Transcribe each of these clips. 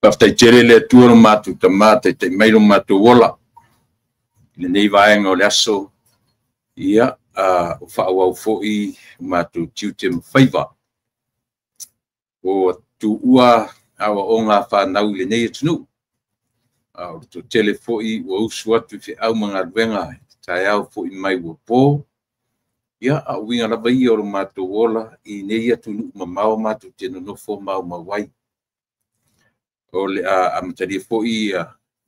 Paftai tere le tuaro matu tamata te mairo matu wola. Le nei vaenga o le aso. Ia o whaawau fo'i matu tiute mwhaiva. O tu ua awa o ngā whanau le nei atunu. O to tele fo'i o usu atu fi au mga ruenga. Tai au fo'i mai ua pō. Ia a winga lava i o matu wola I nei atunu mamao matu tenu nofo mau mawai. O le amatari fo'i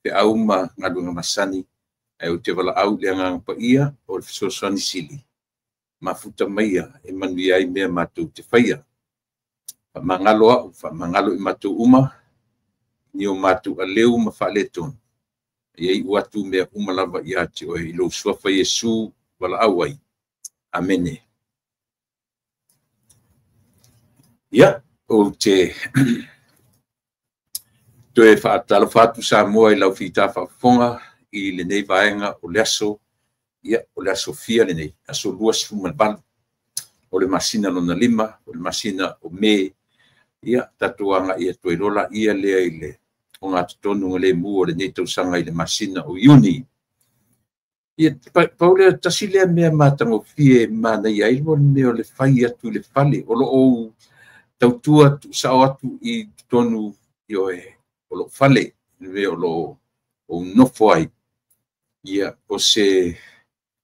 pe au ma ngadunga masani. Ai o te wala au le ngang pa ia o le fisosani sili. Mafuta maia e manui ai mea matu te whaia. Mangalo au, mangalo I matu uma, ni o matu a leu ma whale ton. Iei uatu mea uma lava I ati o ilo suafa Yesu wala au ai. Amene. Ia, o te toe whaatalo whatu sa moa I lau whita whafonga I le nei vaenga o le aso. Ia, o le aso fia le nei. Aso luas fumalban. O le masina lona lima, o le masina o me. Ia, tatuanga ia toe rola ia lea I le. O ngā tutonu le mu o le nei tausanga I le masina o Iuni. Ia, paulea tasilea mea matango fie mana ia ilmo mea o le whai atu le whale. O lo o tautua tu sao atu I tonu ioe. O lo whale. Mea o lo o nofo ai. Ia, o se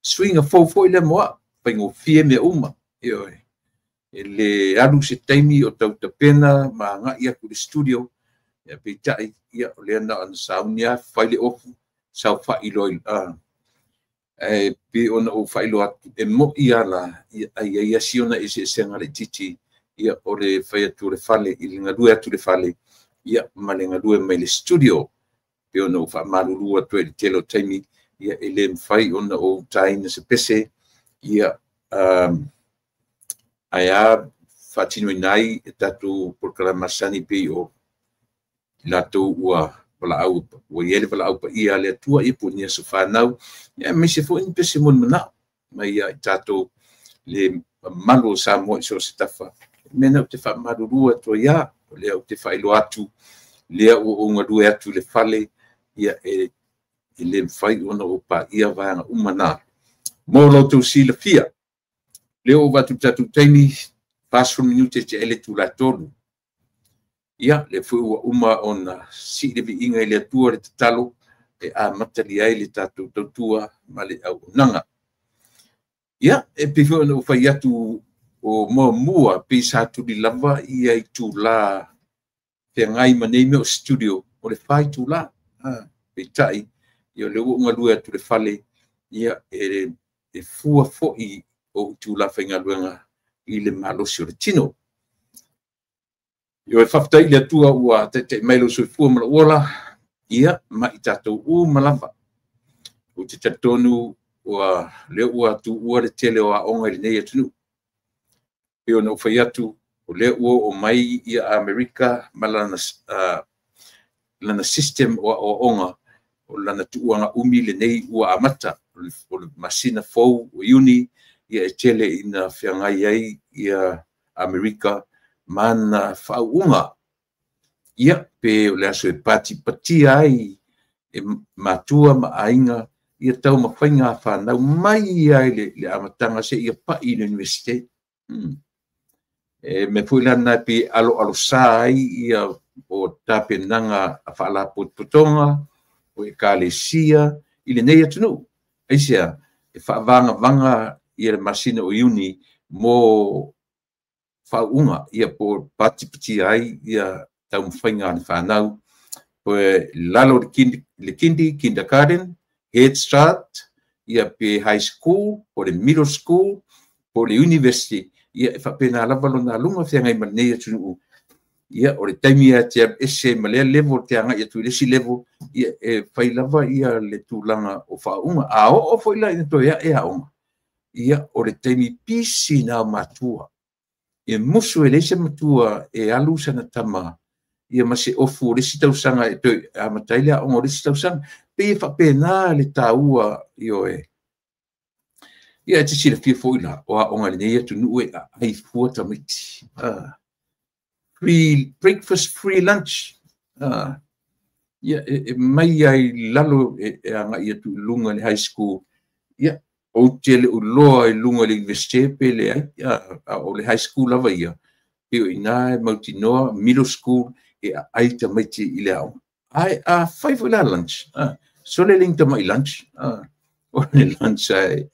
swinga fo le moa. Paingo fie mea uma. Ioe. Le alu se taimi o tauta pena ma nga ia ku le studio. Ia, peitai. Ia, o le ana ana saunia. Whaile ofu. Sau whailoi. Pe ona o whailo atu e mo ia la ia siona I se senga le titi ia o le whai atu le whale I le ngadue atu le whale ia ma le ngadue mai le studio pe ona o whamaruru atu e le telo taimi ia e le mwhai ona o taina se pese ia aia whatino inai e tatu prokalamasani pe o lato ua wala au o yele wala au pa ia le tua I punia so whanau ia me se fo in pese mon mana mai ia tato le malo sa mo so se tafa mena te fa marurua to ia le au te failo atu le o ngadue atu le fale ia e le fai ona o pa ia vanga umana mo lo tu sila fia le o vatu tatu taimi paso minute te ele tu la tolu ia le fu uma ona si le vi inga le tua le talo e a matali ai le tatu tua ma le au nanga ia e pe fu no fa yatu o mo mua pe sa tu di lava ia I tu la te ngai manei me o studio o le fai tu la pe tai ia le unga lua tu le fale ia e fua foi o tu la fa ngaluanga I le malosi o le tino Yo e whaftai le tua ua te mailo sui fua mala ola, ia ma I tatou malava. O te tatonu ua leo ua tu ua le tele o a onga I nei atunu. Peo na ufai atu o leo ua o mai ia Amerika ma lana system o onga o lana tu uanga umi le nei ua amata o le masina fau o Iuni ia e tele ina whiangai ai ia Amerika mana whaunga. Ia pe o le aso e pati ai e matua ma ainga ia tau ma whainga whanau mai ai le amatanga se ia pa I le universite. Me fuilana pe alo sai ia o tape nanga a whala putonga o e kalesia I le nei atunu. Aisia e whavanga ia le masina o Iuni mo whaunga ia po pati ai ia tau mwhainga ni whanau po lalo le kindergarten, Head Start, ia pe high school, po le middle school, po le university, ia e whapena lawalo na lunga whiangai manei atunu ia o le taimi ia te ese malea level te anga ia tu lesi level ia e whailawa ia le tūlanga o whaunga a o whaila ina to ia e haunga ia o le taimi pisi na matua ia musu e leise matua e alu sana tama ia mase ofu le sitausanga e toi a mataile a ongo le sitausanga pe e whapena le taua io e ia te sila fia foila o a onga le neia tu nue a ai fuata miti free breakfast, free lunch ia mai ai lalo anga ia tu lunga le high school ia o tele o loa i lunga le university pele ai o le high school lava ia pio ina mautinoa middle school ai ta mai ti i le au ai five la lunch so le ling ta mai lunch o le lunch ai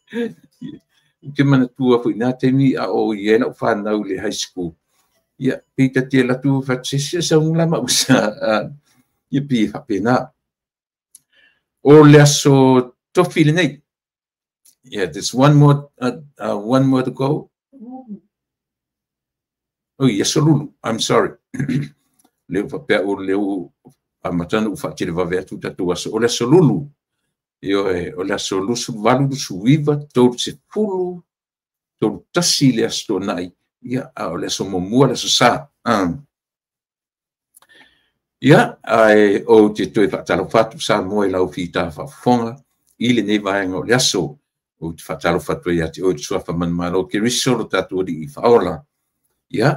ke mana tua fu ina te mi o ia na fa na le high school ia pita te la tu fa se sa un la ma usa ia pi fa pena o le aso tofi le nei. Yeah, there's one more to go. Oh, yes, Lulu. I'm sorry. Leo fa pe o leo amatana ufa tele va ver tuta tua so o le solulu. Io o le solu su valu su viva tot se fulu tot tasi le asto nai. Ia o le so mo le so sa. Ia ai o te toi fa talo fatu sa mo e lau fita fa fonga ile ne va ngo le aso. O te whatalo whatua ia te o te suafa manmaro ke risoro tatu ori i whaola. Ia,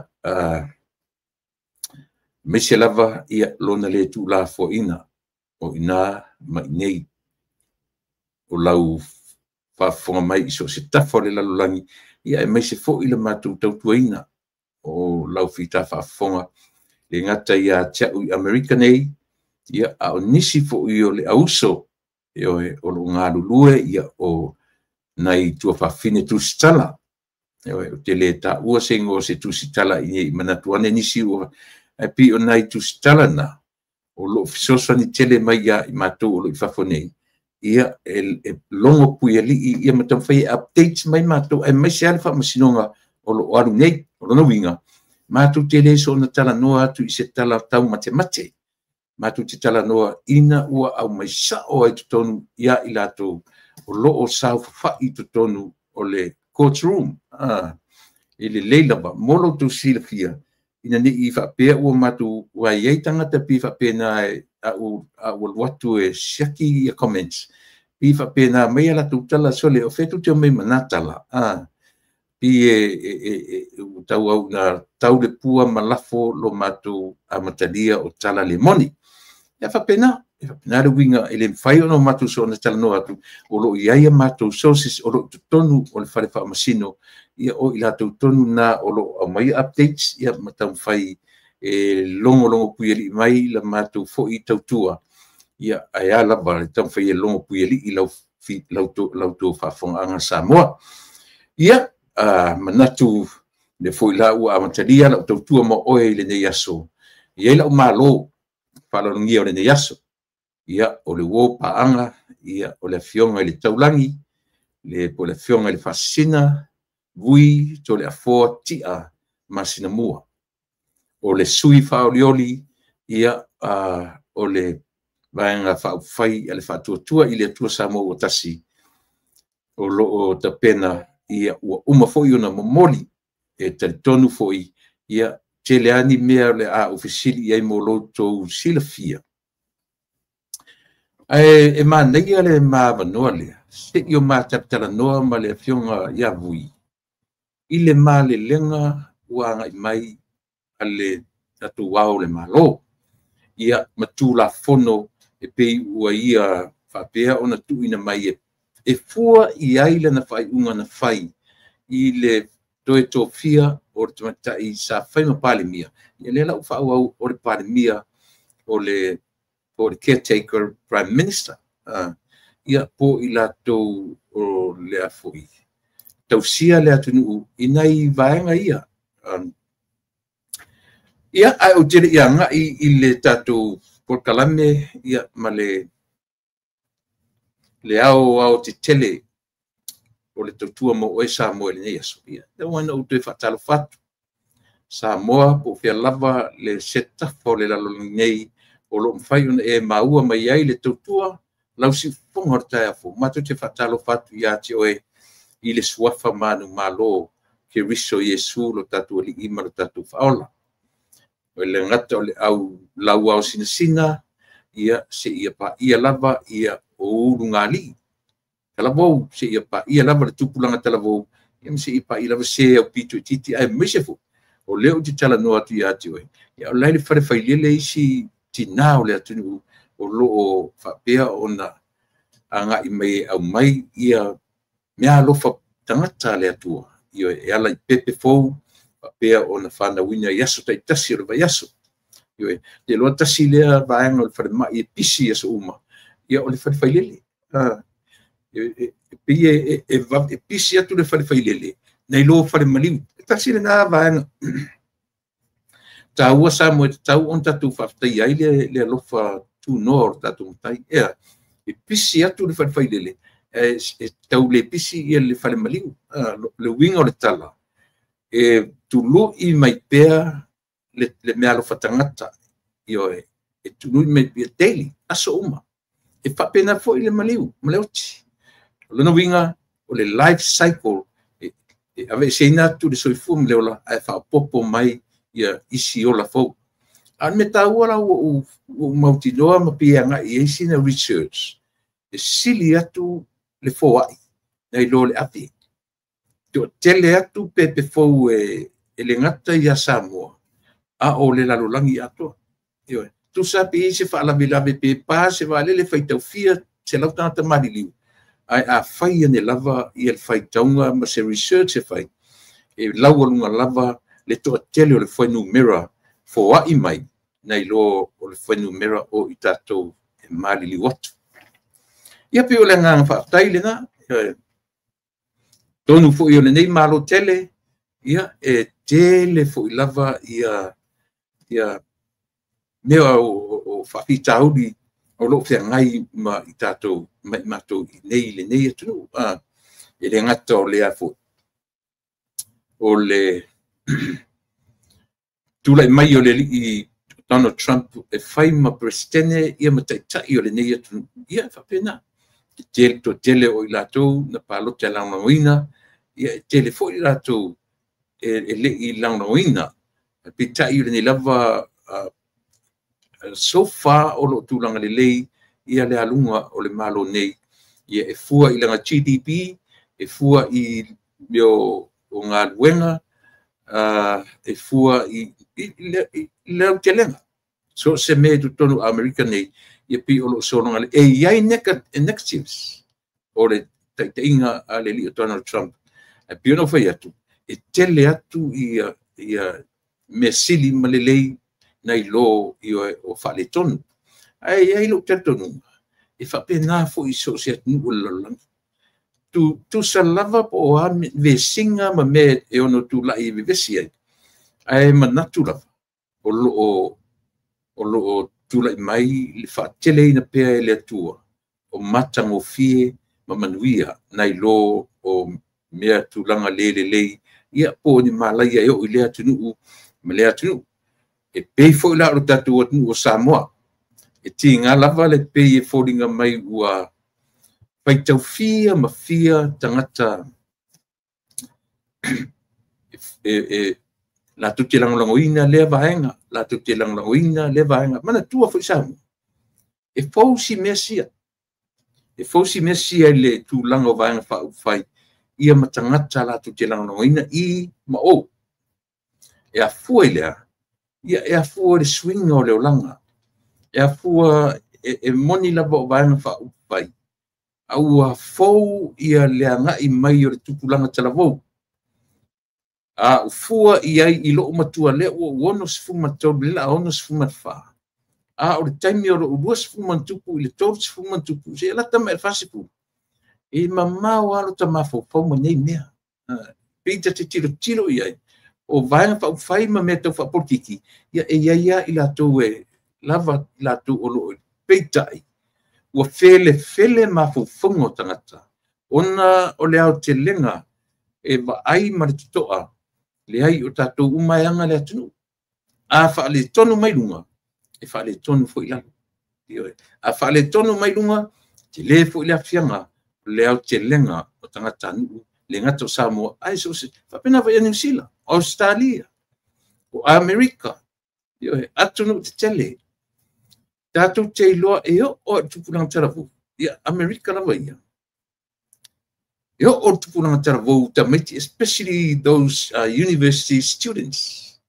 mese lava ia lona le tu la fo ina o ina mai nei o lau whafonga mai iso se tafo le lalulangi ia mese fo ila matu tautua ina o lau whita whafonga le ngata ia tia ui Americanei ia a o nisi fo i o le auso o lo ngā lulue ia o nai tua whawhine tu stala. O te le ta ua se ngo se tu stala i manatuane nisi ua. E pi o nai tu stala na. O lo fisosa ni tele mai ia i matou o lo i whawhonei. Ia e longo pui ali ia matau whai updates mai matou. E mai se alfa masinonga o lo aru nei, o lo winga. Matou tele so na tala noa atu i se tala tau mate mate. Matou te tala noa ina ua au mai sao ai tutonu ia i latou. O loo sau whai to tonu o le courtroom. Ele leila ba, molo tu sila fia. Ina ni i whapea ua matu wa iei tangata pi whapea na a watu e siaki i comments. Pi whapea na mei ala tu tala sole o fetu te o mei manatala. Pi tau au na tau le pua malafo lo matu a matalia o tala le moni. Ia whapea na. Nā winga ele whai ono matu so na tala no atu o lo iaia matu sources o lo tonu o le whare whaamasino ia o ila tau tonu na o lo au mai updates ia matau whai longo puieli mai la matu fo i tautua ia ai ala ba le tau whai longo puieli i lau tō whaafonga anga Samoa ia manatu le fo i la ua amatalia lau tautua ma oe le nei aso ia lau malo whalongia o le nei aso ia o le wō paanga, ia o le fionga i le taulangi, po le fionga i le whasina, vui to le afoa tia masina mua. O le sui whaolioli, ia o le vaenga whaufai a le whatuatua i le atua Samoa o tasi. O loo ta pena, ia ua umafoi ona momoli, e talitonu foi, ia teleani mea le a ofisili ia i mo loto sila fia. E manei ale mavanoa lea, se i o matapitala noa ma le fionga ia vui. I le male lenga ua ngai mai ale atu wao le malo. Ia matula fono e pei ua ia whapea ona tuina mai e fua i aile na whai unga na whai i le toe tōwhia o le tamatai sa whai ma palemia. Ia le lau whau au o le palemia o le caretaker prime minister ia po i latou o le afoi tausia le atunu inai vaenga ia ia ai o tele ia nga i le tatou porkalame ia ma le ao te tele o le tautua mo oe Samoa le nei aso ia le wana o te whatalo fatu Samoa po fia lava le setafo le lalolongi nei o lo mfai ona e maua mai ai le tautua lau si fonga o tae afo matu te whatalo fatu ia te oe i le suafa manu malo ke riso Yesu lo tatu li ima lo tatu faola o le ngata o le au lau au sina ia se ia pa ia lava ia o uru ngali talavou se ia pa ia lava le tupulanga talavou ia se ia pa ia lava se au pitu titi ai mesefo o leo te tala noa tu ia te oe ia o laile whare whailele isi tina o le atunu o loo whapea o na anga i mai au mai ia mea alofa tangata le atua. Io e ala I pepe fou whapea o na whanawina i aso tai tasi o le vai aso. Io e te loa tasi lea vaenga o le whare mai e pisi aso uma. Ia o le whare whailele. E pisi atu le whare whailele. Nei lo whare maliu. Tasi le ngā vaenga. Ta ua sa mo tau on tatu whaftai ai le alofa tu nor tatu mtai. Ea, e pisi atu le whare whailele. E tau le pisi ia le whare maliu. Le winga o le tala. E tulu I mai pea le mea alofa tangata. Io e tulu I mai pea daily. Aso uma. E whapena fo I le maliu. Maleoti. Le no winga o le life cycle. E ave se ina tu le soifu mleola. E whapopo mai ia isi ola fo. An me ta ua o mautinoa ma pia nga I eisi na research. E sili atu le fo ai. Nei lo le api. Teo tele atu pepe fo e le ngata ia Samoa. A o le lalolangi ato. Io tu sapi I se whaalavilave pe pa se wale whaitau fia se lau tangata mariliu. Ai a whai ane lava I el whaitaunga ma se research e whai. E lau alunga lava le toa tele o le whainu mera fo ai mai. Nei lo o le whainu mera o I tātou e mariliu atu. Ia pe o le nganga whaatai le nga. Tonu fo I o le nei malo tele. Ia e tele fo I lava ia mea o whawhitauri o lo whea ngai ma I tātou mai mātou I nei le nei atunu. E le ngata o lea fo. O le tula mai o le I Donald Trump e whai ma prestene ia ma taitai o le nei atunu. Ia whapena. To tele o I lātou na palote launawina. Ia tele fo I lātou e le I launawina. Pitai o le nei lava so far o lo tūlanga le lei ia le alunga o le malo nei. Ia e fua I langa GDP, e fua I o ngā luenga, e fua I leo te lenga. So se me tu tonu Amerika nei, ia pi o lo sonanga le e iai negatives o le taiteinga a le li o Donald Trump. E pi ono whai atu, e tele atu ia me sili ma le lei nei lo I o whale tonu. Ai lo te tonu. E whapena fo I so se atu o lalang. Tu sa lava po a ve singa ma me e ono tu la I vivesi ai. Ai manatu lava. O lo tu la mai le whaatele ina pea e le atua. O matango fie ma manuia nei lo o mea tu langa lei. Ia po ni malaya e o I lea tunu ma lea tunu. E pei fo la o tatu o Samoa. E tinga lava le pei e fōringa mai ua paitau fia ma fia tangata la tuti langoina le vaenga, la tuti langoina le vaenga. Mana tua fo Samoa. E fausi mesia. E fausi mesia le tu lango vaenga fai. Ia ma tangata la tuti langoina I ma o. E a fua lea. Ia e a fua le swing o le olanga. E a fua e moni lava o vaenga whai. Au a fau ia lea ngai mai o le tupulanga talavou. A fua iai I loo matua lea o ono sifuma tau lela ono sifuma wha. A o le taimi o lo urua sifuma tupu I le tau sifuma tupu. Se ala tama e whasipu. E mamau alo tama fau ma nei mea. Pita te tiro iai. O vaenga whai ma mea tau whaporkiki. Ia e iaia I lātou e lava lātou o lo peitai. Ua fele ma fufungo tangata. Ona o le au te lenga e ai ma le tutoa. Le ai o tātou umaianga le atunu. A whaale tonu mai lunga. E whaale tonu fo I lalo. A whaale tonu mai lunga. Te le fo I le afianga. Le au te lenga o tangata anu. Le ngata o Samoa. Ai so se. Whapena vai a New Zealand. Australia. O Amerika. Atunu te tele. Tātou te iloa e o tupulanga taravu. Ia Amerika lava ia. E o tupulanga taravu tamaiti, especially those university students.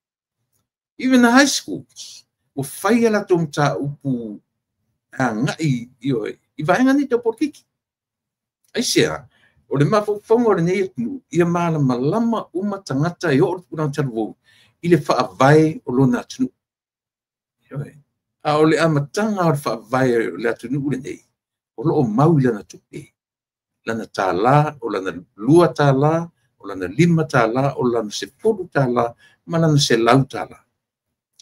Even the high schools. o fai ala tō mta upu ngai i vaenga ni te porkiki. Ai sea, o le mawhawhonga o le nei atu, ia maala malama uma tangata o le puna taruo, i le whaavai o lona atunu. A o le amatanga o le whaavai o le atunu ule nei, o lo o mau i lana tupe. Lana tāla, o lana lua tāla, o lana lima tāla, o lana se puru tāla, ma lana se lau tāla.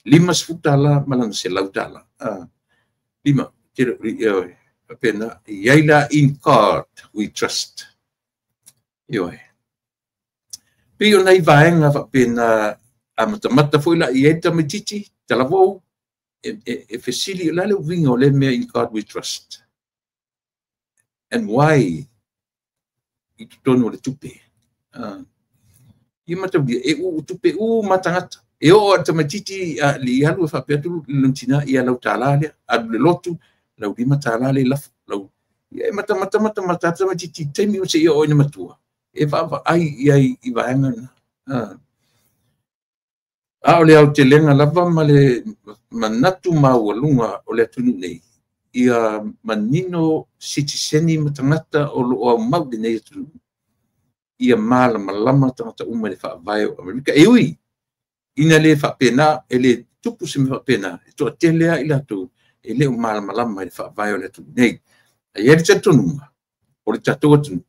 Lima se futa tāla, ma lana se lau tāla. Lima, tira, pena, yaila in God we trust. Ioi. Pio nei vaenga fa pena amatamata foi la ieta metiti, talavou, e fesili la le wingo le mea in God we trust. And why? I tonu le tupe. I matawi e u tupe u matangata. E o atamatiti li alu fa petu luntina ia lau talalia adu le lotu lau lima talale lafu lau e mata matiti temi o se ia o ina matua. E va ai i vaenga. A ole au te lenga lava ma le manatu maualunga o le atunu nei. Ia manino sitiseni matangata o lo o mau de nei atunu. Ia mala malama tangata uma le whaavai o Amerika. E ui, ina le whaapena, e le tupu se me whaapena, e toa telea i lato, e leo mala malama le whaavai o le atunu nei. A ieri tatonunga, o le tatou atunu.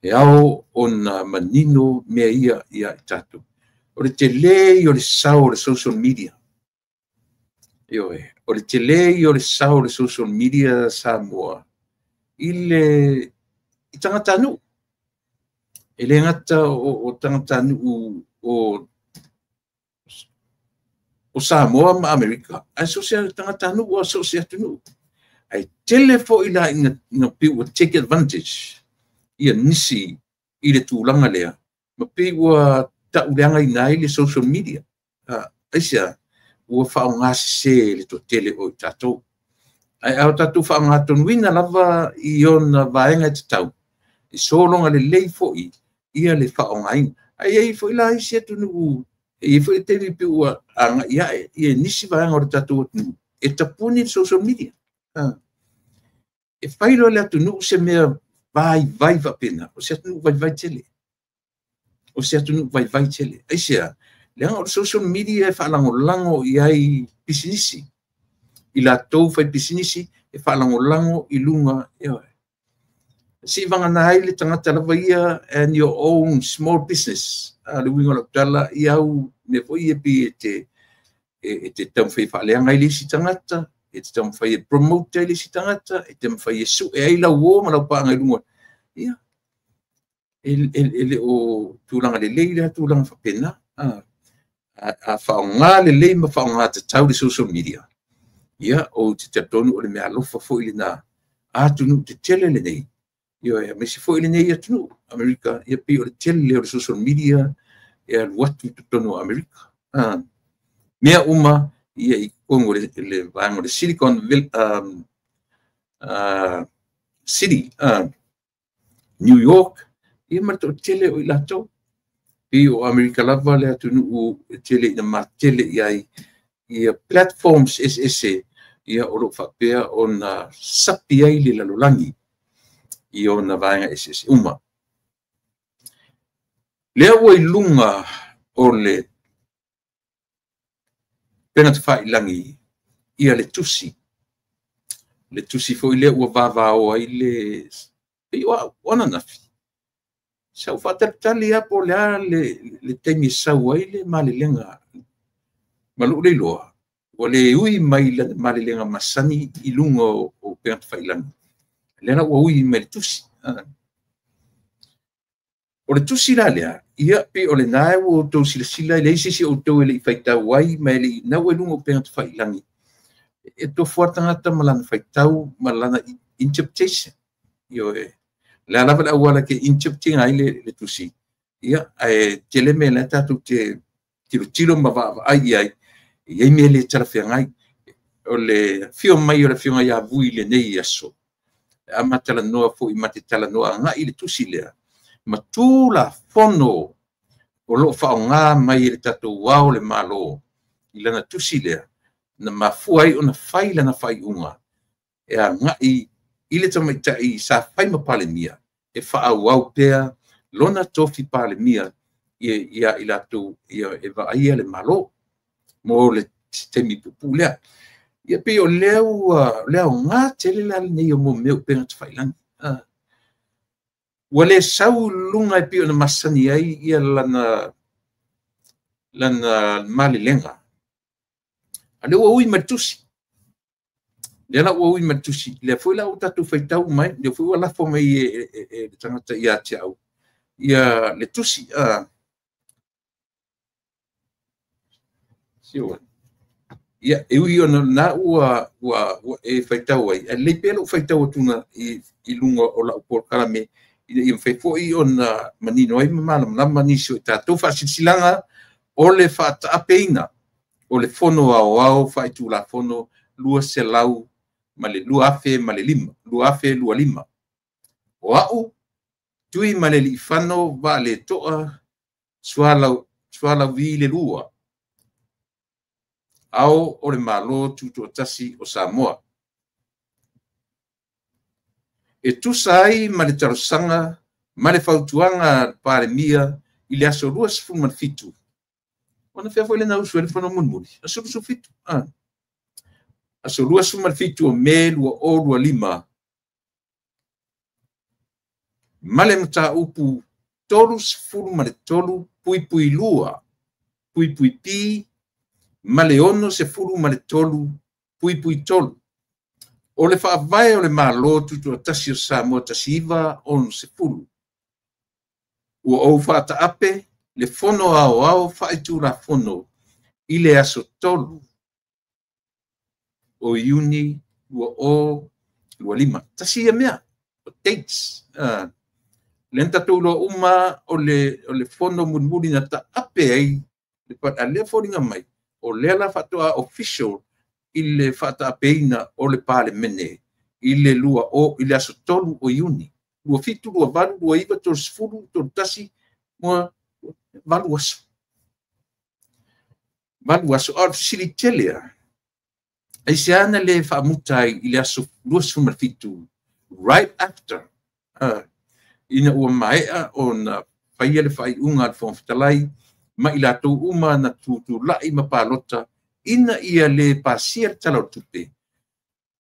E ao ona manino mea ia i tatou. O le tele o le sao o le social media. Ioe, o le tele o le sao o le social media sa moa. I tangata anu. E le ngata o tangata anu o Samoa ma Amerika. Ai sosia tangata anu o sosia tunu. Ai telefo i la inga piu take advantage. Ia nisi i le tūlanga lea. Ma piu tauleanga i nai le social media. Aisia, ua whao ngasi se le to tele o i tatou. Ai au tatou whao ngā tonuina lava i ona vaenga te tau. I solonga le lei fo ia le whao ngain. Ai ei fo i la isi atu nuku. E fo i temi piu anga ia e nisi vaenga o le tatou atu. E tapuni social media. E whailo le atu nuku se mea vai vapena. O se atu nuku vai tele. O se atu nuku vai tele. Aisia, le anga o social media e whaalango i ai pisinisi. I la tau whai pisinisi e whaalango i lunga si vanga nai le tangata lava ia and your own small business. Le wingo la tala i au me foi e pi e te tamwhai whaaleanga i le si tangata, e te tamwhai e promote i le si tangata, e te tamwhai e su e ai lau o ma lau paanga i lunga. Ia. Ele o tūlanga le leila, tūlanga whapena. A whaonga le lei ma whaonga te tau le social media. Ia, o te tatonu o le mea lofa fo i le nā. Atunu te tele le nei. Ia, me si fo i le nei atunu, Amerika. Ia pi o le tele le o le social media. Ia watu tatonu Amerika. Mea uma, ia i kongo le vaengo le Silicon City, New York. Ia marita o tele o i latou. Pi o Amerika lava le atunu o tele ina ma tele iai. Ia platforms SSE. Ia oro whapea o na sapi ai le lalolangi. I o na vaenga SSE uma. Lea ua i lunga o le pena te whailangi ia le tusi. Le tusi fo i lea ua vavao ai le wana nafi. Sau whatartali apo lea le teimi sau ai le male lenga. Malu le loa. O le ui mai la male lenga masani i lunga o pena te whailangi. Lena ua ui mai le tusi. O le tusi la lea, ia pe o le nae o tau sila i le isisi o tau ele i whaitau ai, mai le nau e lunga o pena te whailangi. E to fuatangata malana whaitau, malana interpretation. Io le alawa le awala ke interpreting ai le tusi. Ia, te le me le tatu te tiro mawava ai ai, iai me le tarafia ngai, o le fio mai o le fio ngai a vui le nei aso. A matala noa fo i mate tala noa ngai le tusi lea. Matula fono o lo fa nga mai le tatu wao le malo i lana tusi lea na mafua ai ona fai lana fai unga e a ngai i le tamaitaʻi sa fai ma palemia e fa'auau pea lona tofi palemia ia i latou ia e va'aia le malo mo le temi pupu lea ia pei o lea aogā tele le alenei o momeu pega tafailagi ua lē sauluga e pei ona masani ai ia lana malelega a le ua ui ma le tusi le ala ua ui ma le tusi lea foi la o tatou faitau mai le foi ua lafo mai e le tagata ia teau ia le tusi ia e ui ona na ua e faitau ai lei pea lo'u faitau atuna i luga o la'u polokalame ia mafai fo'i ona manino ai ma malamalama nisi o i tatou fa'asilasilaga o le fa'ata'apeina o le fono aoao fa'aitulafono lua selau ma le lua afe ma le lima lua afe lua lima o a'u tui ma le li'ifano va'aleto'a sualau vi le lua ao o le mālō tutuatasi o Samoa e tusa ai ma le talosaga ma le fautuaga palemia i le aso 27 ona fea foi lena usu e le fanamunumuni aso 27 aso 27 o me lua o lua lima ma le mataupu 3 puipui lua puipui pi ma le 9 puipui tolu o le fa'avae o le mālō tutuatasi o Samoa tasiiva 10 ua ou fa'ata'ape le fono aoao fa'aitulafono i le aso 3 o iuni lua o lua lima tasia mea o dates le tatou loa uma o le fono mulimuli na ta'ape ai le pa'alea foliga mai o lea la fa'ato'a official i le fa'ata'apeina o le palemene i le i le aso 3 o iuni lua fitu lua valu lua iva tolu sefulu tolu tasi mo valu aso o fesili ai se ana le fa'amuta ai i le aso 27 right after ina ua mae'a ona faia le fa'ai'uga a le fogafitalai ma i latou uma na tutula'i ma palota ina ia le pasia le tala o le tupe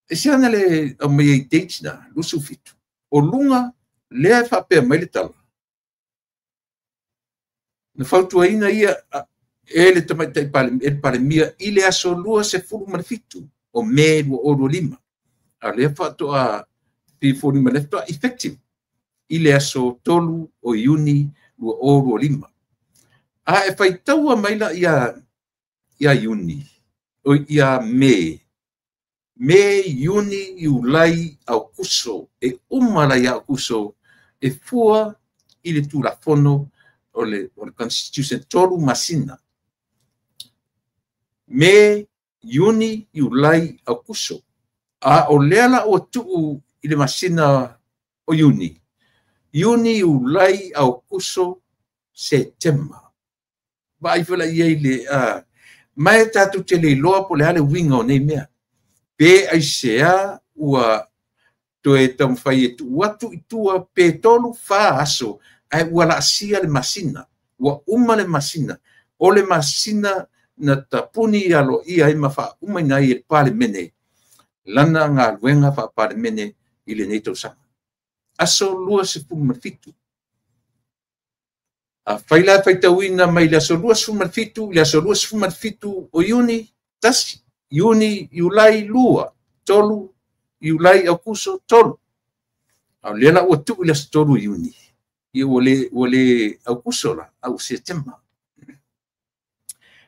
e se ana le aumaia i dates na lusufitu o luga lea e fa'apea mai le tala na fautuaina ia e le tamaita'i palemia i le aso 27 o me lua o lua lima a lea fa'ato'a pifoli ma le fa'ato'a effective i le aso 3 o iuni lua o lua lima a e faitaua mai la ia iuni o ia me iuni iulai aukuso e uma lai aukuso e fua i le tulafono o le constitution 3 masina me iuni iulai aukuso a o lea la ua tu'u i le masina o iuni iulai aukuso September vai fela ia le mai tatu te le loa po le ale winga o nei mea pe ai sea ua to e tam fai tu watu itua pe tolu fa aso ai ua la asia le masina ua uma le masina o le masina na tapuni alo ia ai mafa uma ina i pale mene lana ngā luenga fa pale mene i le nei tausa aso lua se fumafitu faila faitauina mai le aso 27 o iuni tasi iuni iulai lua tolu iulai aukuso tolu au lena ua tu'u i le aso 3 iuni ia ua le aukuso la au September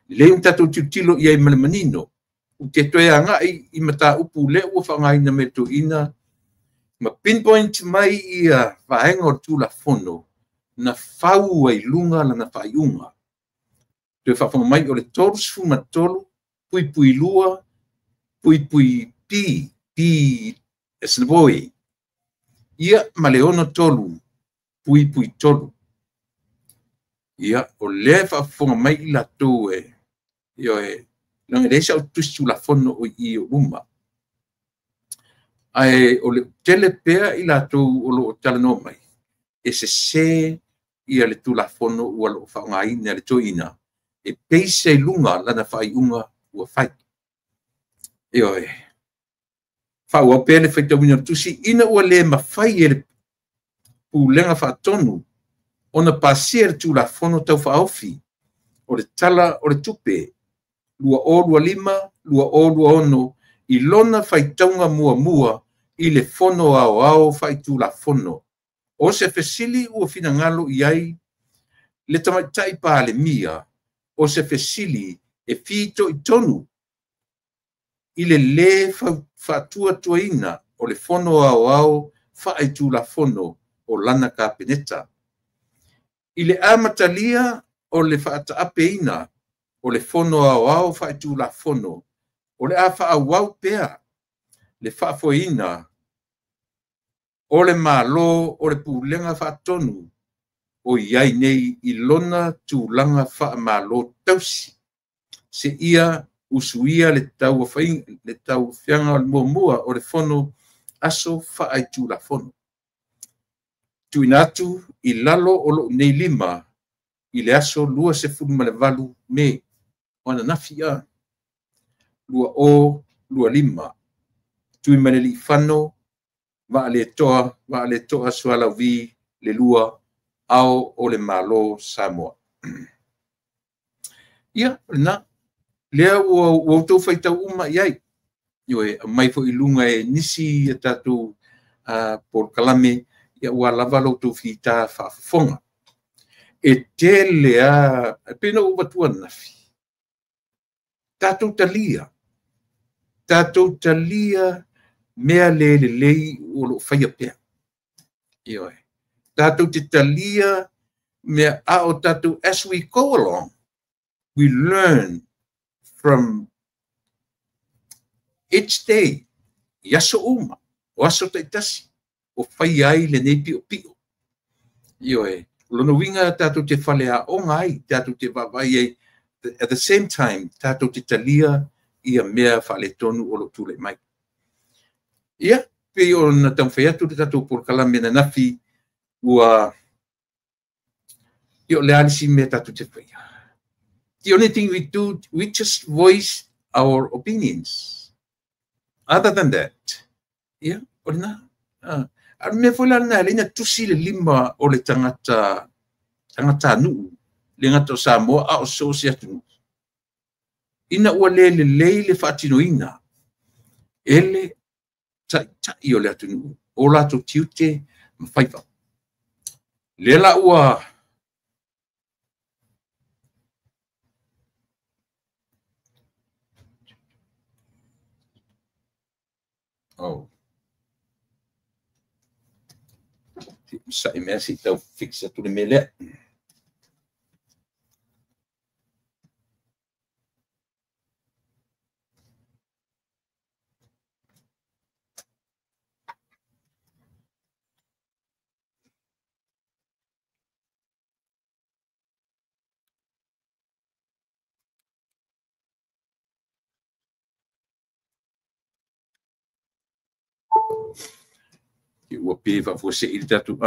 le tatou tilo ia i malemanino u te toe aga'i i mataupu le ua fa'againa me tu'ina ma pinpoint mai ia vaenga o tulafono na fau ai lunga lana faiunga. Te whawhanga mai o le tolu sfumatolu, pui lua, pui pi esnaboi. Ia maleono tolu, pui tolu. Ia o le whawhanga mai la tō io Lang le sa tusi la fono o I o uma. Ai o le tele pea I la tu o lo tala no mai. E se ia le tu la fono o lo fa ngai ne le toina. E peise lunga lana fai unga ua fai. Io e. Fa ua pele fai tau ina tusi ina ua le mawhai e le pulenga fa tonu. Ona pasir tu la fono tau fa ofi. O le tala o le tupe. Lua o lua lima, lua o lua ono. I lona fai taunga mua mua. I le fono ao fai tu la fono. O se fesili ua fina ngalo iai. Le tamaitai pa le mia. O se fesili e fito I tonu. I le fa tua tuaina. O le fono ao fai tu la fono. O lana ka peneta. I le amatalia o le faata apeina o le fono ao fai tu la fono. O le afa awau pea. Le faafoina. O le malo o le pulenga faatonu. O iai nei I lona tūlanga faa malo tausi. Se ia usuia le tau le tau fianga mua o le fono aso faa tu la fono. Tuinatu I lalo o lo nei lima I le aso lua se fulma le valu me ona nafia lua o lua lima tui mane li fano va le toa suala vi le lua ao o le malo Samoa. Ia na lea o tau fai tau uma iai Ioe mai fo I lunga e nisi e tatu por kalame ia ua lava lo tu fita whaafonga. E te lea, pena uwa tua nafi. Tātou talia mea le lei o lo whaia pea. Ioe. Tātou te talia mea ao tātou as we go along. We learn from each day. Yaso uma, o aso taitasi. O whai ai le nei pio pio. Ioe, lono winga tātou te whalea o ngai, tātou te wawai ai, at the same time, tātou te talia ia mea whale tonu o lo tūle mai. Ia, pe o na tau whaiatu te tātou por kalame na nafi, ua, io le alisi mea tātou te whaia. The only thing we do, we just voice our opinions. Other than that, ia, o na, me foi lá na linha tusi le lima o le tangata nuu le ngata o Samoa a o sosia tu ina ua le le whaatinoina ele tai o le atu nuu o lato tiute mawhaiva le la ua Sai merci tau fixa tu le mele. Ua piva fo se il tatu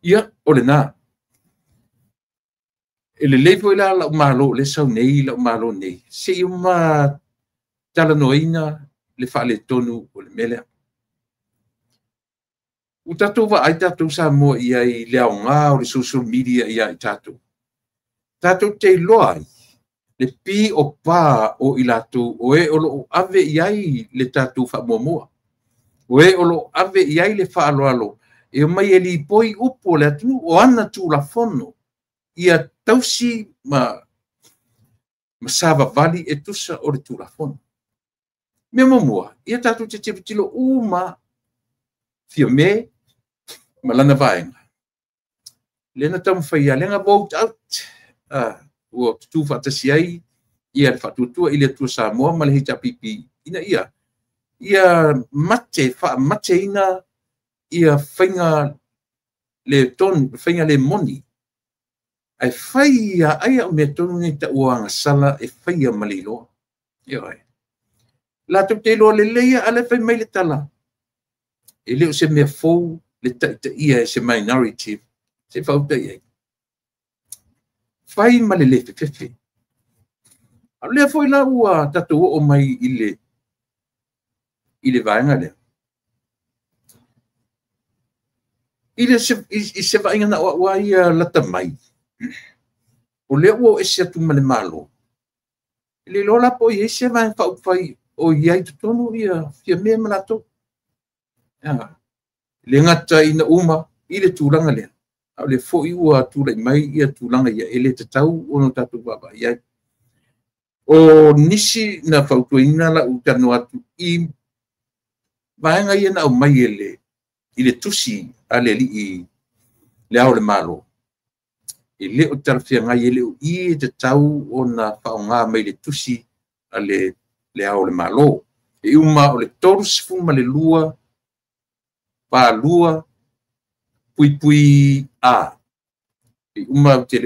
ia ole na ele levo ila la malo le sau nei la malo nei se uma tala noina le fale tonu o le mele o tatu va ai tatu Samoa ia I le aonga o le social media ia I tatu te loai le pi o pa o ilatu o e o lo ave iai le tatu fa momoa o e o lo ave iai le fa alo e mai e li poi upo le atu o ana tu la fono ia tausi ma sava vali e tusa o le tu la fono me momoa ia tatu te tilo uma fia me malana vaenga lena tam faia lenga vote out o tu fatasi ai ia le fatutua ile tu Samoa ma le hita pipi ina ia mate ina ia whainga le ton, whainga le moni. ai faia ai o me tonu ni ta uanga sala e faia malilo yo ai la tu te lo le leia ale fai mai le tala ele o se me fou le ta ia se minority se fau te ia fai male le fefe ale foi la ua tatu o mai ile vaenga le ile se va inga na wa ia lata mai o le o ese tu male malo ile lola po ia se va fa fai o ia tu tonu ia fia me malato le ngata ina uma ile tulanga le le fo i ua tu le mai ia tulanga ia ele te tau ono tatu baba ia o nisi na fautuina la utano atu i vaenga ia na o mai ile tusi ale li i le au le malo ile o tarfia ngai ile i te tau ona faunga mai le tusi ale le au le malo e uma o le torus fuma le lua pa lua pui a e uma te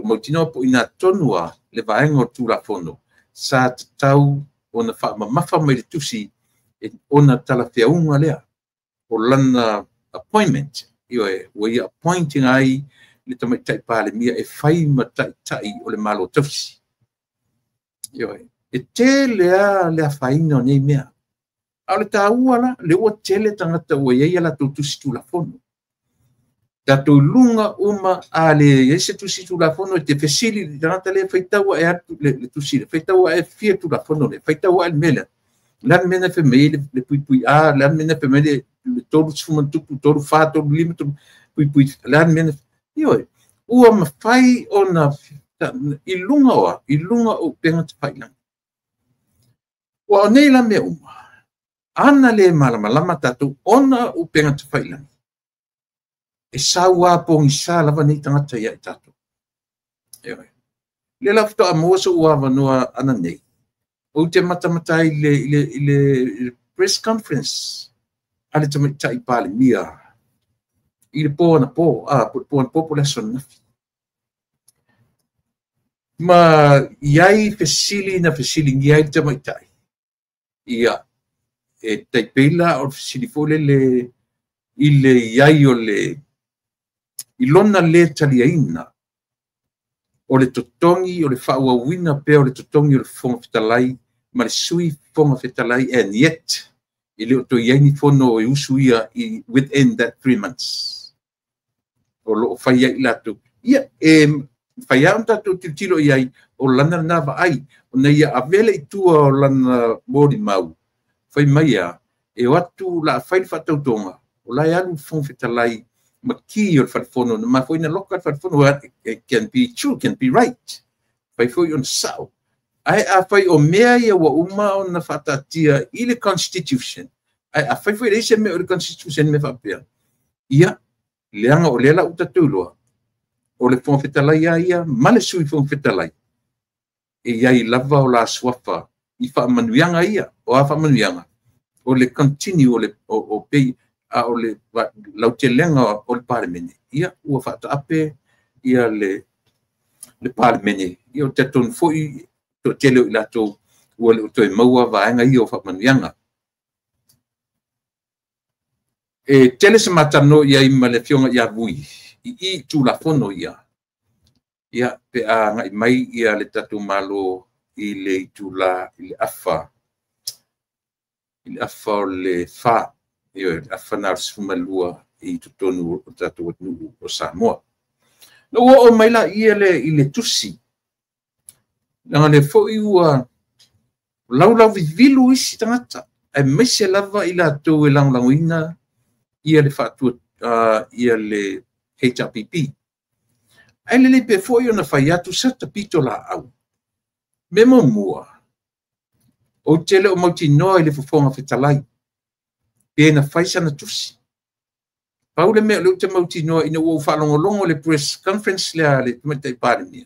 mo tino po ina tonua le vaenga tu la fono sa te tau ona fa mafa mai le tusi e ona tala fia unga lea o lana appointment io e we appointing ai le tama tai pale mia e fai ma tai o le malo tofsi io e te le fai no nei mea ale ta uala le o tele tangata o ia la tusi tu la fono tatu lunga uma ale ese tusi tu la fono te fesili tangata le faitawa e atu le tusi le faitawa e fia tu la fono le faitawa al mela lan mena fe mele le pui a lan mena fe mele le todo fumantu todo fato limito pui lan mena io ua mafai ona ilunga o penga te fai lang wa nei la me uma ana le malama tatu ona o penga te fai lang e sawa po ngisa lava nei tangata ia tatu io le lafto amoso ua vanua ana nei o te mata ile press conference ale te mai pale mia ile po na po population ma iai fesili iai te mai tai ia e te pela o fesili fole ile iai o le ilona le taliaina o le totongi o le whaauawina pe o le totongi o le fonga fitalai ma le sui fonga fitalai and yet i le o to iai ni fono e usu ia within that 3 months o lo whaia i lato ia whaia on tato tilo iai o lana nawa ai o na ia avele i tua o lana mori mau whai mai a e watu la whaile whatautonga o lai anu fonga fitalai maki o whalifono na mafoi na loka whalifono it can be true, can be right whai foi on sao ai a whai o mea ia wa uma o na whatatia i le constitution ai a whai foi reise me o le constitution me whapea ia leanga o lela uta tūloa o le fonga fitalai ia ma le sui fonga fitalai e iai lava o la swafa i whaamanuianga ia o a whaamanuianga o le continue o pei a o le lautelenga o le parlemene ia ua whaataape ia le parlemene ia o te ton foi to tele o ilato ua le utoe maua vaenga ia o whaamanuianga e tele se matano ia i ma le fionga ia vui i tu la fono ia pe a ngai mai ia le tatu malo i le tula i le afa o le fa io a fanar sfumalua i tutonu o tatu nu o Samoa no o mai la ia le tusi na le fo i ua lau vivilu isi tangata e mese lava i la to e languina ia le fatu ia le HRPP ai le pe fo i ona fai atu sata pito la au memo mua o tele o mauti noa i le fofonga fetalai pena faisa na tusi paule me le te mauti no ina wo falongolongo le press conference le mate parmia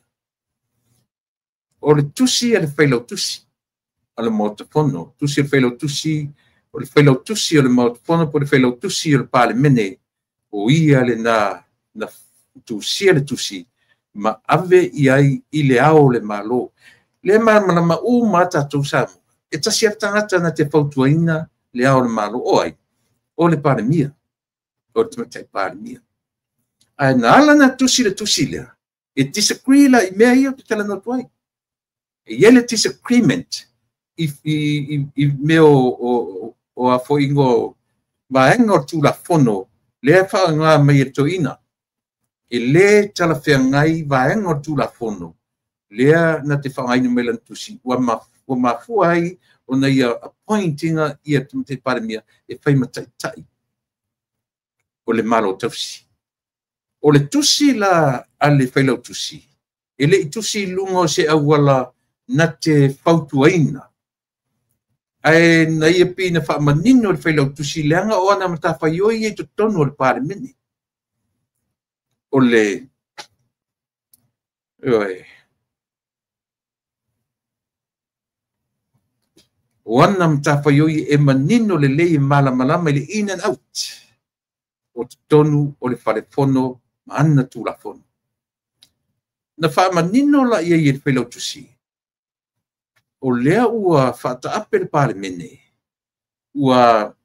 o le tusi le failo tusi ale motofono tusi le failo tusi o le failo tusi o le motofono po le failo tusi o le parlemene o ia le na tusi le tusi ma ave iai I le ao le malo. Le malama u mata tu samu. E tasi tangata na te fautuaina le ao le malo o ai. O le palemia. O le tumatai palemia. Ai na ala na tusi le tusi lea. E disagree la I mea ia te tala no tuai. E yele disagreement I me o a foingo vaenga o tu la fono le fa nga mai toina. E le tala fea ngai vaenga o tu la fono. Lea na te whaangai no melan tusi. Ua mafuai o na ia appointinga ia te palemia e whai matai tai. O le malo tausi. O le tusi la ale whailau tusi. E le tusi lungo se awala na te fautuaina. Ai na ia pina whaamanino le whailau tusi leanga o ana mata whaioi e to tonu o le palemini. O le... O ana mta whaioi e manino le lei malamalama le in and out. O te tonu o le whalefono ma ana tu la fono. Na wha manino la ia I le whailau tusi. O lea ua whata ape le pale mene. Ua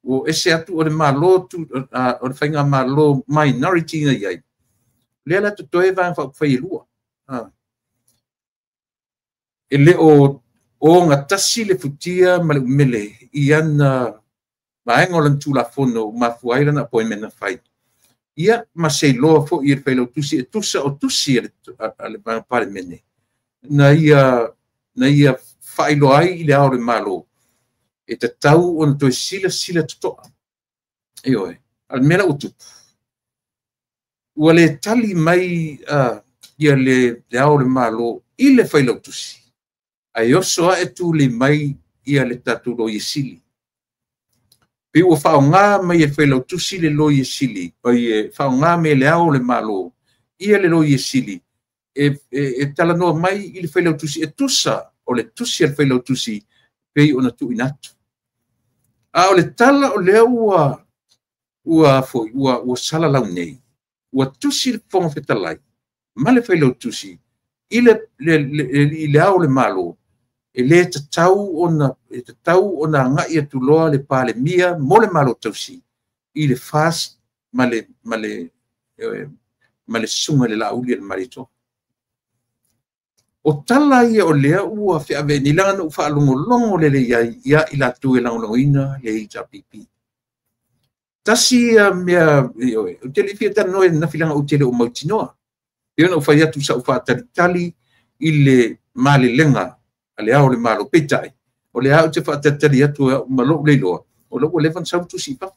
o ese atu o le malo tu o le whainga malo minority na iai. Lea la tutoe vang whai lua. E le o ngā tasi le futia ma le umele I ana maenga o lan tu la fono ma fuaila na appointment na whai. Ia ma sei loa fo I le whailau tusi e tusa o tusi ale pale mene. Na ia whailo ai I le ao le malo. E te tau o na toi sila tutoa. Eoi, al mera utu. Ua le tali mai ia le ao le malo I le whailau tusi. Ai oso e tu le mai ia le tatu lo Iesili. Pe ua whaonga mai e whailau tusi le lo Iesili. Pai e whaonga me le ao le malo. Ia le lo Iesili. E tala noa mai I le whailau tusi e tusa o le tusi al whailau tusi pei ona tu inatu. A o le tala o lea ua sala lau nei. Ua tusi le whonga whetalai. Ma le whailau tusi. I le ao le malo. E le te tau ona ngai atu loa le pale mia mo le malo tausi. I le fast ma le sunga le lauli le marito. O tala ia o lea ua whea veni langa u whaalongolongo le ia I la tu e langolongoina le HRPP. Tasi mea, o tele fia tano e na filanga o tele o mautinoa. Ia na ufai atu sa ufa tali I le male lenga, ale ao le malo petai. O le ao te whaatari atu malo leiloa. O lo levan sau tusi pa.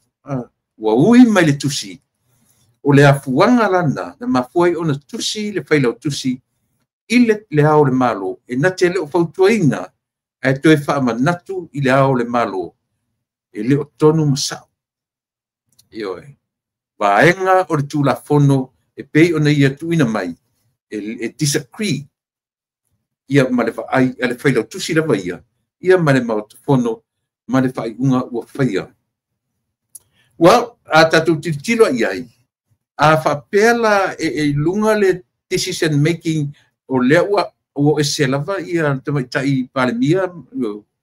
Ua ui mai le tusi. O le afuanga lana, na mafuai ona tusi le whailau tusi. I le ao le malo, e na te leo fautuaina, e toe whaamanatu I le ao le malo, e leo tonu masao. Ioi, vaenga o le tūla fono, e pei ona ia tuina mai, e disagree, ia ma le ai, a le whailau tusi rawa ia ma le mauta fono, ma le whai unga ua whaia. Well, a tatu tilo iai, a whapela e lunga le decision making, o lea ua e se lava ia tai palemia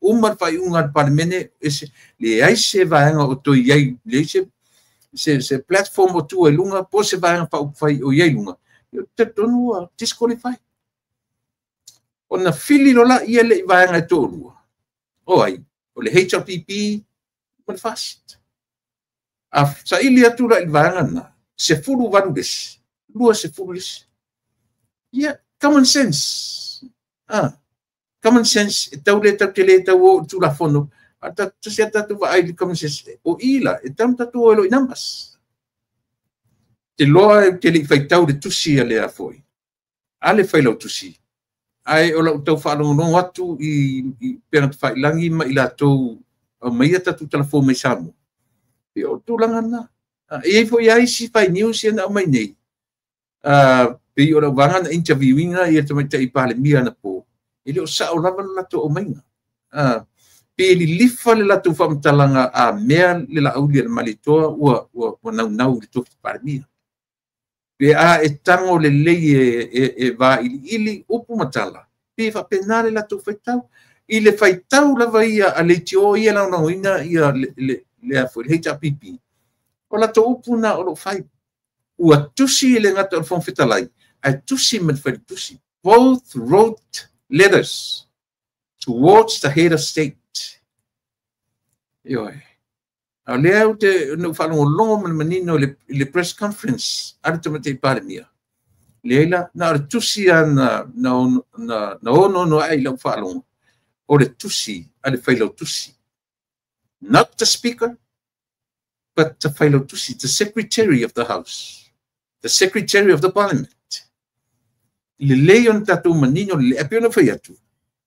umar fai unga palemene le ai se vaenga o to iai le se platform o tu e lunga po se vaenga fai o iai lunga te tonu disqualify ona fili lola ia le vaenga to lua o ai o le HRPP man fast a sa ili atu la vaenga na se fulu valudes lua se fulus ia common sense. Common sense. Tau le tau te le tau o tu la fono. Ata tusi ata tu va ai common sense. O ila. E tam tatu o elo I nambas. Te loa te li fai tau le tusi a le a foi. A le fai lau tusi. Ai o lau tau whaalongonong atu I pena te whai langi ma I la tau au mai ata tu telefon mai samu. E o tu langa na. E foi ai si fai news ia na au mai nei. Pe ora wanga na interviewinga ia te mai tai pale mia na po. Ele o sa o lava lato o mainga. Pe li lifa le lato whamtalanga a mea le la auli le malitoa ua nau le toki pale mia. pe a e tango le lei e va ili upu matala pe fa penale la tu faitau i le faitau lava ia a le tio ia la no ina ia le a foi HPP o la to upu na o lo fai ua tusi le ngata o fon fitalai a tusi met fa tusi both wrote letters towards the head of state yoi a lea te no fa longo manino le press conference ar te mate palemia leila na tusi na no ai lo fa longo o le tusi ale failo tusi not the speaker but the failo tusi the secretary of the house the secretary of the parliament le leon tatu manino le apiona fa yatu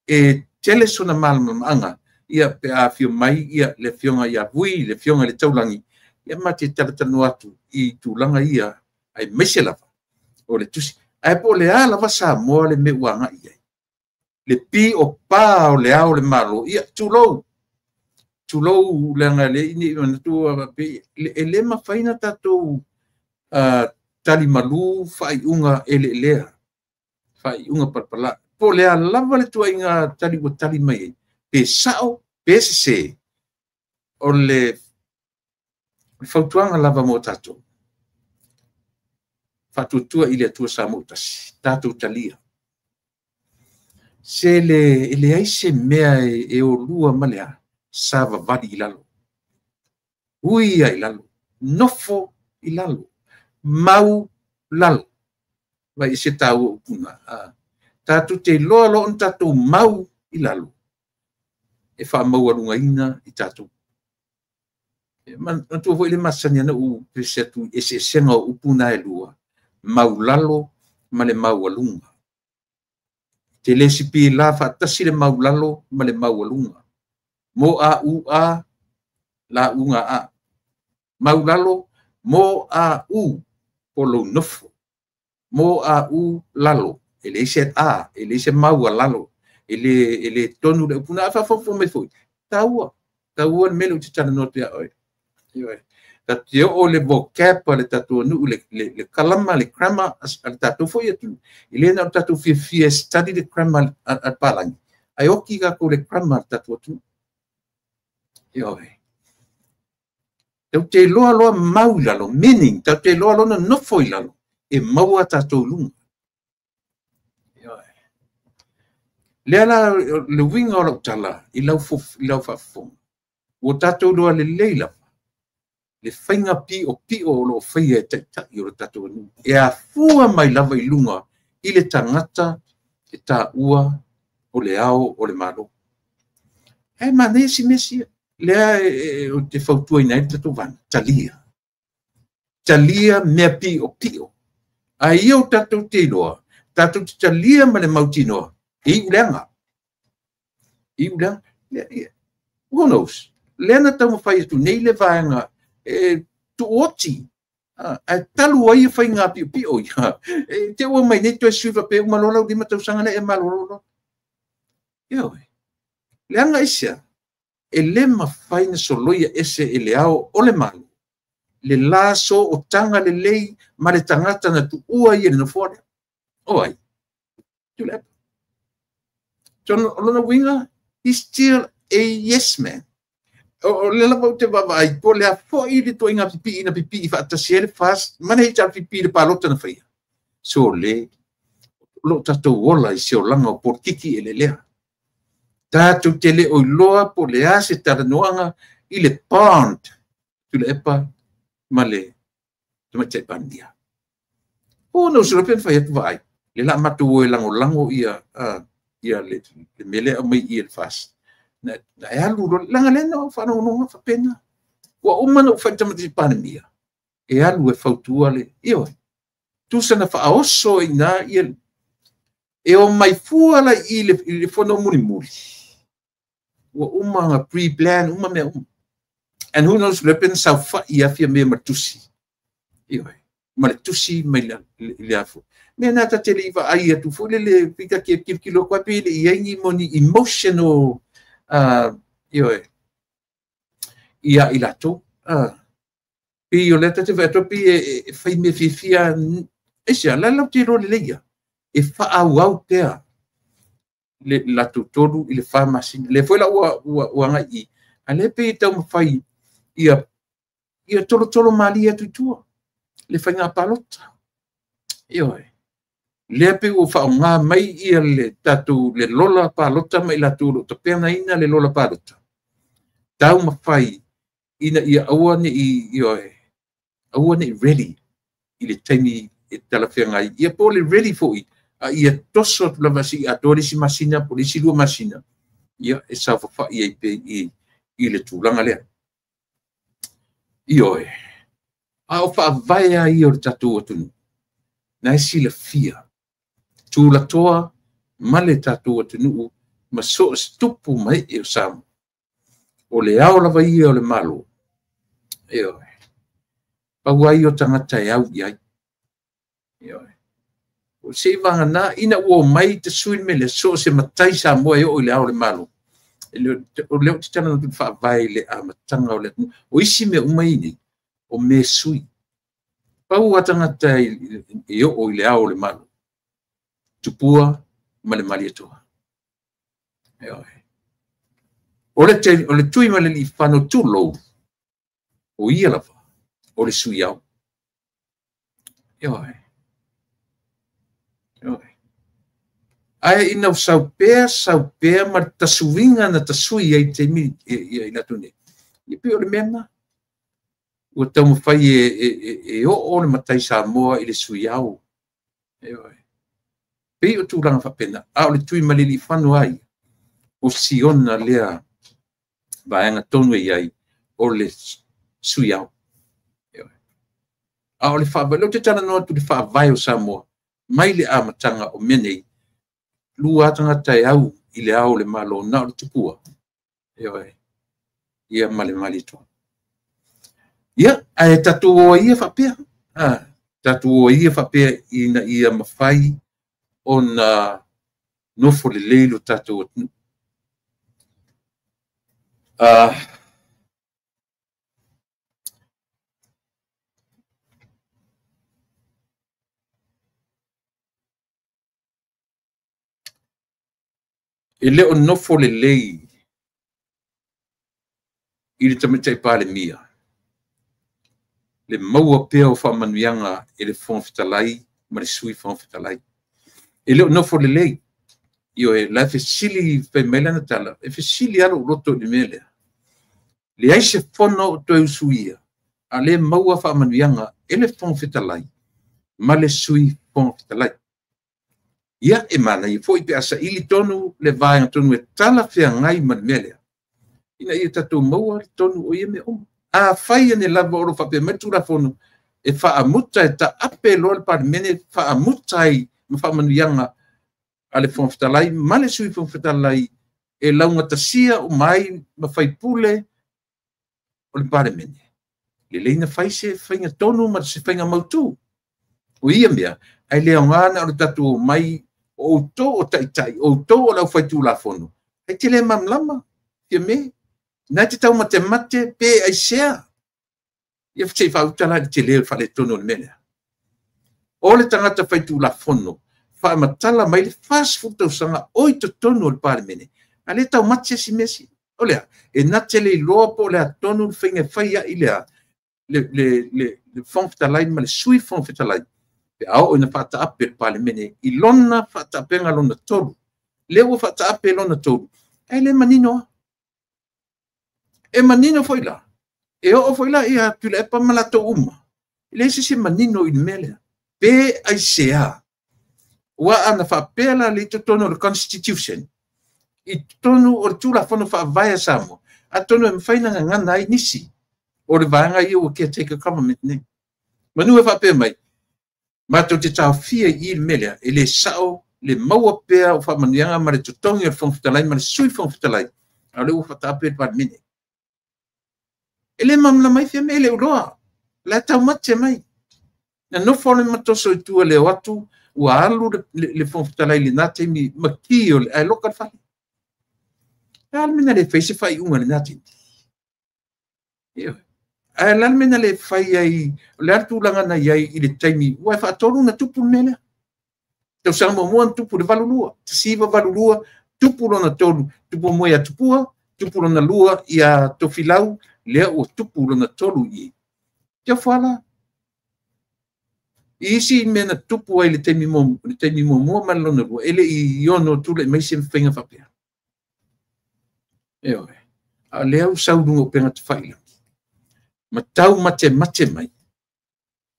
e telesona malmanga ia pe a fio mai ia le fionga ia vui le fionga le taulangi ia mate talatanu atu i tulanga ia ai meselava o le tusi ai po le ala va sa mo le me wanga ia le pi o pa o le au le malo ia tulou le ngale ni tu pe le ma faina tatu tali malu fai unga ele fai unga parpala po le lava le tuainga tali mai pe sao pe se o le fautuanga lava mo tatu fatutua ile tu sa mutas tatu talia se le ai se mea e o lua malea sava vadi ilalo uia ilalo nofo ilalo mau lalo vai se tau puna tatu te loa on tatu mau ilalo e fa mau alunga ina i tatu man tu foi le masanya na u presetu ese senga upuna e lua mau lalo male mau alunga te lesi pi la fa tasi le mau lalo male mau alunga mo a la unga a mau lalo mo a u polo nofo mo a u lalo ele set a ele se mau lalo ele tonu le puna fa fo me foi taua melo te tana no te oi that yo o le vocab le tatu nu le kalama le grammar al tatu foi tu ele na tatu fi study the grammar at palang ai oki ga ko le grammar tatu tu yo te lo mau lalo meaning te lo no foi lalo e mau tatu lunga Lela le winga o tala i lau fa fo. O tatou loa le leila. Le whainga pi o lo whaia e tai o tatou anu. E a fua mai lava i lunga i le tangata e ta ua o le ao o le malo. E ma nesi mesia. Lea o te whautua ina e tatou vana. Talia mea pi o. A iau tatou te loa. Tatou te talia ma le mautinoa. I ulenga. Who knows? Lena tamo fai tu nei le vaenga tu oti. A talu ai fai ngā pio ia. Te ua mai nei tu e suiva pe umalola di matau sanga le e malolo. Ioi. Leanga isia. E le ma fai na soloia ese e le ao o le malu. Le laso o tanga le lei ma le tangata na tu ua ia na fore. Oi. Tu lepa. John Olona Winga, he's still a yes man. O le lava te vavai, po le a fo i le toinga pipi ina pipi i whaatasiere fast, mana hei tar pipi le palota na whaia. So le, lo tatou wola i seo langa o portiki e le lea. Tatou te le o loa po le ase taranoanga i le pond, tu le epa, ma le, tu ma te pandia. O no sura pen whaia tu vai, le la matu o e lango ia, ia le mele o mai ia fast na e alu langa le no fa no fa pena wa umana fa tamati pandemia e alu e fautua le io tu sana fa oso ina ia e o mai fuala i le fono muri wa umanga pre-plan me and who knows le pen sa fa ia fia me matusi io ma le tusi mai le afu me na ta te liva ai tu fo le pika ki kilo kwa pe le i moni emotional io ia ilato pi o leta te veto pi fai me fifia e sia la lau te role leia e whaau pea le la tutolu i le whamasini le foi la ua ngai i a le pe tau mawhai ia tolo malia tuitua le whainga palota ioe le pe o whaonga mai ia le tatu le lola palota mai la tulu to pena ina le lola palota tau mawhai ina ia aua ni ioe aua ni ready i le taimi e talawhia ngai ia po le ready for i a ia toso lava si a tori si masina polisi lua masina ia e sa fa ia i le tulanga lea ioe a o fa vai ai o tatu o tunu na si le fia tu la toa male tatu o tunu ma so stupu mai e o sam o le ao lava ia o le malo ioe pa wai o tangata e au iai ioe o se vanga na ina o mai te suin me le so se matai sa mo e o le ao le malo o le te tana no fa vai le a matanga o le o isi me umai ni o me sui pa o tangata e o le ao le malo tupua ma le mali toa ioe o le tui ma le li fano tulo o ia lava o le sui au ioe ai ina sau pea ma tasuinga na tasui ai te mi ia ina tune i pe o le mena o tau mawhai e o le matai sa moa i le sui au ioe pe o tūranga whapena a o le tui ma le li whanu ai o siona lea vaenga tonu e ai o le sui au a o le whawai lo te tana noa tu le whawai o Samoa mai le amatanga o menei lua tangata e au i le ao le malo na o le tupua ioe ia male toa ia ae tatu o ia whapea tatu o ia whapea ina ia mawhai o na nofo le leilo tatu o tunu e le o nofo le lei i le tamatai pale mia le maua pea o whamanuianga e le whonfitalai ma le sui whonfitalai e le o nofo le lei io e la fesili femela na tala e fesili aro roto le mele le aise fono o toi suia a le maua whamanuianga e le whonfitalai ma le sui whonfitalai ia e mana i foi pe asa ili tonu le vai tonu e tala fea ngai man mele ina ia tatu maua tonu o ia me o a fai ne lava o fa pe metura fono e fa amuta e ta ape lol par mene fa amuta i ma fa manuianga ale fonfitalai ma le sui fonfitalai e launga tasia o mai ma fai pule o le par mene le leina fai se fainga tonu ma se fainga mautu o ia mea ai le ngana o tatu mai o to o tai o to o la fai tu la fono e te le mamlama te me na te tau mate pe ai sea ia fai fa utala te le fa le tono le mele o le tangata fai tu la fono fa matala mai le fast food tau sanga oi to tono le par mene ale tau mate si mesi o le e na te le lopo le tono le finga fai ia ile le fonfitalai ma le sui fonfitalai pe au ina fata ape pale mene i lona fata apenga lona tolu lewa fata ape lona tolu e le manino e manino foi la e o foi la ia tu le pa malato uma le si manino in mele pe ai sea wa ana fa pela le tono the constitution i tono o tula fono fa vai samo a tono e faina ngana ai nisi o le vanga i o ke take a government ne manu e fa pe mai ma to te tau fia i mele e le sao le maua pea o fa manianga ma le totongi o fonfitalai ma le sui fonfitalai a le ufa tape pa mine ele mamla mai fia mele uroa la tau mate mai na no fole matoso i tua le watu ua alu le fonfitalai le nate mi makio le ai loka fai almina le feisi fai unga le nate ai lan mena le fai ai le atulanga na ai i le taimi ua fa tolu na tupu mele te sa mo mo tupu de valulua te siva valulua tupu na tolu tupu mo ya tupua tupu na lua ia tofilau le o tupu na tolu i te fala isi mena tupu ai le taimi mo malona lua ele i yono tule mai sem fenga fa pia eo a le au saudungo penga te faila ma tau mate mai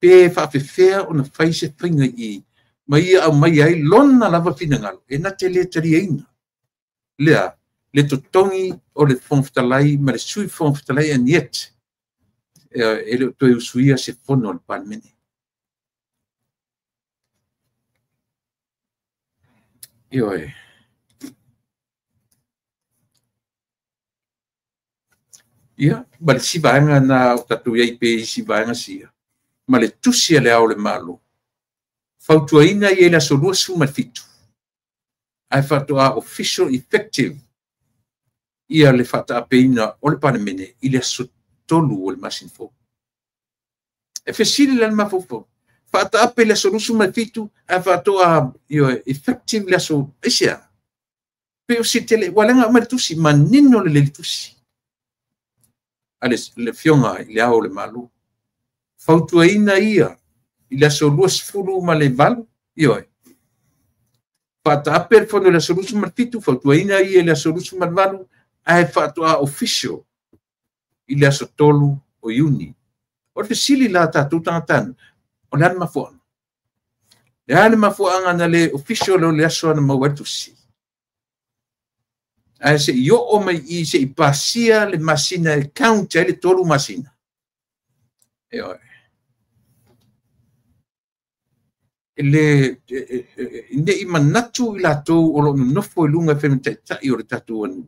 pe fa fea ona faise finga i mai au mai ai lona lava finangalo e na te le tariaina lea le totongi o le fonftalai ma le sui fonftalai and yet ele to usuia se fono le palmene io ia bal si vaenga na tatu ia pe si vaenga sia ma le tusi le au le malo fautuaina i ele asolua suma fitu ai fatoa official effective ia le fatapeina o le panemene i le asotolu o le masinfo e fesili le mafofo fatape le asolu suma fitu ai fatoa effective le aso esia pe o sitele walenga ma le tusi manino le tusi ale le fionga i le au le malu fautuaina ia i le asolua sfulu ma le valu ioe fatape le fono le asolu suma fitu fautuaina ia le asolu suma valu ai fatoa official i le asotolu o iuni o le sili la tatu tangatanu o le ana mafuanga le ana mafuanga na le official o le aso ana mauatusi ai se yo o mai i se i pasia le masina e count le tolu masina le inde i manatu i latou o lo nofo i lunga femetaʻitaʻi o le tatou anu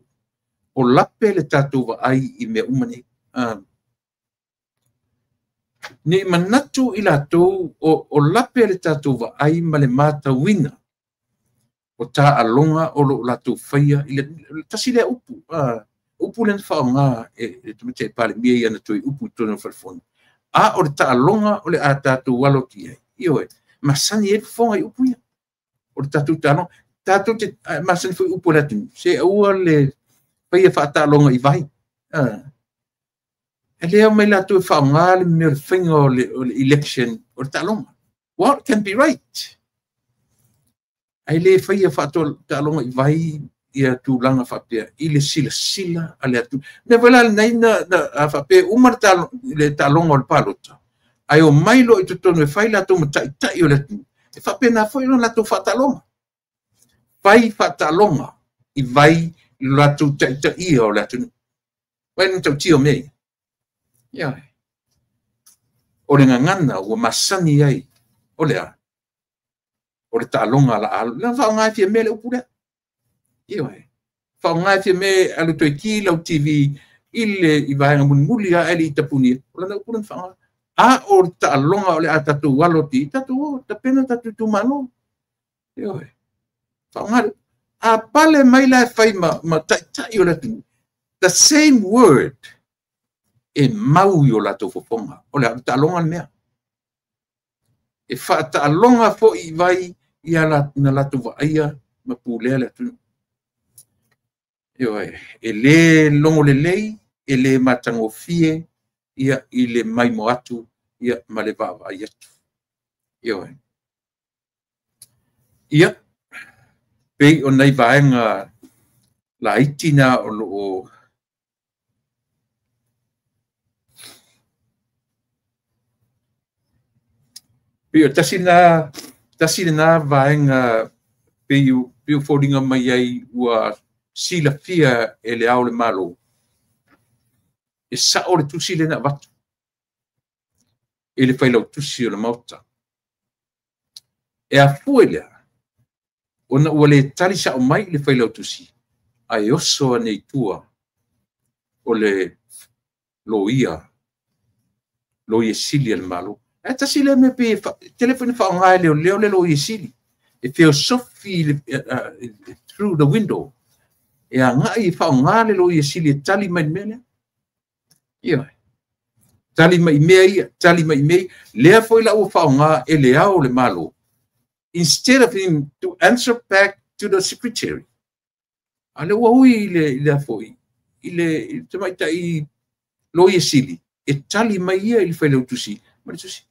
o lape le tatou vaai i mea uma nei ne i manatu i latou o lape le tatou vaai ma le matauina o taʻaloga o loo latou faia i le tasi lea upu lena faaogā e tamatea palemia i ana toe upu i tonu falafoni a o le taʻaloga o le a tatou aloti ai ioe masani e fofoga i upu ia o le tatou taaloga tatou te masani foi upu le atu se aua le faia faataaloga i vai e lea mai latou e faaogā le mea o le faiga o le election o le taaloga well it can be right ai le faia faataaloga i vai ia tulaga faapea i le silasila a le atu me vala lenai na faapea uma le taaloga o le palota ai o mai lo i totonu e fai latou mataʻitaʻi o le atu e faapena foi lona latou faataaloga fai faataaloga i vai i lo latou taʻitaʻia o le atu vai na tautia o mea ia o le gagana ua masani ai o le a o le taaloga alaalo lena faaogā fia mea le upu lea ia faaogā fia mea alu toe ki lau tv i vaega mulimuli a e le itapunia o lana upu lena faaogā a o le taaloga o le a tatou aloti tatou tapena tatou tumano ioe faaogā a pale mai la e fai ma taʻitaʻi o le atu the same word e mau i o latou fofoga o le taaloga le mea e faataaloga foʻi i vai ia na latou vaaia ma pulea le atu ioe e lē logo lelei e lē matagofie ia i le maimo atu ia ma le vaavaai atu ioe ia pei onai vaega laiti na o loo pei o tasi lena vaega pei o foliga mai ai ua silafia e le ao le malo e saʻo le tusi lena avatu e le failau tusi o le maota e afue lea ona ua lē tali saʻo mai i le failau tusi ae oso anei tua o le loia sili a le malo e tasi lea mea pe telefoni faaogā e leoleo le loia sili e feosofi through the window e agaʻi faaogā le loia sili e tali mai le mea lea ioe tali mai mei, lea foi la ua whaonga e lea o le malo. Instead of him to answer back to the secretary. Ale ua hui le foi. I tamaita i loia sili. E tali mai ia i le whaile utusi. Mare tusi.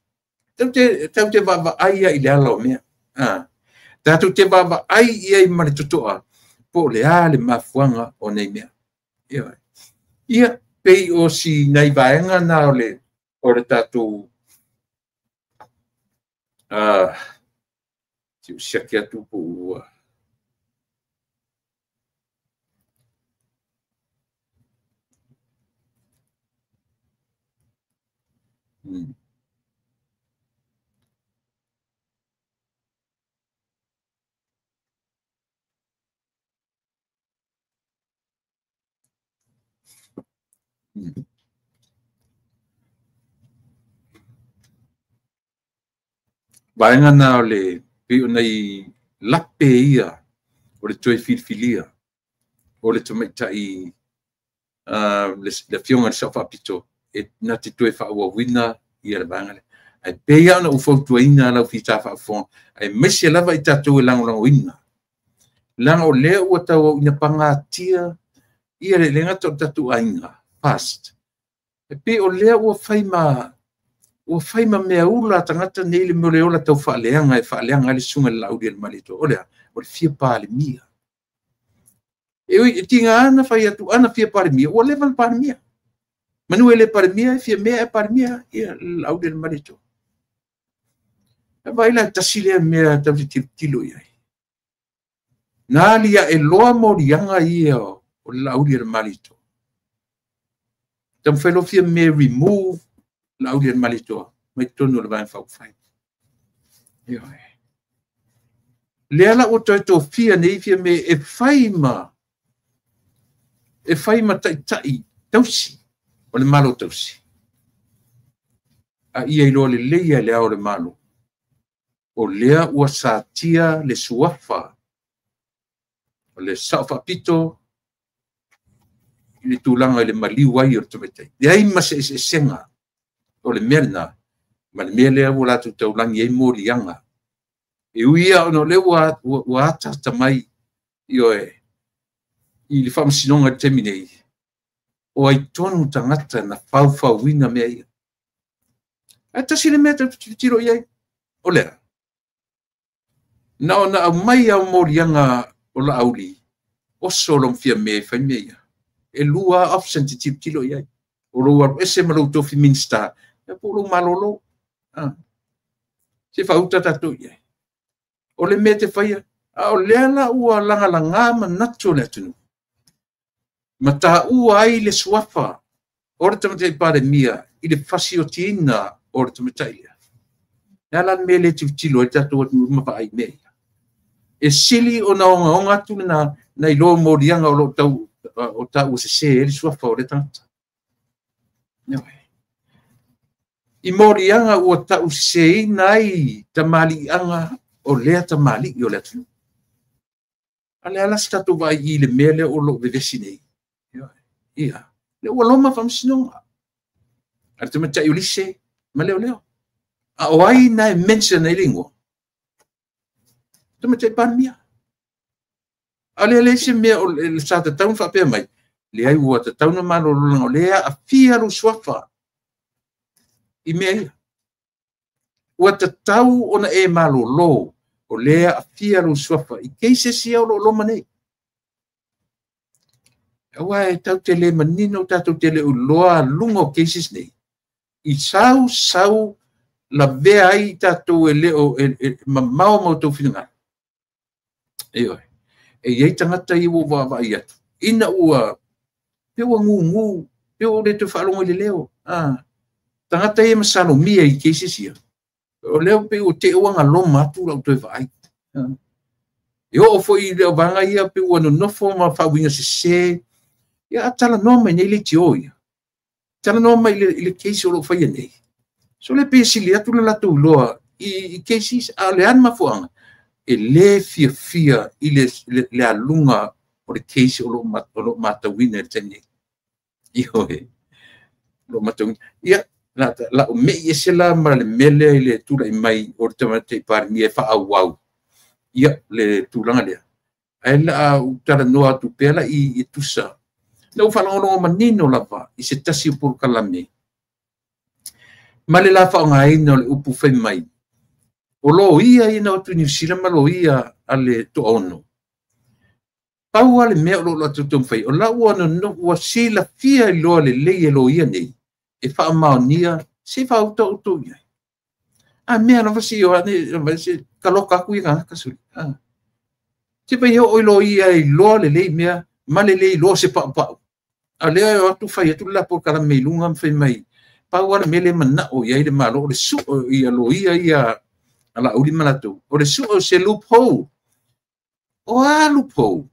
Tau te vava aia i le ala o mea. Tatu te vava ai ia i mare tutoa. Po le a le mafuanga o nei mea. Ia pei o si nai vaenga na o le tatu si usiaki atu po ua. Vaenga na o le peo nei lape ia o le toe filfilia o le tomaita i le fionga le safa apito e na te toe whaawawina ia le vaenga le ai peia ona ufautua ina lau fita whaafong ai mesi lava i tatou e lango ina langa o lea ua tau ina pangatia ia le lenga tatu ainga past e pe o lea ua whaima mea ula tangata nei le mole ola tau whaaleanga le sunga le laudi le malito o lea o le fia pāle mia e tinga ana whai atu ana fia pāle mia ua lewa le pāle mia manu ele pāle mia e fia mea e pāle mia ia le laudi le malito e vaila tasile mea tau te tilo iai nā lia e loa morianga ia o le laudi le malito tam whailo fia mea remove laudi le malito mai tonu le vain whauwhai lea la o toi fia nei fia me e whaima tai tausi o le malo tausi a ia ilo le leia lea o le malo o lea ua sātia le suafa o le safa pito i le tūlanga i le maliu ai o le tometai le aima se senga o le mena ma le mea lea ua latu taulangi ei mōlianga e uia ono le ua ata tamai i le whamasinonga te minei o ai tonu tangata na whauwhauina mea ia a tasi le mea tiro iai o lea na o na au mai au mōlianga o la auli o solom fia mea whai mea ia e lua absent tiro iai o roa ese malau tofi minsta e polo malolo se whauta tatu iai o le mea te whaia a o lea la ua langa manatu le atunu ma tā ua ai le suafa o le tamatai pare mia i le whasi o tina o le tamatai lea nea lan mea le tilo e tatu atu mapa ai mea e sili o na onga atu na i loa morianga o tau o se e le suafa o le tangata i morianga ua tau se nai tamali anga o lea tamali i o le atu a le alas tatu vai i le mea le o lo vevesi nei ia le ua loma whamsinonga a te matai ulise ma leo a o ai na e mensa nei lingua te matai panmia a le se mea o le sa te taun whapea mai le ai ua te tauna malo o lea a fia lu swafa i mea ia ua te tau ona e malo lo o lea a fia lu swafa i keise sia o lo manei awa e tau te le manino tatu te le uloa lungo cases nei i sau la vea ai tatu e leo mamao mo tau whina e iei tangata i ua wa i atu ina ua pewa ngu pewa le tu whalongo i le leo tangata e masano mia i cases ia o leo pe o te uanga loma atu lau toi vai e o fo i leo vanga ia pe ua no nofo ma whawinga se ia tala noma nei le tio ia tala noma i le case o lo whaia nei so le pe sili atu le latu loa i cases a le anma fuanga e le fia i le alunga o le case o lo matawina e tene iho he lo matawina ia la o me se la ma le mele le tula mai o te par mi fa au ia le tulanga le ai la utara no atu pela I tusa no fa no manino la pa I se tasi por kalame male la fa ngai no le upu fe mai o lo ia ina o tu New Zealand ma lo ia ale to ono pau ale me lo la tu fai o la wana no wa sila fia lo le le lo ia nei e fa maonia se fa auto ia a me no si o ne se kaloka ku ia ka su se pa yo lo ia I lo le mea male le lo se pa a le o tu fai tu la por kala me lunga fe mai pau ale me le mana o ia le malo le su ia lo ia ala uli malato o le su o se loophole o a loophole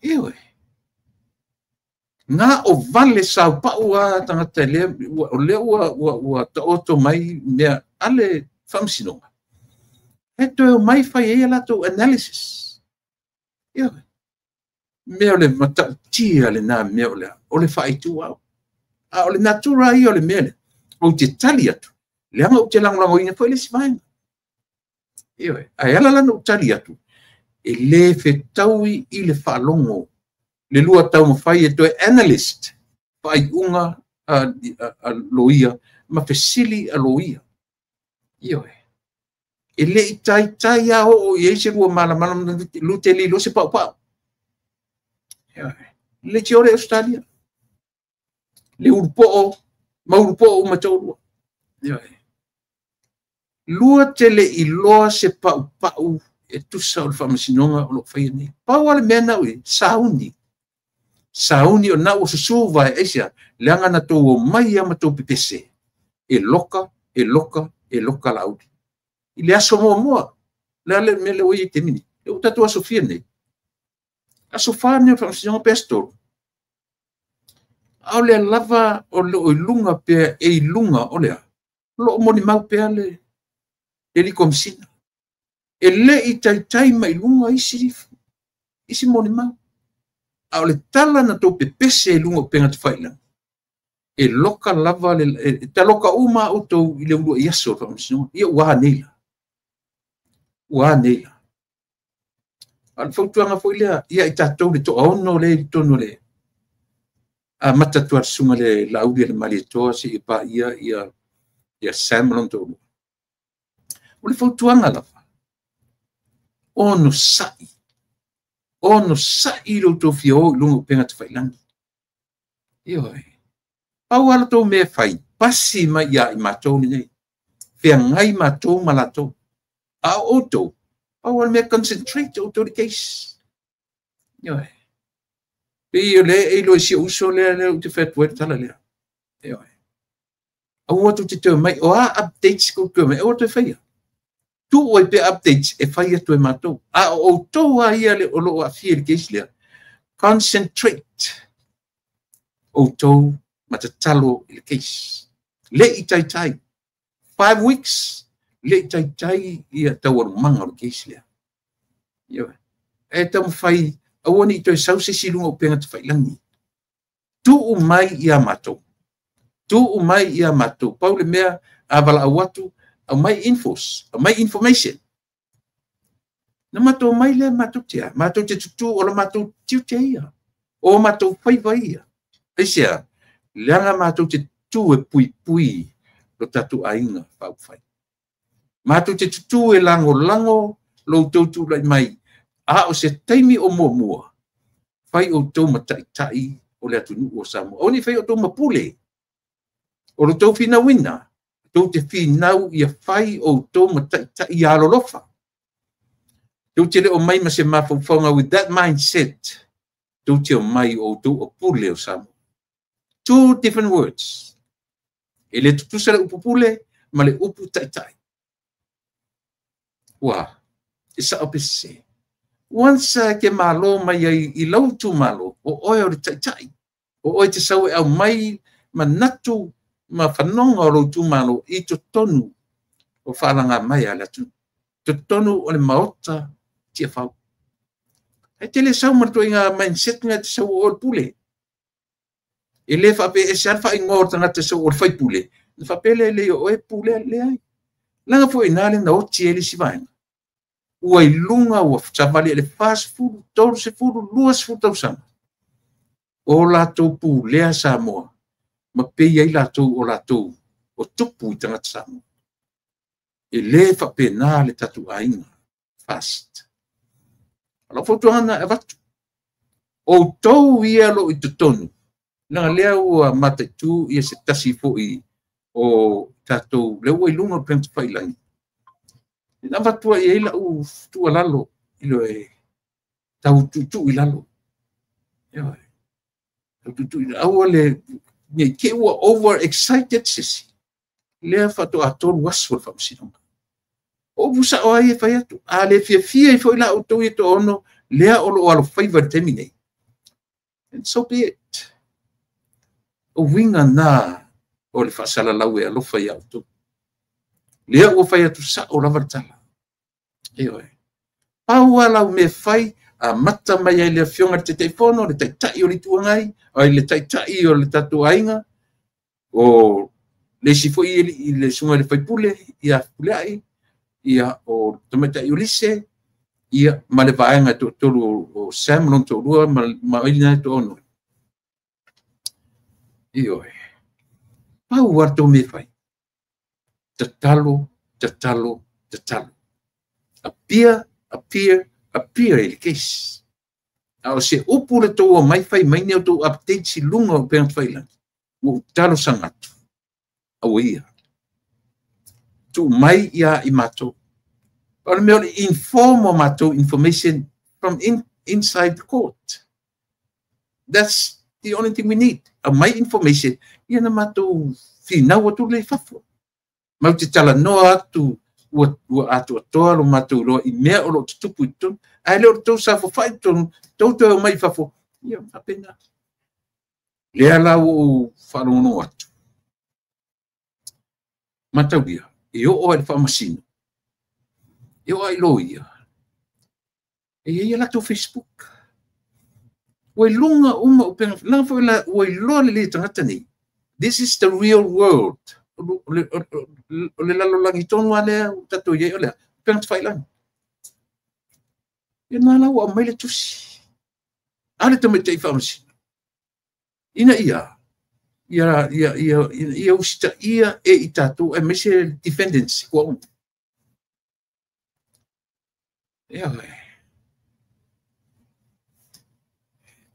iwe nga o vale sa pa ua tanga tele o le ua to mai mea ale famsinonga eto mai fai e la to analysis iwe mea le mata tia le na mea o le fai tu au a o le natura I o le mele o te tali atu le anga o te langolango ina foi le sivaenga iwe ai ala lana o tali atu e le fetaui I le whaalongo le lua tau mawhai e toi analyst whai unga a loia ma fesili a loia iwe e le I tai a o I eise rua malamala lute li lo se pau le te ore Australia le urupo o mataurua lua tele I loa se pau e tusa o le whamasinonga o lo whai nei pau ale mea nau e sauni o nau o susu vai eisia le anga na tō o mai ama tō pipese e loka laudi I le aso moa le ale me le oi te mini le utatu aso fia nei aso whane o whamasinonga pestoro au le lava o le oilunga pe e ilunga o lea lo moni mau pe ale li komsina e le I tai mai lunga isi moni mau au le tala na tō pepese e lunga penga te whaila e loka lava ta loka uma o tō I le ulua I aso ia ua neila al fautuanga foi lea ia I tātou le to ono le tono le a matatu ar sunga le laudi le mali toa se I pa ia samlon to o le fautuanga lava ono sai lo to fio lungo penga te whailangi ioi pau ala tō me whai pasi mai ia I mātou ni nei whea ngai mātou malatou a oto pau ala me concentrate o to the case ioi Pei le e lo si uso le te fet wet tala le. E oi. A ua tu te tau mai o a updates ko tu mai o te faia. Tu oi pe updates e faia tu e matou. A o to a ia le o lo a fia le case le. Concentrate. O to matatalo le case. Le I tai 5 weeks le tai ia tau manga le case le. Yo. E tam fai awani to sau se silunga o penga te whailangi. Tu o mai ia matou. Pau le mea avala awatu, au mai infos, au mai information. Na matou mai le matou tia. Matou te tutu o la matou tiu te ia. O matou whaiva ia. Eisia, leanga matou te tu e pui lo tatu ainga whau whai. Matou te tutu e lango lo tautu lai mai. A o se taimi o mua. Whai o tau matai o le atunu o Samoa. Oni whai o tau mapule. O lo tau whina wina. Tau te whinau ia whai o tau matai i alolofa. Tau te leo mai ma se mawhawhanga with that mindset. Tau te o mai o tau o pule o Samoa. 2 different words. E le tutusa le upu pule, ma le upu tai. Wah, isa opese. Once ke malo mai I lautu malo, o oi o tai. O oi te sau au mai manatu ma whanonga o lautu malo I to tonu o whalanga mai ala tu. To tonu o le maota tia whau. E te le sau martua I ngā mindset ngā te sau o le pule. E le fa pe e sa fa ingor tanga te so or fai pule. Fa pe le o e pule le ai. Langa fo inale na o tieli si vai. Ua i lunga ua fchavali le fast food, tolu se food, luas food tau sama. O latou pulea Samoa. Ma pe iai latou o latou o tupu i tangata Samoa. E le fa pe na le tatu ainga. Fast. Ala fotuana e vatu. O tau ia lo i tutonu. Nga lea ua mataitu ia se tasi fo i o tatou le ua i lunga penta whailangi. Ina vatua i eila u tua lalo ilo e tau tutu i lalo. Ewa e. Tau tutu i lalo. Aua le nye ke ua overexcited sisi. Lea fato atolu wasu al whamsinonga. O busa o ai e whai atu. A le fia i fo ila o tau i to ono lea olo o alo favor temine. And so be it. O winga na o le whaasala lau e alofa i auto. Lea ua whai atu sa o lavartala. Eo e. Paua lau me whai a mata mai ai lea fionga te teifono, le taitai o le tuangai, ai le taitai o le tatu ainga, o le sifo i le sunga le whaipule, ia puleai, ia o tamatai o lise, ia ma le vaenga to tolu o Sam lon to rua, ma ilina to ono. Eo e. Paua to me whai. Tatalo, tatalo, tatalo. Appear ele case. Ao se upu le tō mai whai mai neo tō update si lunga o pēng whailan. O talo sangatu. Au ia. Tō mai ia i mato. Pero meo le inform o mato information from inside the court. That's the only thing we need. A mai information. Ia na mato whina o tu le whafo. Mau te tala noa atu ua atu atoa lo matou loa i mea o lo tutupu i tonu. Ai leo tau sa fo whai tonu, tau tau mai whafo. Ia, apena. Lea lau o wharongo atu. Matau ia, e o ai le whamasino. E o ai lo ia. E ia lato Facebook. Ua lunga uma o penga, langa fo ila ua loa le tangata ni. This is the real world. O le lalo langi tonu alea, tato iei olea, penga te whailan. Ia nā lau a mai le tusi. Ale te metei whamasino. Ina ia usita ia e i tato, e mese defendants, kua un. Ia e.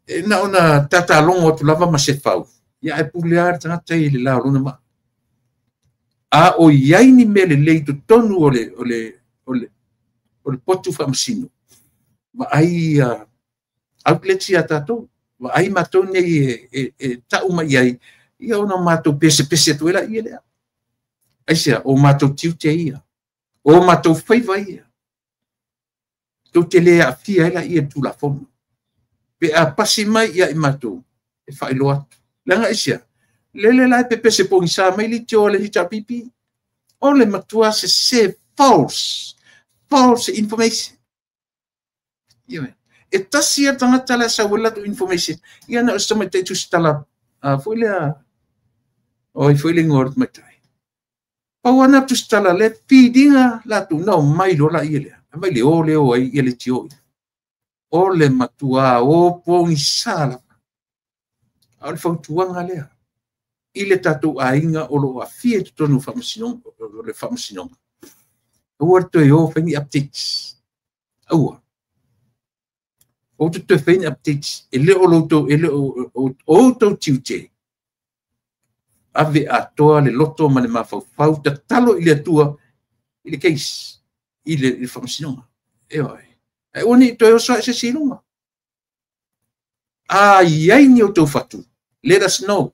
E na ona tata alongo tu lava ma se whau. Ia e pulear tangata i le lao runa maa. A o iai ni mele leito tonu o le potu whamasino. Ma ai outlets ia tatou. Ma ai matou nei e tau mai ai. Ia ona matou pese tuela ia lea. Aisia, o matou tiute ia. O matou whaiva ia. Tau te lea a fia ela ia tu la fono. Pe a pasi mai ia i matou. E whailo atu. Langa aisia. Lele lai pepe se pongi sa mai li tio le hita pipi. O le matua se false information. Ia. E tasi a tangata la sa wala tu information. Ia na ostama te tu stala foile a oi foile ngor matai. Pawana tu stala le pidinga la tu no mai lo la ia le. Mai le o ai ia le tio. O le matua o pongi sala. Au le fautuanga lea. Ile tatou ainga o lo afia tu tonu whamasinonga, o le whamasinonga. Ua to e o whaingi updates. Aua. O tu te whaingi updates, e le o loto, e le o tau tiute. Ave atoa le loto ma le mawhau, ta talo ile atua, ile case, ile whamasinonga. E oi. E oni to e o soa se silunga. Iai ni o tau whatu. Let us know.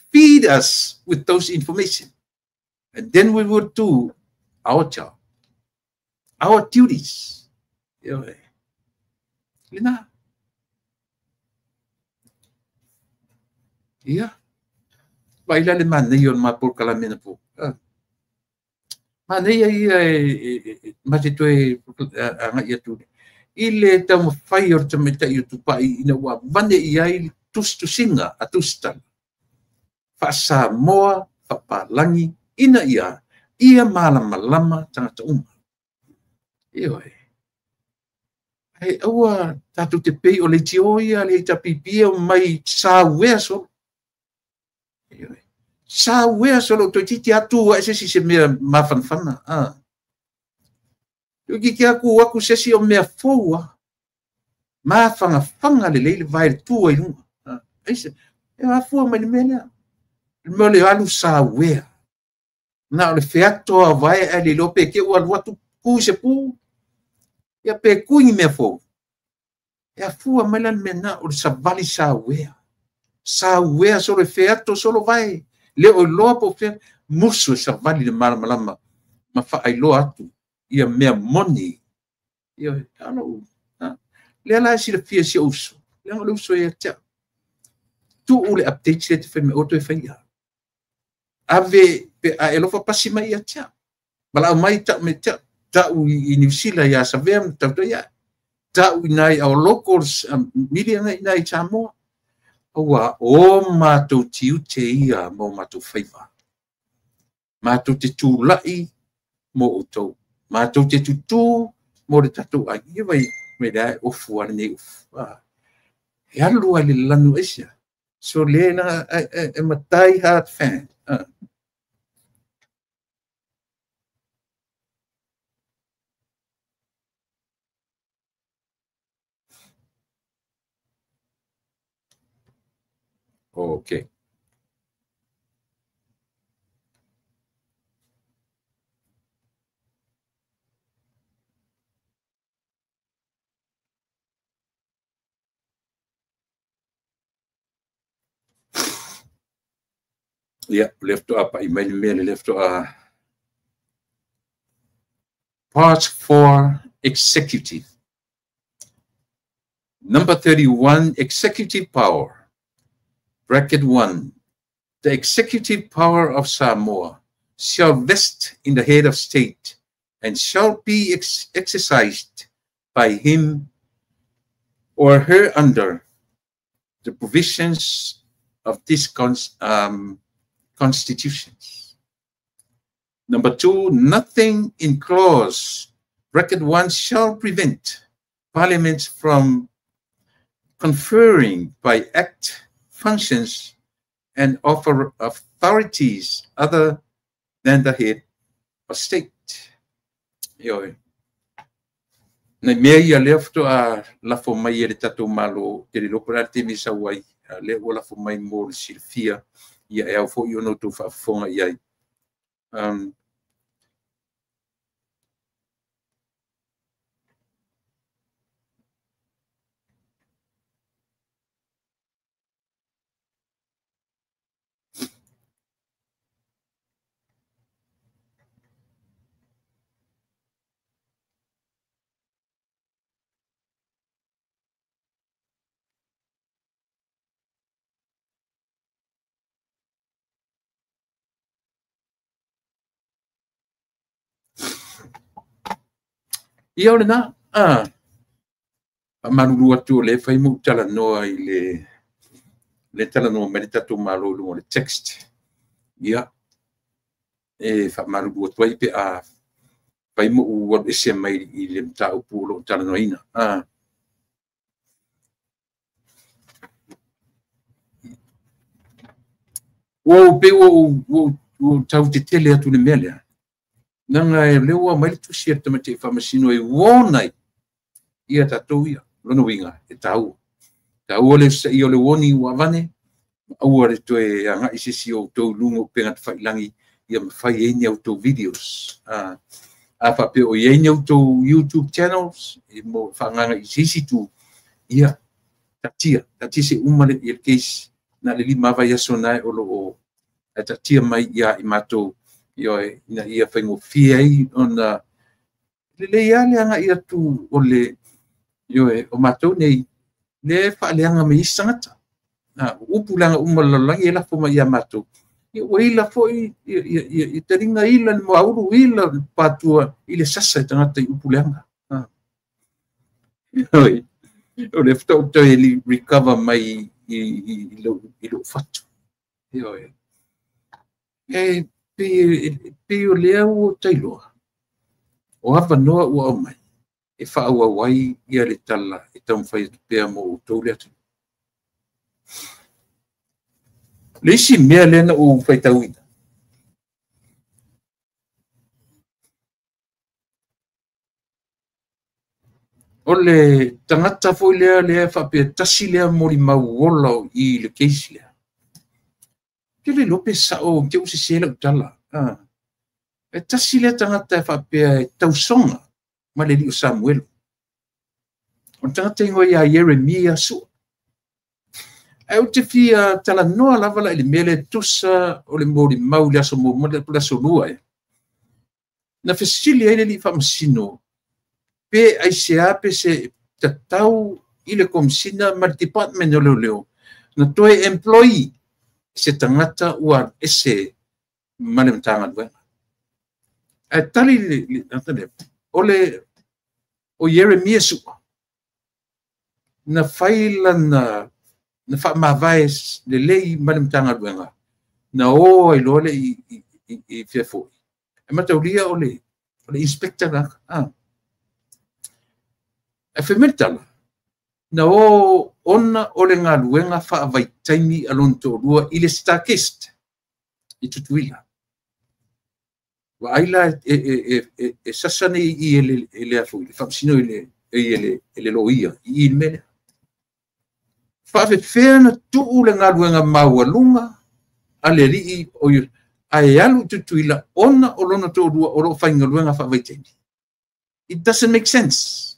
Feed us with those information. And then we will do our job. Our duties. Lina. Ia. Baila le mana yon ma por kala mena po. Mana ia mate to anga ia tu. Ile tamo fai or tameta i tu pai ina wa vane ia tus tu singa atustan. Samoa whapalangi ina ia malama tangata uma. Ioi. Hei aua tatu te pei o le tioia le tapipia mai sa wea so. Ioi. Sa wea solo to titi atu wa se mea mafanfana. Yuki ki aku sesi o mea foua. Mafanga le leile vai tua i lunga. Eise. E mafua mai le mea. Mo le alu sa wea. Na le feato a vai e le lope ke ua watu ku se pu. Ia pe kuingi mea fou. Ia fua mai lan mena o le savali sa wea. Sa wea solo feato solo vai. Le o loa po fe musu savali le malama. Ma fa ai loa atu. Ia mea moni. Ia alo. Le ala si le fia si uso. Le ala uso ia tia. Tu ule update se te fe me oto e faia. Ave pe a elofa pasi mai ia tia. Bala mai ta me tia. Ta u i New Zealand ia sa vea ta ia. Ta u nai our locals media nai Samoa. Oa o matou tiu te ia mo matou faiva. Matou te tūlai mo outou. Matou te tutu mo le tatou ai. Ia vai me dai ofu ana nei ofu. E alu ai le lanu esia. So le na e matai hard fan. Okay. Yeah, left up. I mail left up. Part 4, executive. Number 31, executive power. Bracket 1. The executive power of Samoa shall vest in the head of state and shall be exercised by him or her under the provisions of this constitutions. Number 2, nothing in clause bracket 1 shall prevent Parliament from conferring by act functions and offer authorities other than the head of state. Ioi. Na mea ia lea fto a lafo mai e le tatou malo te le lopera te misa wai le o lafo mai mo le silfia ia e au fo i ono tu whaafonga iai. Ia ole na, manulu atu le fai mu tala noa i le tala noa me le tatou malo lungo le text. Ia, e fa manulu atu ai pe a fai mu uwa ese mai i le mta upu lo tala noa ina. Wo pe wo tau te tele atu le mele. Nanga e lewa mai le tusi e tamate whamasino e wonai ia tatou ia. Lono winga e tau. Tau ole sa i ole woni wawane. Aua le toe anga isisi o tau lungo penga te whailangi ia mawhai e ni au tau videos. A whape o i au tau YouTube channels e mo whanganga isisi tu ia tatia. Tatia se umale i el case na le li mawai aso nai olo o tatia mai ia i matou Ioi, ina ia whaingo fia i ona le ale anga ia tu o le ioi, o matou nei le whaaleanga me isangata. Upu langa umalalangi e lafo mai ia matou. Ia ila fo i taringa ila ni mauru ila patua i le sasa i tangata i upu langa. Ioi, o le whtau tau e li recover mai i lo fatu. Ioi. e pe o lea o tailoa. O hava noa ua o mai. E whaua wai ia le tala e tau mwhai pēa mo o tau lea tu. Le isi mea lena o whai tau ina. O le tangata foi lea whapea tasi lea mori mauola i le keisi lea. Ke le lope sa o ke usi sela utala. E tasi lea tangata whapea tausonga ma le li o Samuel. O tangata ingo ia Jeremia su. E o te fia tala noa lava la ili mele tusa o le mori mau le aso mo le so lua e. Na fesili ele li whamasino. Pe ai se ape se tatau i le komisina ma le department o leo. Na toe employee se tangata ua ese ma le mtanga duenga. E tali o Jeremia su. Na faila na whaamawai le lei ma le mtanga duenga. Na o ai lole i fefo. E mataulia o le inspector na. E whemetala, na o ona o le ngā luenga whaavaitaimi alonto rua i le Starkist, i tutuila. Wa aila e sasane i ele afu, le whamsino i le loia, i il mele. Whaafewhea na tuu le ngā luenga maua lunga, a le rii o i ai alu tutuila, ona o lona to rua o lo whainga luenga whaavaitaimi. It doesn't make sense.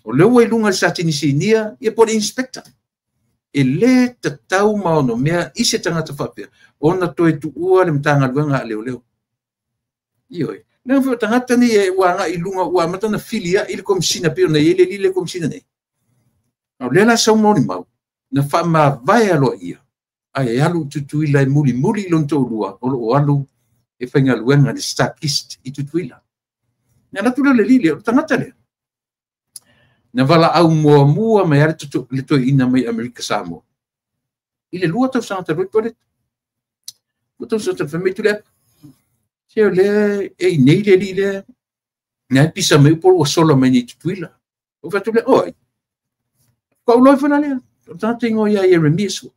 O leo ai lunga sa tinisinia, ia po le inspector. E le tatau maono mea i se tangata whapea. Ona toe tu ua le mtanga luenga a leo. Ioi. Nang fo tangata ni e wanga i lunga ua matana filia i le komisina peo na ele li le komisina nei. Au lela sau moni mau. Na wha vai aloa ia. Ai alu tutuila e muli lonto lua. O alu e whainga luenga le Starkist i tutuila. Nga natula le li le tangata le. Na wala au mua mai are tutu le toi ina mai Amerika Samoa. I le lua tau sanga taroi pore. Lua tau sanga taroi mai tu le. Seo le e nei le li le. Nga pisa mai upolo wa sola mai ni tutuila. O fatu le oi. Kwa uloi whana lea. O tanga ingo ia Jeremia su.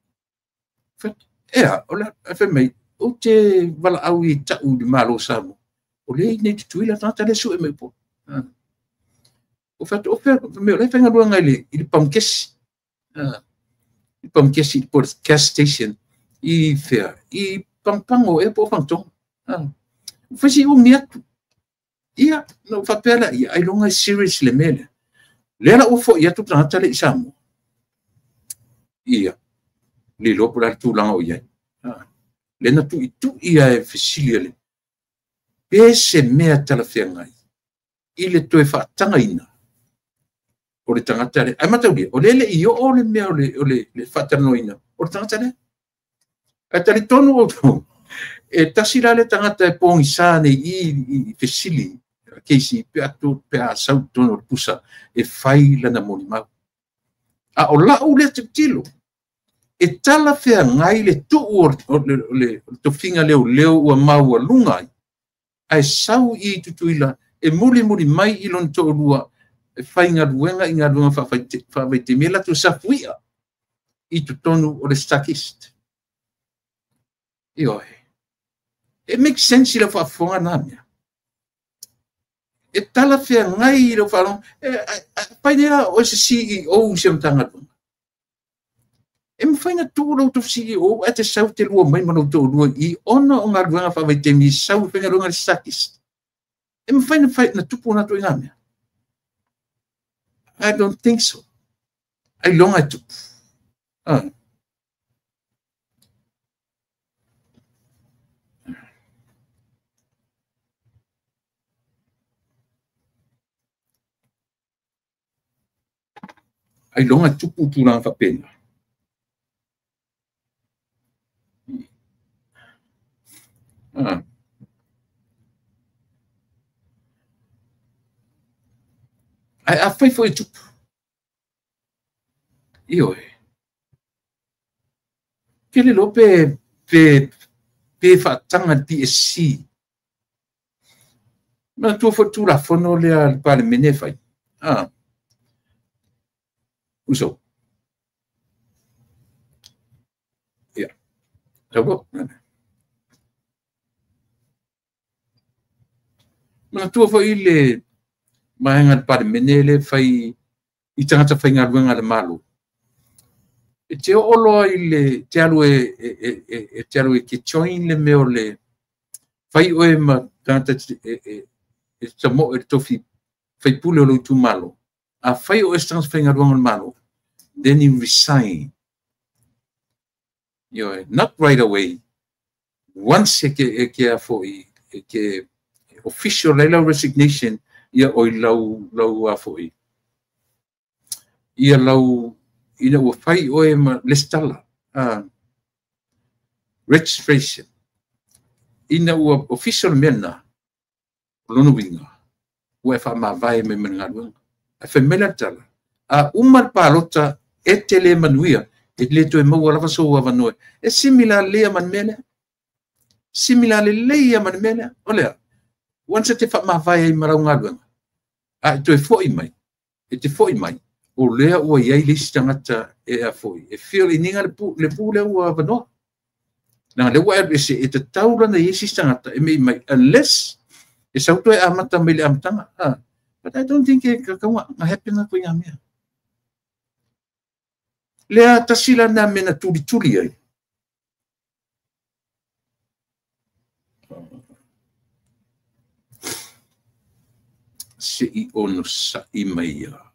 Fatu. Ea, o la a mai. O te wala au i tau di malo Samoa. O le nei tutuila tanga le su e mai upolo. O fatu me le fenga luanga i le pamkesi. I pamkesi i por gas station i fea i pampango e po fantong. Fasi o miatu. Ia no fapela ia ai longa serious le mele. Lela o fo ia tu tangata le Samoa. Ia. Le lo por tu langa o ia. Lena tu ia e fasilia le. Pese mea tala fea ngai. I le toe whaatanga ina. O le tangata le, ai mataulia, o lele i o le mea o le whatanoina, o le tangata le. Ai tali tonu o tonu, e tasira le tangata e pongi sāne i fesili, keisi pe atu pe a sau tonu o pusa, e whai lana moni mau. A o lau le tilo, e tala whea ngai le tu o le tofinga leo ua mau a lungai, ai sau i tutuila, e muli mai i lon to lua, e whainga luenga i ngā luenga whawhaite mela tu safuia i tu tonu o le Starkist. Ioi. It makes sense i la whaafonga nā mea. E tala whea ngai i la whalong, painea o se CEO se mtanga luenga. E mwhainga tūrau tu CEO, e te sau te lua mai manau tō lua i ona o ngā luenga whawhaite mi sau whainga luenga le Starkist. E mwhainga na tupu na tu i ngā mea. I don't think so. Ai longa tu. Ai longa tu putu lang fa pena. Ai a fai foi tu. Io. Che le lope pe pe whaatanga le PSC. Ma tua whatu la whono lea pale mene whai. Uso. Ia. Tau ma tua whai le mahenga le pale mene le whai I tangata whai ngā ruenga le malo. E te olo I le te alu e ke join le meo le whai oe ma tangata e ta mo e tofi whai pule o lo tu malo. A whai oe stangata whai ngā ruenga le malo. Then you resign. You know, not right away. Once e ke a foi, e ke official leila resignation, ia oi lau a foi. Ia lau ina ua whai oe ma lestala. Registration. Ina ua official mena. Lono winga. Ua e wha maa vai me mana ngā ruenga. A whai mena tala. A umar pālota e te le manuia. E le to e maua lava so wa vanoe. E simila lea man mena. Simila le lea man mena. Olea. Once te wha maa vai ai marau ngā ruenga. A e to e foi mai. E te foi mai. O lea ua iai lisi tangata e a foi. E whio I ninga le pū lea ua vanoa. Nā le ua e te taura na iesi tangata e mei mai. Unless e sauto e amata mai le amatanga. But I don't think e kakaunga ngā happy na koe ngā mea. Lea tasila na mena tuli ai. Se I ono sa I mai ia.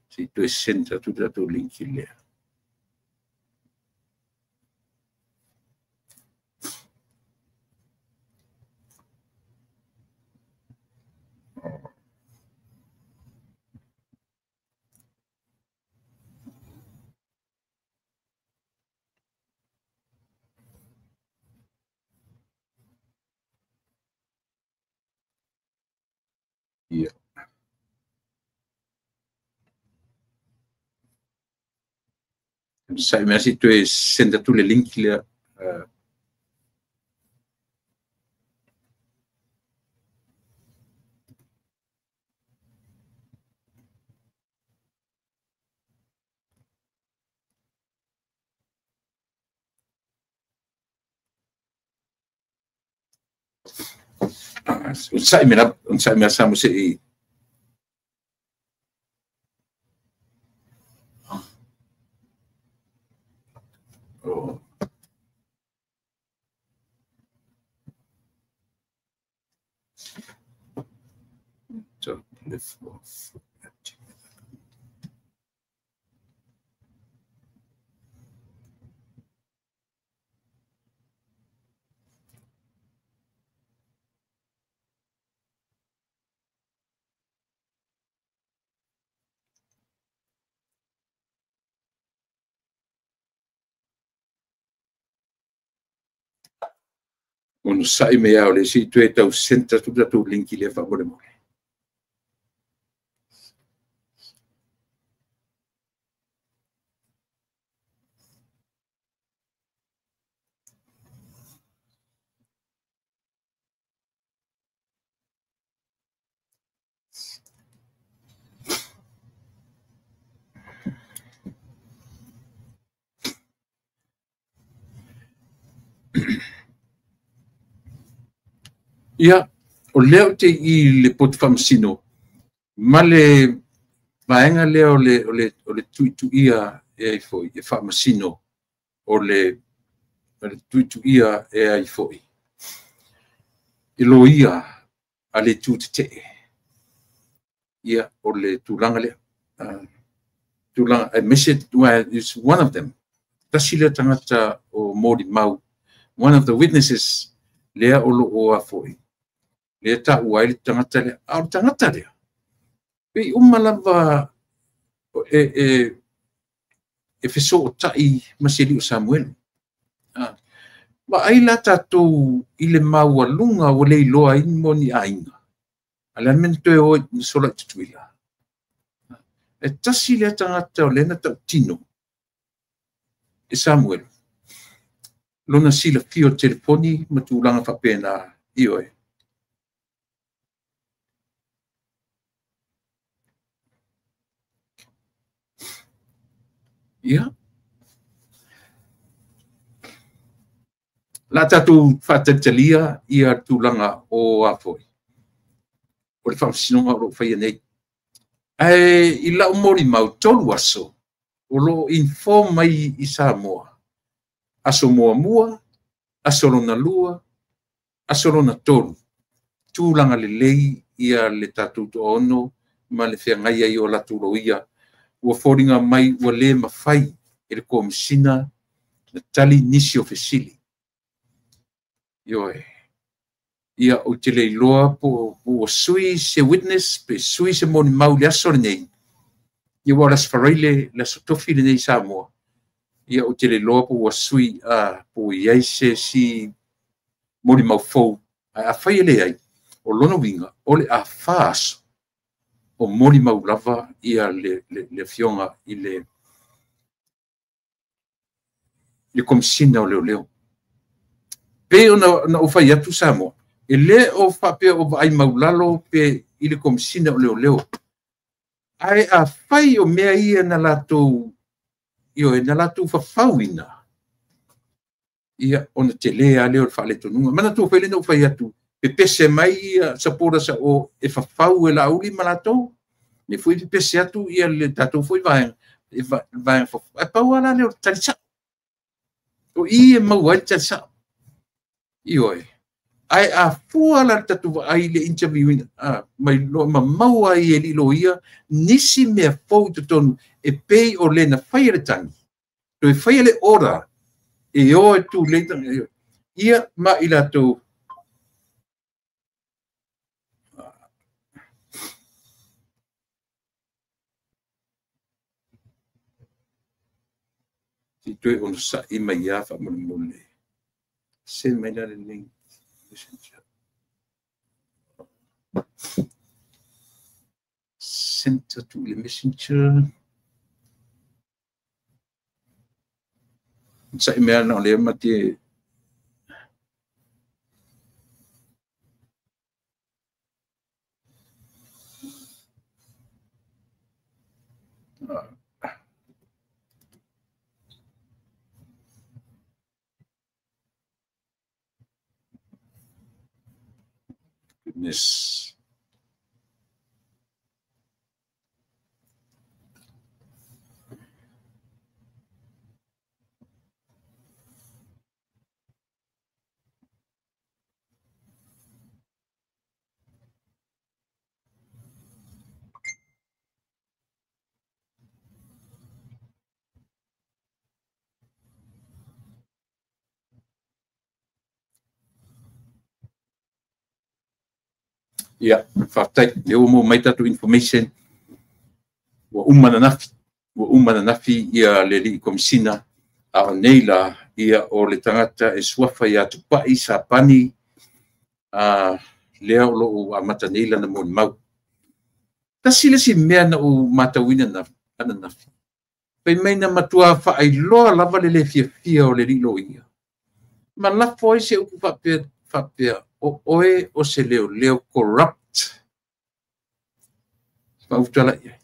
Si tu e senta tu dato linki lea. Ia. Sai mea si tu e senta tu le linki lea. Sai mea samu se I. Lift off. Ono sai mea o le si tu e tau senta tu tatu linki le wha mole mole. Ia, o leo te I le pot whamsino, ma le vaenga leo o le tuitu ia e ai foi, e whamasino o le tuitu ia e ai foi. E lo ia a le tutite. Ia, o le tūlanga lea. Tūlanga, I miss it, it's one of them. Tasila tangata o Mori Mau, one of the witnesses lea o lo o a foi. Lea ta uai le tangata lea, au tangata lea. Pei umalava e feso o tai maseli o Samuel. Ma ai la tātou I le maua lunga o le iloa I moni ainga. Ala mento e oi sola tutuila. E tasi lea tangata o lena tau tino. e Samuel. Lona sila fio telefoni matulanga whapena ioe. Ia. La tatu whatatalia ia tulanga o afoi. O le whamasinonga o lo whaia nei. I la umori mau tolu aso. O lo inform mai i Samoa. Aso mua, aso lona lua, aso lona tolu. Tūlanga le lei ia le tatu to ono, ma le whiangai ai o la tūlo ia. Ua whoringa mai ua le mawhai e le komisina na tali nisi o fesili. Ioe. Ia o te lei loa po sui se witness, pe sui se moni mau le aso le nei. Ia waras whareile le aso tofi le nei Samoa. Ia o te lei loa po sui po iai se si moni mau fau. A whai ele ai. O lona winga, o le a whaaso. O moni mau lava ia le fionga i le komisina o leo. Pe o na o whai atu Samoa. E le o whape o ai maulalo pe i le komisina o leo. Ai a whai o mea ia na lato na lato whawhauina. Ia ona te lea leo le whale tonunga. Mana tō whaile na o whai atu. Pe pese mai sapora sa o e whawhau e la uli malato. Ne fui pe pese atu ia le tato fui vaeng. E vaeng whawhau. E pau ala leo talisa. O i e mauai talisa. Ioi. Ai a fua la tatu ai le interview mai lo mau ai e lilo ia nisi mea fau te tonu e pei o le na whairetangi. To e whaiele ora e o e tu le ia ma i la tō ti tue ono sa i mai ia wha mole. Se mai na le link. Center to the messenger. Sa email na le mati. Goodness. Ia, whaatai, e o mo mai tatu information wa umana nafi ia le li komisina a o neila ia o le tangata e suafa ia tupai sa pani lea o lo a mata neila na moni mau. Ta sila si mea na o matawina ana nafi. Pai mai na matua wha ai loa lava le fia o le li lo ia. Ma lafo ai se upu whapea o oe o se leo corrupt. Whautala iai.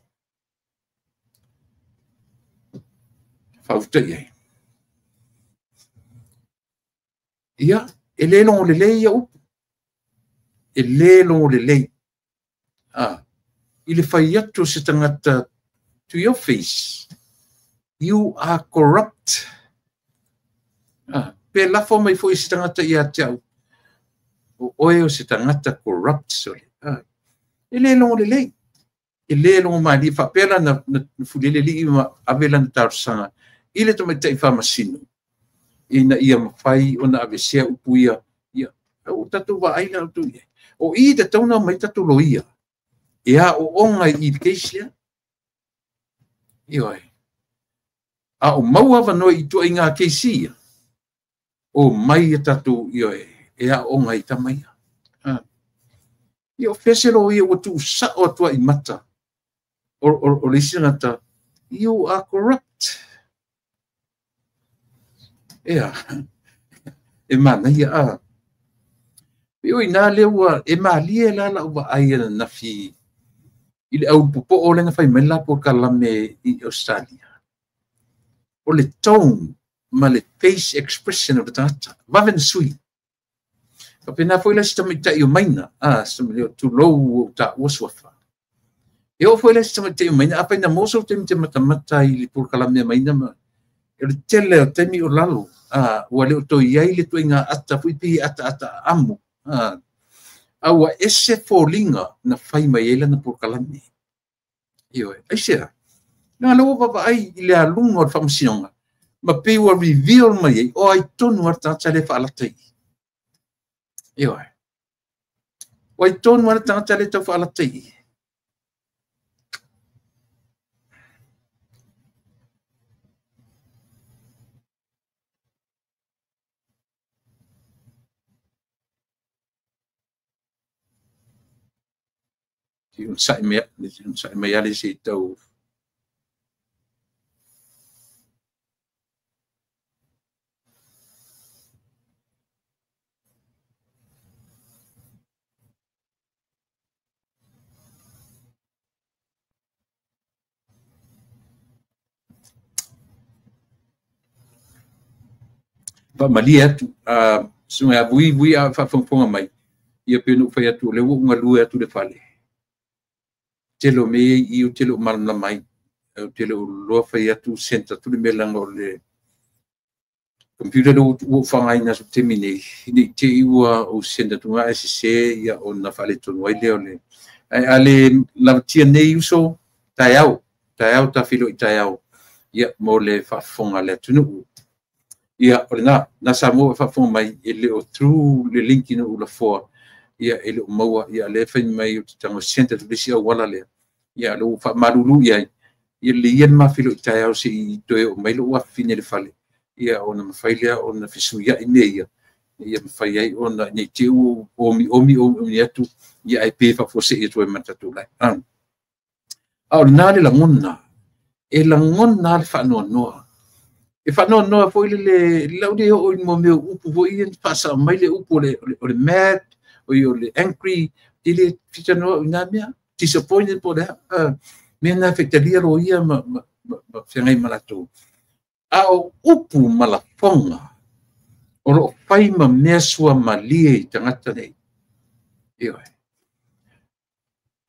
Whauta iai. Ia, e le longo le lei ia upu. E le longo le lei. I le whai atu se tangata to your face. You are corrupt. Pe lafo mai fo i se tangata ia tiau. O oe o se tangata corrupt sole. E le longo le lei. E le longo mai li whapela na fulele li ima avela na tausanga. I le tomai tai whamasino. I na ia mawhai o na avesea upu ia. O tatu wa aina o tu ia. O i te tauna mai tatu lo ia. E a o onga i keisia. Ioi. A o maua vanoi i tua inga keisia. O mai e tatu ioi. E a onga i tamaia. Io feselo ia o tu sa o tua i mata. O lisi ngata. You are corrupt. Ea, e mana ia Io ina le ua e malie la la ua aia na fi i le au popo o le na fai mela por kalame i Australia. O le tone ma le face expression of the tata. Waven sui. Ka pena foi la sistema ita i o maina. Sistema leo tu low o ta waswafa. E o foi la sistema ita i o maina. Apa ina moso te mte matamata i li por kalame maina ma. E le tele o temi o lalo. Ua leo to iai le tuinga ata fui pi ata amu. Aua ese fōlinga na whai mai eila na porkalame. Io e sea. Nga lawa papa ai i le alunga o whamasinonga. Ma pewa reveal mai ei o ai tonu ar tata le whaalatai. Io e. O ai tonu ar tata le tau whaalatai. Un sai mea le se tau. Pa malia atu, sunga vui a whawhongponga mai. Ia penu whai atu, le unga lue atu le whale. Telo me i o telo malana mai. O telo loa whai atu senta tu le melanga o le computer do o whangai na su te mine. Hini te iua o senta tunga e se ia o na whale tonu ai leo le. Ale lavatia nei uso, tai au ta filo i tai au. Ia mo le whawhonga le tunu. Ia o le na sa mo whawhonga mai e leo through le linki no ula foa. Ia e leo maua, ia le whain mai o te tango senta tu lesi au wala lea. Ia lo marulu ia ia le ian mafilo i tai au se i toe o mai lo ua fine le whale. Ia o na mawhailea o na whisuia i ne ia. Ia mawhai ai o na nei te u omi atu. Ia e pe whawhose i toe matatu lai. Au na le langona. E langona le whanoa noa. E whanoa noa fo ile le laude o i mo meo upu fo i en whasa mai le upu o le mad o le angry. Ile fita noa o na mea. Disappointed po le mea na whektaria ro ia ma whengai malato. Ao upu malafonga. O ro whai ma mea sua ma lie i tangata nei. Ioi.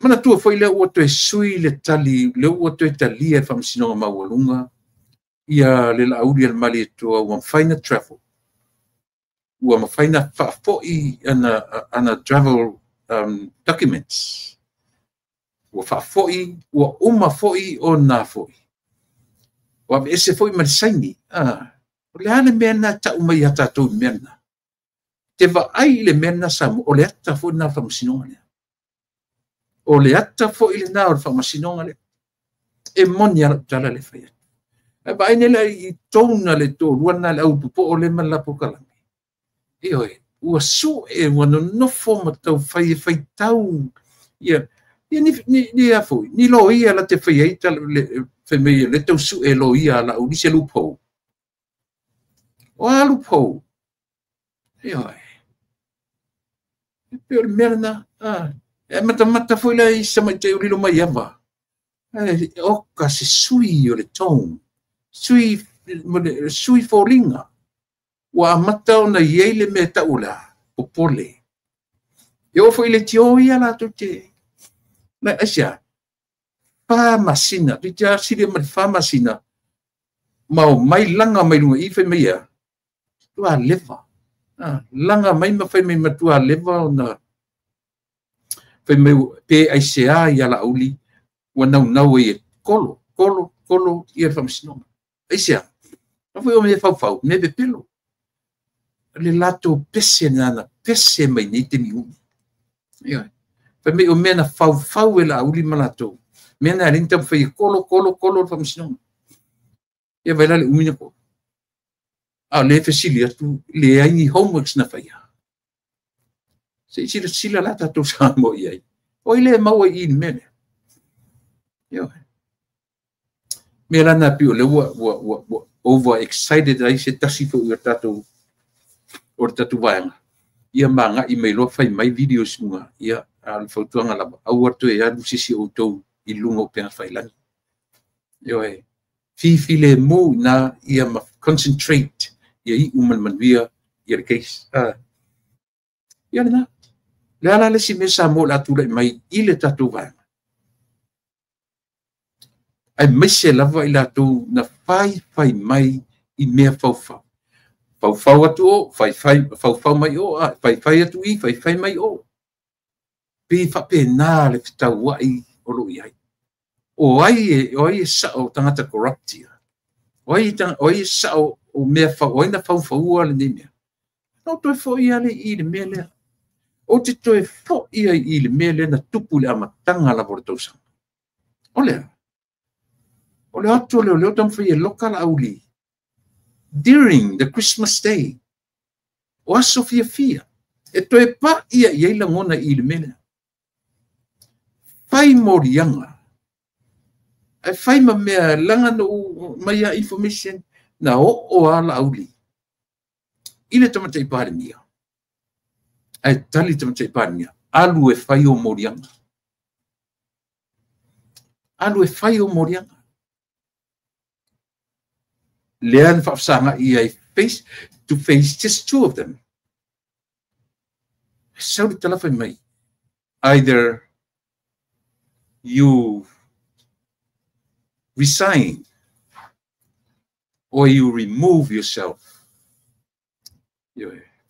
Mana tua foi le ua toe sui le tali, le ua toe talia e whamsinonga maualunga. Ia le lauri al mali e tua ua mwhaina travel. Ua mwhaina whaafoi ana travel documents. Ua whaafoi, ua uma foi o nā foi. Ua ese foi marisaini. O le ane mena ta umai hata tau mena. Te vaai le mena samu, o le ata foi nā whamsinonga lea. O le ata fo ile na o whamasinonga le. E moni ala tala le whai atu. E ba aine le i tōna le tō, ruana le au pupo o le malapo kalami. E oi, ua su e wano nofo ma tau whai e whai tau. Ia ni a fui, ni lo ia la te whai eita le whai mea le tau su e lo ia la u ni se lupo. O a lupo. E oi. E peo le merna, e mata foi la i sama te urilo mai ava. O ka se sui o le tone. Sui fōringa. Wa mata o na iei me taula. Popole. E o foi le tio ia la tu te. Na asia. Pa masina. Tu te asiri ma fa masina. Mau mai langa mai lunga i whai meia. Tua leva. Langa mai ma whai mei ma tua leva o na fai meu pe ai sea ia la uli wa nau e kolo ia whamsinonga. Ai sea. A foi o me fau, me be pelo. Le lato pese nana, pese mai nei te miuni. Ia. Fai me o mena fau e la uli malato. Mena rinta fai kolo whamsinonga. Ia vai la le umina ko. Le fesili atu, le aini homeworks na fai. Se sila la tatou sa mo iai. O ile mau i in mene. Yo. Me lana pi o le ua over excited ai se tasi fo ia tatou o tatu vaenga ia manga I mai lo fai mai videos munga ia al fautuanga lava au atu e anu sisi o tou I lunga o pena fai lani yo e file mo na ia ma concentrate ia I uman manuia ia le case ia na le ala le si mesa mo la tu le mai I le tatu vaenga ai mese lava I latou na fai mai I mea faufau faufau atu o faufau mai o fai atu I fai mai o pe faapena le fitauaʻi o loo ai o ai e sa'o tagata corrupt ia o ai e sa'o o mea o ai na faufaua lenei mea no toe foʻi ia leʻi le mea lea o te toe foʻi ai I le mea lea na tupu le amataga lava o le tausaga o lea o le atu o leo tamafai e loka la'auli during the Christmas day o aso fiafia e toe paʻi ai ai lagona I le mea lea fai morianga ai fai ma mea langa no mai a information na o ala auli I le tamatai parimia ai tali tamatai parimia alu e fai o morianga lean faafasanga I ai face to face just two of them sau le talafai mai either you resign or you remove yourself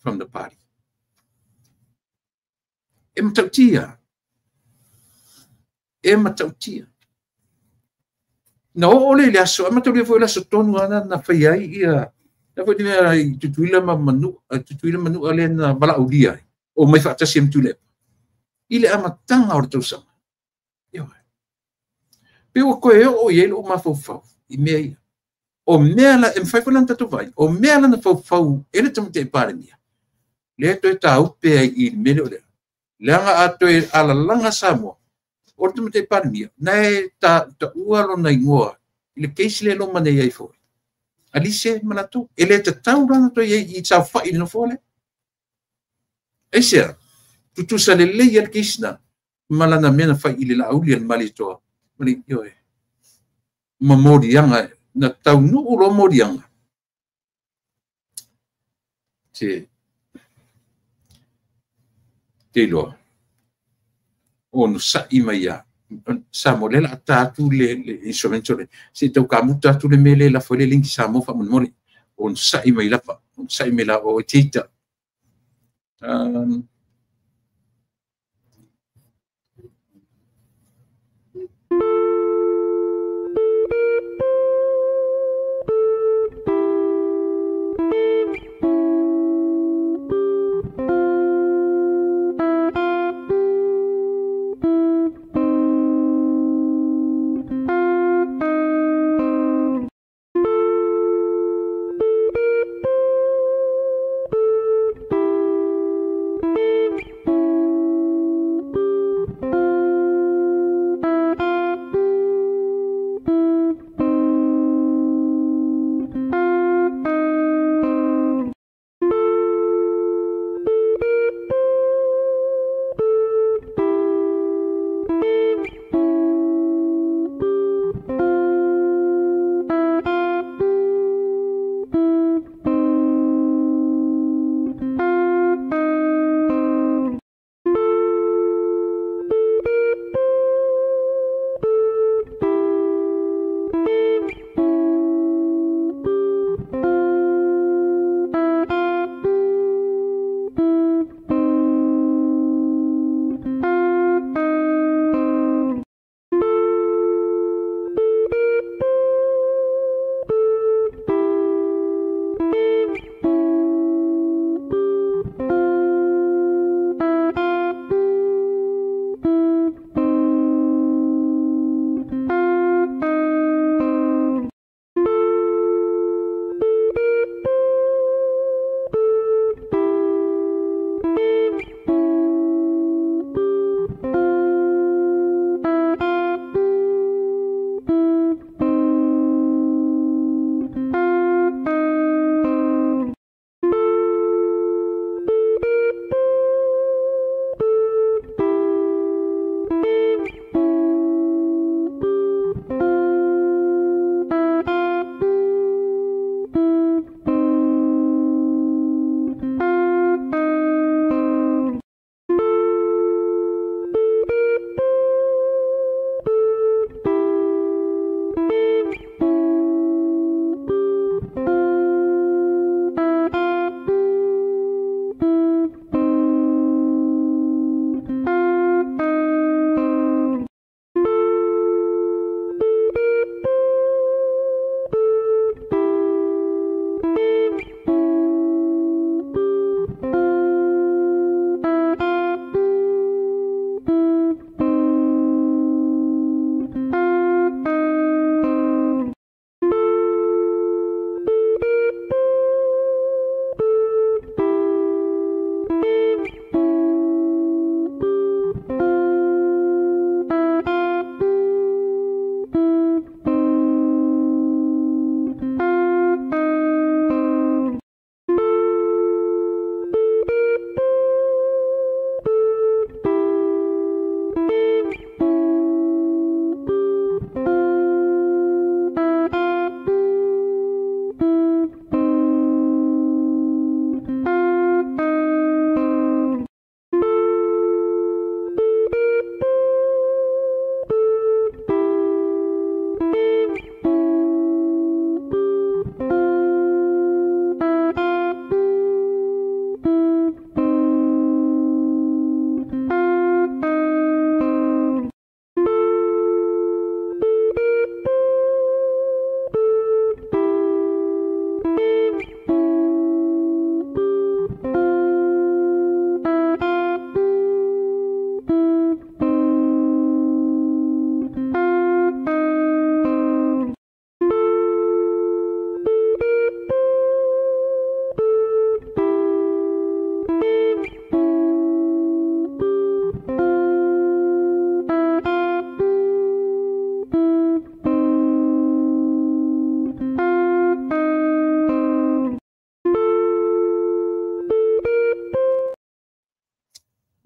from the party. E matautia. Na ole le aso, matautia foi la sotonu ana na fai ai ia. Na foi dina tutuila manu ale na bala ulia. O mai faatasi am tule. Ile amatanga o tausanga. Pe o koe o ye lo mafofau I mea ia. O mea la em fai kolan tatu vai. O mea la na fofau ele tamte pare mia. Le to ta upe ai I mele o le. Langa ato e ala langa samo. O tamte pare mia. Nai ta ualo na ingoa. Ile keisi le lo mane ai fo. Alise malatu ele ta tau rana to ye I sa fa I no fole. Ese tutu sa le le ye keisna. Malana mena fa I le la auli al mali to. Mani yo mamorianga na tau no ro morianga te lo on sa imaya sa molela tatu le instrumento le se tau kamuta tu le mele la fole linki sa mo fa mon on sa imaya pa on sa imela o tita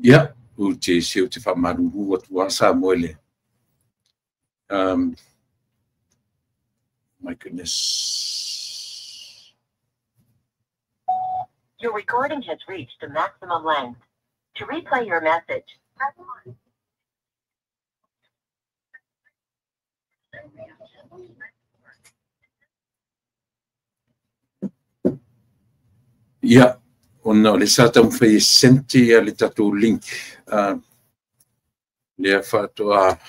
ia u te seo te whamaruru atu asa moele. My goodness. Your recording has reached the maximum length. To replay your message, press 1. Ia, ona le sa tau whai senti a le tatu link. Lea whātua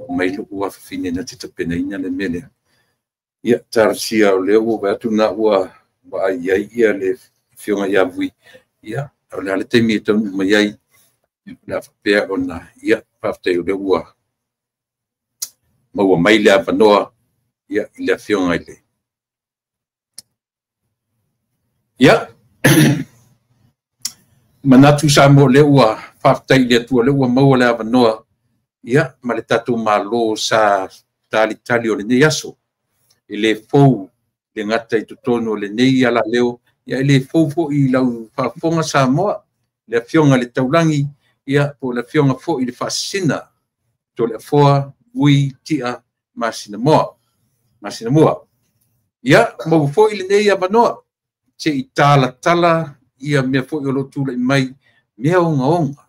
mai luku a whawhine na te tapena ina le mele. Ia, tarasia o leo o watu na ua wa iai ia le whionga ia vui. Ia, au le ale teimi e tau mai iai. Le awhapea o na ia, whawhtei o leo ua. Maua mai le awanoa, ia, i le whionga i le. Ia, manatu sa mo le ua whawhtei le atua le ua maua le awanoa. Ia, ma le tatu malo sa tali o le nei aso. I le fou le ngata i tutono le nei ala leo. Ia, i le fou fo i lau whawhonga sa moa. Le whionga le taulangi. Ia, po le whionga fo i le whasina. To le foa, ui, tia, masina moa. Masina moa. Ia, mau fo i le nei awanoa. Te i tala, ia mea fo i olo tula i mai. Mea onga.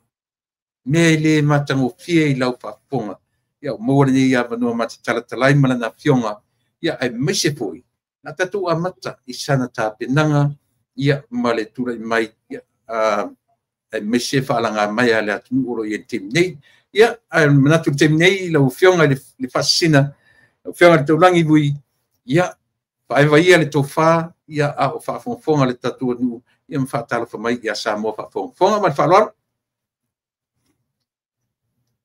Mea i le matango fia i lau whawhonga. Ia, mau le nei awanoa mati talatalai malana whionga. Ia, ai maise foi. Na tatu a mata i sana tā penanga. Ia, ma le tula i mai. Ia, ai maise whaalanga mai a le atunu oro i te nei. Ia, ai manatu te nei lau whionga le whasina. Whionga le taulangi vui. Ia, whaewa ia le tō whā. Ia, a o whaafonga le tatu anu. Ia, mwhaatala whamai ia sa mua whaafonga ma le whaaloara.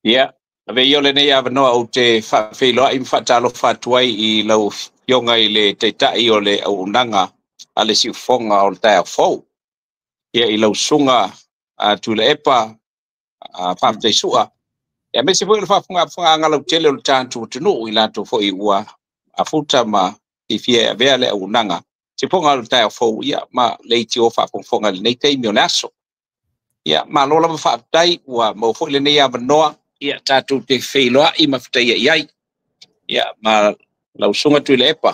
Ia. Ave yo le nei avanoa o te whawhiloa i mwhatalo whatuai i lau whionga i le te tai o le aunanga a le siufonga o le tai fou. Ia i lau sunga tu le epa whawhtei sua. Ia mesi fo i le whawhunga lau tele o le tātu tunu i lato fo i ua a futa ma i fia vea le aunanga. Siufonga o le tai fou ia ma leiti o whawhunga le nei teimi o le aso. Ia ma lola ma whawhtei ua mau fo i le nei avanoa. Ia tātou te whailoa i mawhitai iai. Ia ma lau sunga tui le epa.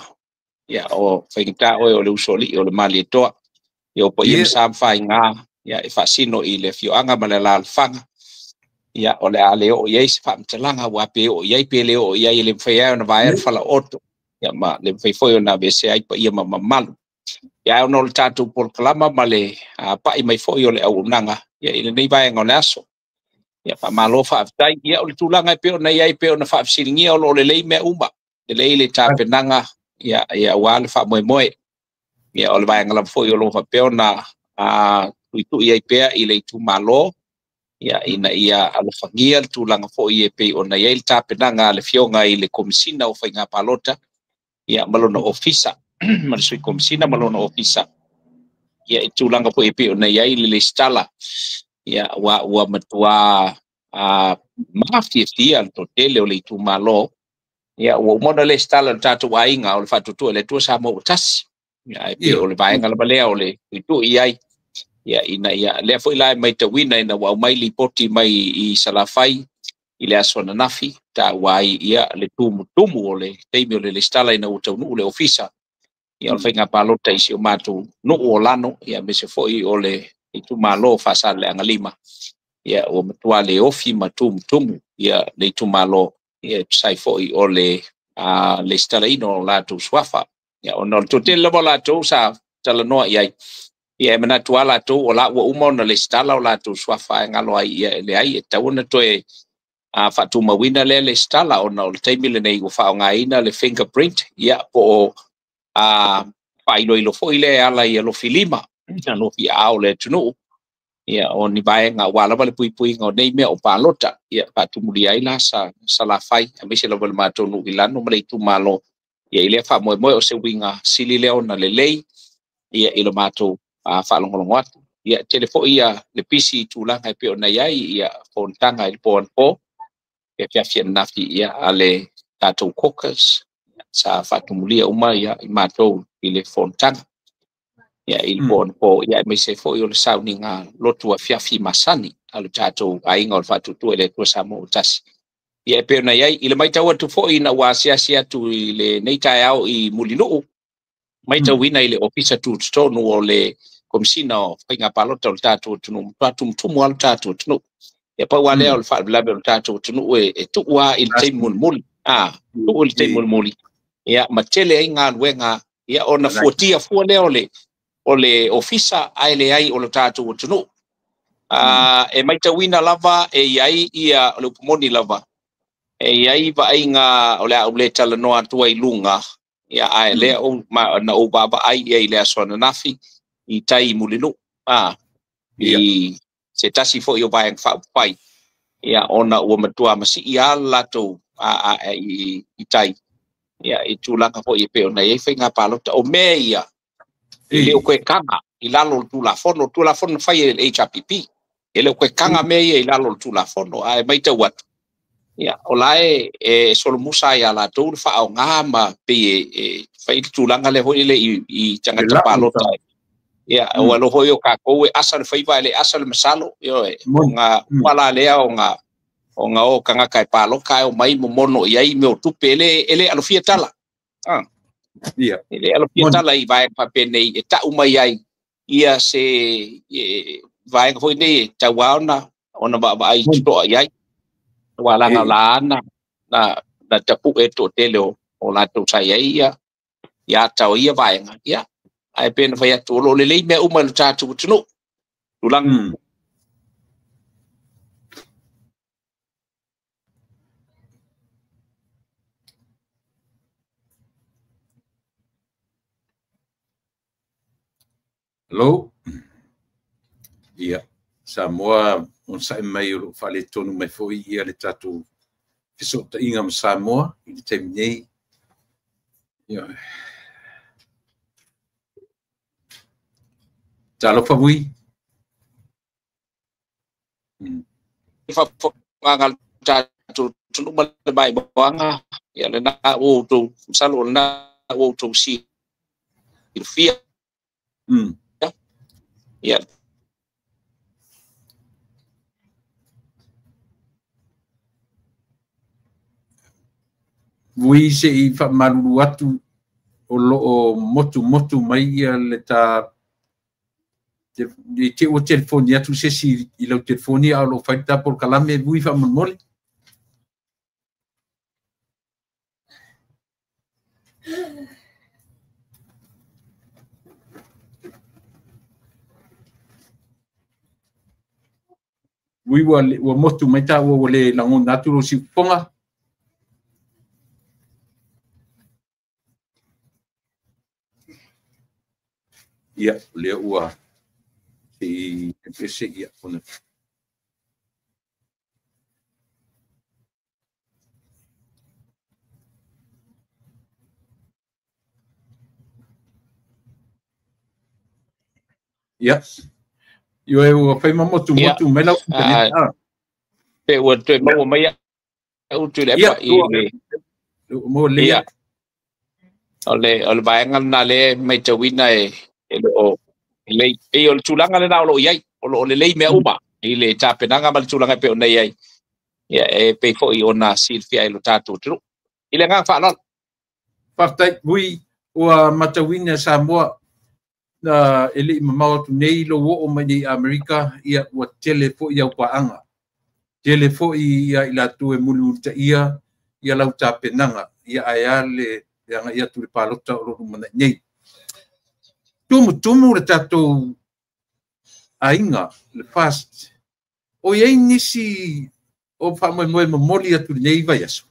Ia o whaingita oe o le usoli o le mali e toa. Ia o po ia msa mwhai ngā. Ia e whasino i le whioanga ma le lalwhanga. Ia o le ale o iai se whamtalanga wape o iai pe le o iai le mwhaiao na vaer whala oto. Ia ma le mwhaifoi o na vese ai pa ia ma mamalu. Ia o no le tātou pol kalama ma le pa i mai foi o le au unanga. Ia i le nei vaenga o le aso. Ia pa malo whaafitai, ia o le tūlanga i peo na iai peo na whaafisiringia o le lei mea uma. Le lei le tāpenanga, ia wale wha moe. Ia o le vai ngala fo i o lofa peo na tuitu iai pea i le tu malo. Ia ina ia alofangia le tūlanga fo i e peo na iai le tāpenanga le fionga i le komisina o whainga palota. Ia malona ofisa, marisui komisina malona ofisa. Ia i tūlanga fo i peo na iai le stala. Ia ua matua mafia to tele o le tu malo. Ia ua umona le stala tatu wainga o le whatutua le tua sa mo tas. Ia e o le vaenga la balea o le tu iai. Ia ina ia le fo ilai mai te wina ina wa mai li poti mai i salafai i le asona nafi ta wai ia le tumu o le teimi o le stala ina utau le ofisa. Ia o whainga palota isi o matu no o lano ia me se fo i o le i tu malo fasa le angalima. Ia o matua le ofi tumu ia le tu malo ia sai foi o le stala ino la tu swafa. Ia o no to te le la tu sa tala noa ia. Ia mena tua la tu o la o umo na le stala o la tu swafa ngalo ai ia le ai ta una to e fatu mawina le stala o no le taimile nei go fa nga ina le fingerprint ia po pa ilo foi le ala ia lo filima. No fi au le tunu ia o ni vai nga wala vale pui nga nei me o palota ia pa tu muri ai la sa la fai a me se lo vale mato no ilano male tu malo ia ile fa mo o se winga sili le ona le lei ia ilo mato fa longo atu ia telefo ia le pc tu la pe ona ia fontanga il pon po e fia nafi ia ale tato caucus sa fa tu muri uma ia mato ile fontanga. ia il po ia me se fo yo le sauninga lotu a fiafi masani alu tato ainga o fatutu ele tua samo tasi ia pe na ia ile mai tawa tu fo ina wa sia tu ile nei tai au I mulinu mai tau wina ile ofisa tu tonu o le komsina o pinga palota o tato tunu patu mtumu al tato tunu ia pa wale o fa blabe o tato tunu e tu wa il taimul mul tu il taimul mul ia matele ainga wenga ia ona fuatia fu le ole ofisa aile ai o lo tatu tunu e mai tawina lava e ai ia o pomoni lava e ai va ainga ole tala no atu ai lunga ia ai le o na o baba ai ia le asona nafi I tai mulinu I se tasi fo yo vai fa pai ia ona o matua masi ia lato I tai ia I tulanga fo I pe ona e fenga palota o meia ele o koe kanga I lalo tu la fono fai el HRPP ele o koe kanga me I lalo tu la fono ai mai te wat ia olae e solo musa ia la tu fa o ngama pe fai tu langa le hoi le I tanga tapalota ia o alo hoi o ka ko e asal fai vai le asal masalo yo nga wala le o nga o kanga kai palo kai o mai mo mono ia I me o tu pele ele alo fia tala Ia. Ele alo pita lai vai pa penei e ta umai ai ia se vai ko nei ta wauna ona ba ai to ai wala nga lana na tapu e to tele o la to sai ia ia ta ia vai nga ia ai pen vai to lo le me uma lu ta tu tunu tulang Hello? Ia. Samoa, on sa mai o fale tonu mai foi ia le tatu fisota inga ma Samoa, I le taimi nei. Ia. Talo fawui. Fa ngal tatu tunu mai banga ia le na o to salo na o to si il fia ia Vui se I fa maruru atu o lo o motu mai ia le ta te o telefoni atu se si I lau telefoni a lo faita por kalame vui fa mamole. Vui wa motu mai ta o le lango naturo si ponga. Ia, le ua I pese ia ona. Ia. Yo e ua fai motu mai lau pe o te mo mai o tu le pa I mo le ole baenga na le mai te wina e o le e o tulanga le na o iai o le me uma I le tapenanga mal tulanga pe o nei ai ia e pe fo I ona Silvia I lo tatu tru I le nga fa no Partai vui ua matawina Samoa na ele mamau tu nei lo o mai Amerika ia ua telefo ia paanga telefo ia ila tu e mulu ta ia lau tapenanga ia ayale yang ia tu palota o mana nei tumu le tato ainga le fast o ye nisi o fa mo moli atu nei vai aso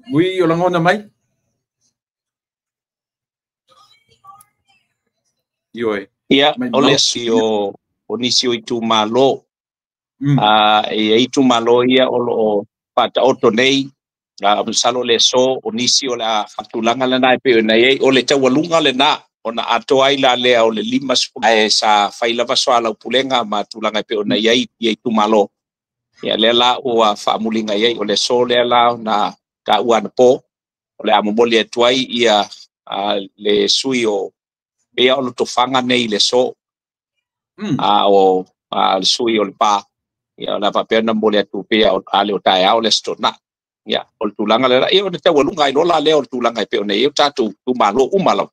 Mui o langona mai Ioe. Ia, ole si o nisi o itu malo. E itu malo ia o pata oto nei. Salo le so o nisi o la fatulanga le nai pe na ye o le tawalunga le na ona ato ai la le o le limas e sa faila vaso ala pulenga ma tulanga pe na ye itu malo. ia le la ua faamulinga ia o le so le la na ka ua na po o le amomoli atuai ia le sui o ia o lo tofanga nei le so o le sui o le pa ia na papena mole atu pe o ale o tai ao le stona ia o tulanga le ia o te walunga ino la le o tulanga pe o nei o tatu tu malo umalo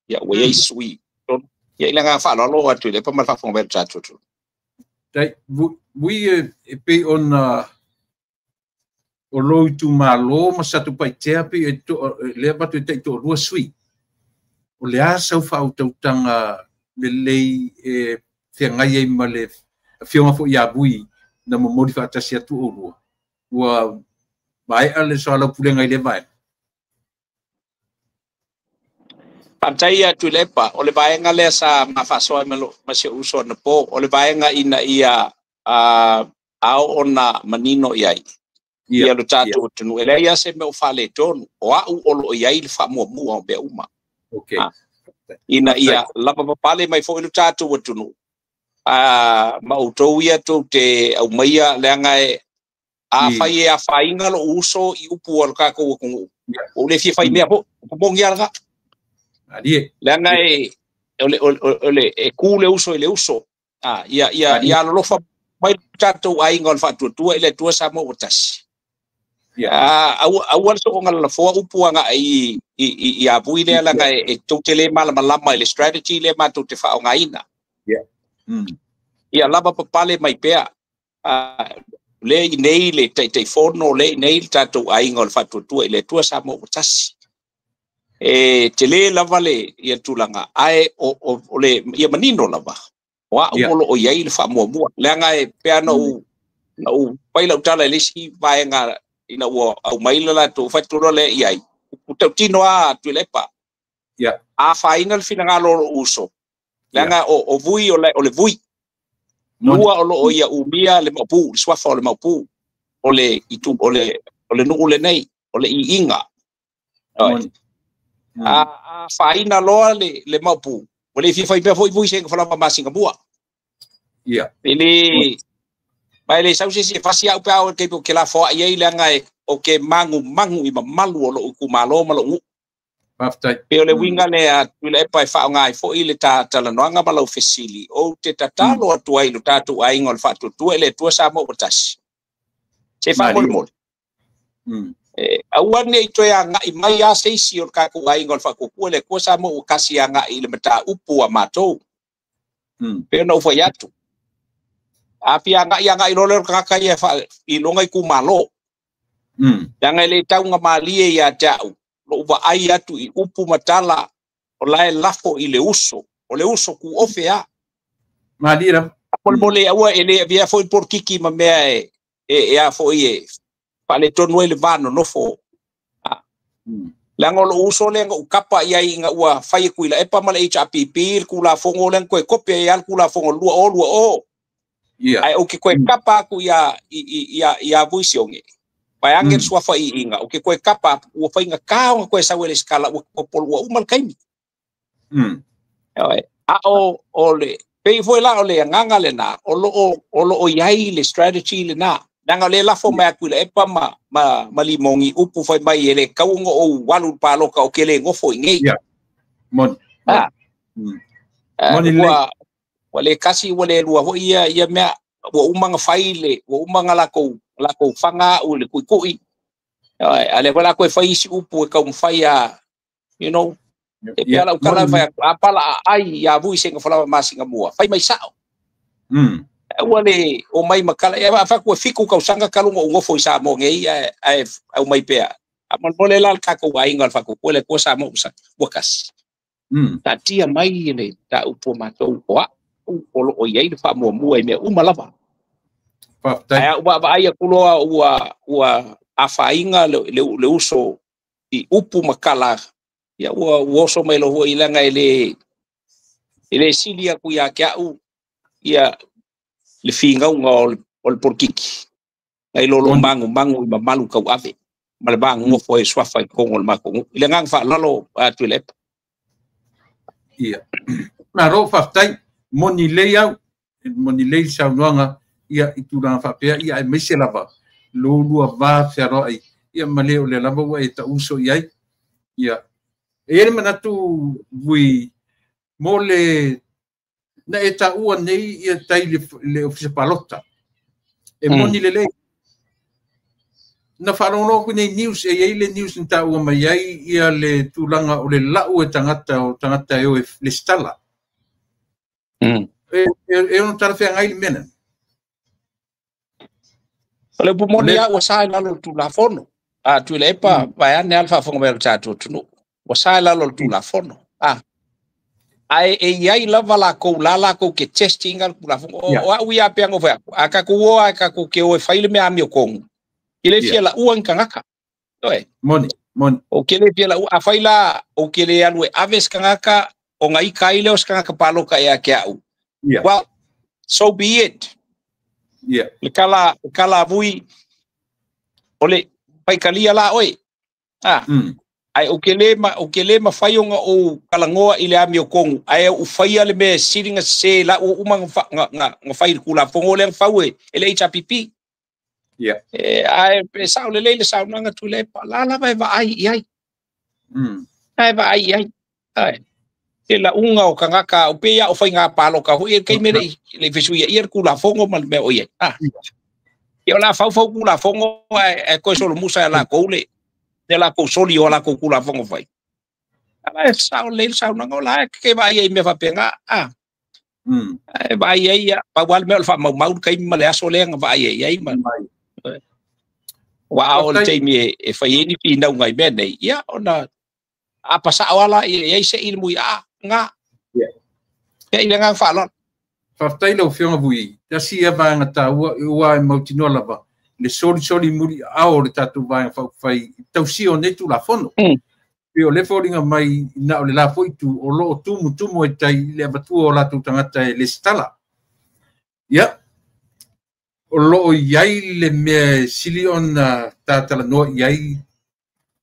ia o ia sui ia ila nga fa lo atu le pa mal fa fon ver tatu tu dai we pe on o lo tu malo ma sa tu pai te pe le ba tu te to ro sui o le asa fa o tanga le lei te ngai e male fiona fo ia bui na mo modifa tasi atu o ua vai ale so ala pulenga ile vai pantai atu lepa o le vaenga le sa mafasoa melo mase uso na po o le vaenga ina ia ao ona manino iai ia lo tatu tunu ele ia se me o fale tonu o au o lo iai le fa mo o be uma okay ina ia lapa papale mai fo ilu tatu tunu ma utou ia to te au maia leanga fai a fainga lo uso i upu al ka ko o le fai mea po mongi alga ali leanga ole ku le uso le uso ia lo fa mai tatu ai ngol fa tu ele tu sa mo utas awal so ngal fo upu anga i abu ile langa to tele malama le strategy le ma to te fa nga ina ia lava papale mai pea le nei le te forno le nei tatu ai ngol fatu tu le tu sa mo tasi te le lava le ia tulanga ai o le ia manino lava wa o ia le fa mo le nga pea no pai la tala le si vai nga ina o au mai la tu fatu le ia u tino a tu le pa a final finalo uso le nga o vui o le vui lua o lo ia umia le mapu swafa o le mapu o le itu o le nuku le nei o le inga faina loa le mapu o le fifa ipe foi se fala ma Singapura ele vai le sausi se fasia o pa o ke la fo ia ile nga o ke mangu i malu o lo ku malo malo pe le winga le le pa fa nga fo ile ta la noanga malo fesili o te tatalo atu ai lo tatu ai ngol fa tu ele tu sa mo botas se fa mo awan ne to ya nga i mai ya se si o ka ku ai ngol fa ku le ko sa mo kasi nga ile mata upu a mato pe no fo yatu api nga ya ilo le ka ka ya fa i longa ku malo yang ele tau nga mali ya tau lo va ai atu i upu matala o lai lafo i le uso ku ofea madira mole awa ele via foi por kiki ma mea a foi pale tonu ele vano no fo lango lo uso le ngo kapa ia inga ua fai kuila e pa male HPP ku la fongo len ko kopia ia ku la fongo lua o ai o ki ko kapa ku ia vuisionge pai anger sua fai inga o ke ko kapa o fai nga ka ko sa wele skala o pol o mal kaimi o le pe foi la o le nganga le na o lo yai le strategy le na danga le la fo ma kuila e pa ma limongi upu fai mai ele ka o walu pa lo ka o ke le ngo foi ngai mon wale kasi wale lua ho ia mea o umanga faile o umanga la ko fanga o le kui ale wala ko fai si upu ka fai you know e pela o kala vai apala ai ya vui senga fala ma Singapura fai mai sao wale o mai makala e fa ko fiku ka sanga kalungo ngo foi sa mo ngai ai au mai pea amon mole la ka ko ai ngal fa ko le ko sa mo sa bokas ta tia mai ne ta upo mato o ia i fa mo e me uma lava ai ai kuloa ua afainga le uso i upu makala ia ua so mai lo i langa ele silia ku ia kia ia le finga o le porkiki ai lo mangu i malu kau ave ma le bang ngo foi swafa ko ngol ma ko ile ngang fa lalo atu le ia na ro fa tai moni lei sa noanga ia i tūranga whapea ia e meise lava lua vā whiaro ai ia male o le lava ua e ta uso iai ia e ere manatu vui mo le na e ta ua nei ia tai le ofisa palota e moni le na wharongo ku nei news e le news nta ua mai ai ia le tūlanga o le lau e tangata e o le stala e ono tara whea ngai le mena le pumoni ya wasai lalo tu la fono tu le pa vai ane alfa fongo mer chato tunu wasai lalo tu la fono ai e ai lava la ko ke testing al la fongo o wi ape ngo fa aka ko ke o faile me ami ko ile fia la uan kangaka oi moni o ke le fia la a faila o ke le alwe aves kangaka o ngai kai le os kangaka palo ka ya ke au well so be it le kala vui ole pai kalia la oi ai o ke le ma fai o kalangoa ile ami o kongu ai o fai ale me siringa se la o umang nga fai kula fongo le fawe ele HPP ai pe sa le sa nga tu le la vai ai ai vai ai la unga o kangaka o pe ya o fai nga palo ka hui kai mere le fisu ia kula fongo mal me o ia yo la fau kula fongo e ko solo musa la ko le de la ko soli o la ko kula fongo fai ala sa nga la ke vai ai me fa penga vai ai pa wal me fa mau kai male aso le nga vai ai man wa o te mi e fai ni pi na ngai me nei ia ona apa sa wala ai se ilmu nga e ile nga fa lon Whaftai lau whionga vui, tasi e vāenga tā ua e mautinoa lava, le soli muri ao le tātou vāenga whai tausi o netu la whono. Pio le whoringa mai na o le la whoitu o loo tumu e tai le abatua o lātou tangata e le stala. Ia, o loo iai le mea sili on tātala noa iai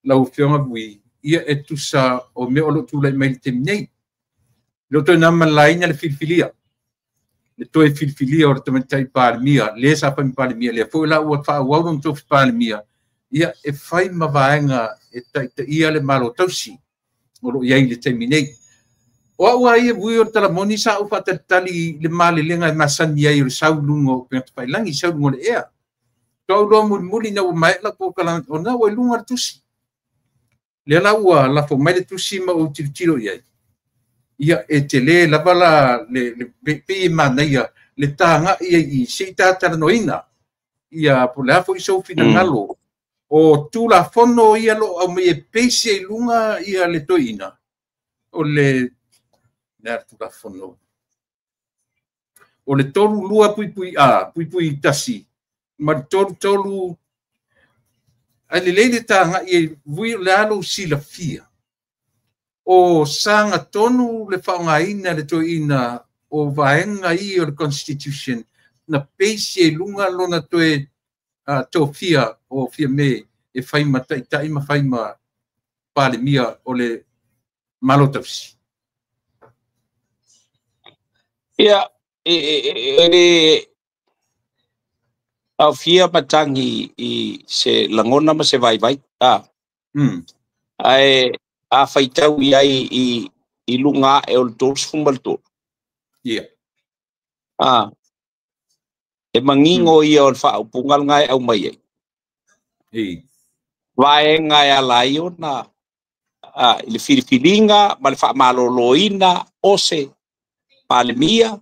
lau whionga vui, ia e tusa o mea o loo tūlai mai le teminei. Leo toi nama laina le filfilia. Le toe filfilia o le tamatai palemia, le sa pa palemia, le foi la ua fa wa no to palemia. Ia e fai mavaenga e ta ia le malo tausi. O lo ia le terminei. O ua ia vui o tala moni sa u fa tali le male lenga masani ia o saulungo pe fai langi saulungo le ea. To lo muli na mai la ko kala o na o lunga tusi. Le la ua la fo mai tusi ma o tiro ia. Ia e te le lavala le pe manaia le tanga ia I se tata noina ia po le afo iso fina ngalo o tu la fono ia lo o me pese lunga ia le toina o le na tu la fono o le tolu lua pui tasi ma tolu ale le tanga ia vui le alo sila fia o sanga tonu le whaongaina le toina o vaenga I o le Constitution na peise lunga lona toe tōwhia o whia me e whaima taima whaima palemia o le malotausi. Ia, au whia matangi I se langona ma se vai. Ai a faitau ai I lunga e o tos fumalto. Ia. E mangingo ia o fa pungal ngai au mai ai. Vai ngai ala io na le filifilinga ma le fa maloloina ose palemia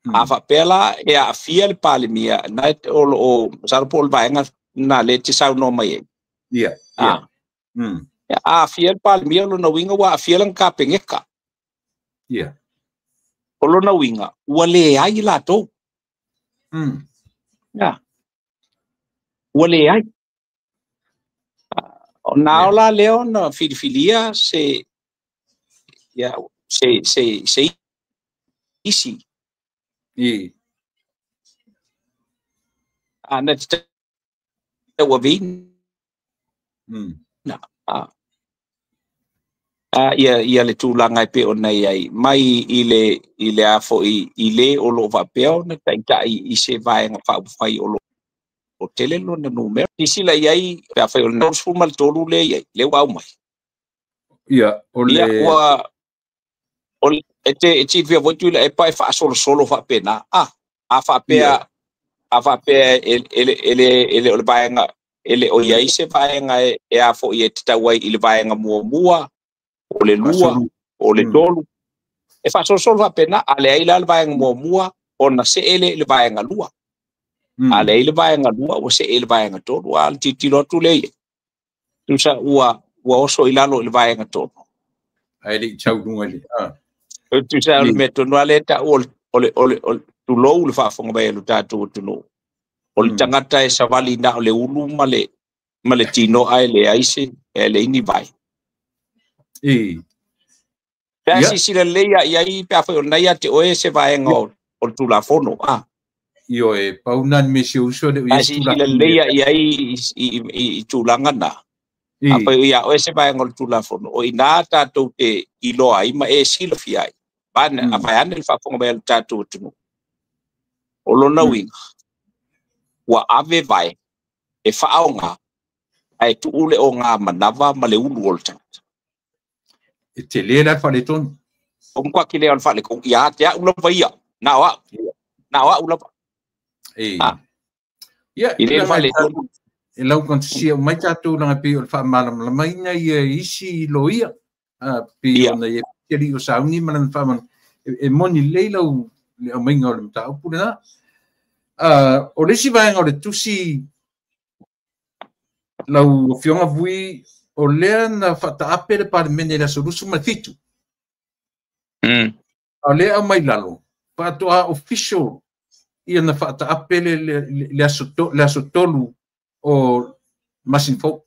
a fa pela e a fia le palemia na o sarpol vai na le tisau no mai. Ia. A fiel palemia lo na winga wa fiel ka pengeka. Ia. Lo na winga wale ai la to. Ya. Wale ai. O na la leo na filfilia se isi. Ana te wa vin. Na. ia le tūlanga i pe o nei ai. Mai i le afo i le o lo vapeo na taita i se vaenga whai o lo o tele lo na numero. I sila iai pia whai o le nau sfumal tolu le iai, le wau mai. Ia, o le... Ia, o le, e te via voitu ila e pai wha solo whapena. A whapea, ele o le vaenga, ele o iai se vaenga e afo i e tatawai i le vaenga mua. O le lua, o le tolu. E fa solo va pena ale ai la va en mua o na se ele le va en lua. Ale le va en lua o se ele va en tolu al titilo tu le. Tu sa ua oso ilalo le va en tolu. Ai le chau dunga le. Tu sa le meto no ale ta o tu lo le fa fonga ba lu ta tu lo. O le tangata e savali na le ulu male tino ai le aise ele ini vai. Pea si le leia iai pea whai o nei ate oe se vaenga o tulafono. Io e paunan me se uso de uia si le leia iai i tulanga na. A pai ia oe se vaenga o tulafono. O ina tātou te iloa ima e silo fiai. Bane a vai ane le whafonga mai al tātou tunu. O lona winga. Ua ave vai e whaonga ai tu ule o ngā manawa ma le ulu o le tangata. E te lera whale tonu. O mkwa ki lea whale kong ia te a ulapa ia. Na wa ulapa. Ia, i lea whale tonu. E lau kontisia o mai tātou nanga pe o le wha malam la maina i isi lo ia. Pe o na e keri o sauni manan whaman. E moni leilau le o mainga o le mta upune na. O lesi vaenga o le tusi lau fionga vui o lea na whataape le parimene la solusu mai fitu. O lea mai lalo. Whatoa official ia na whataape le asotolu o masinfo.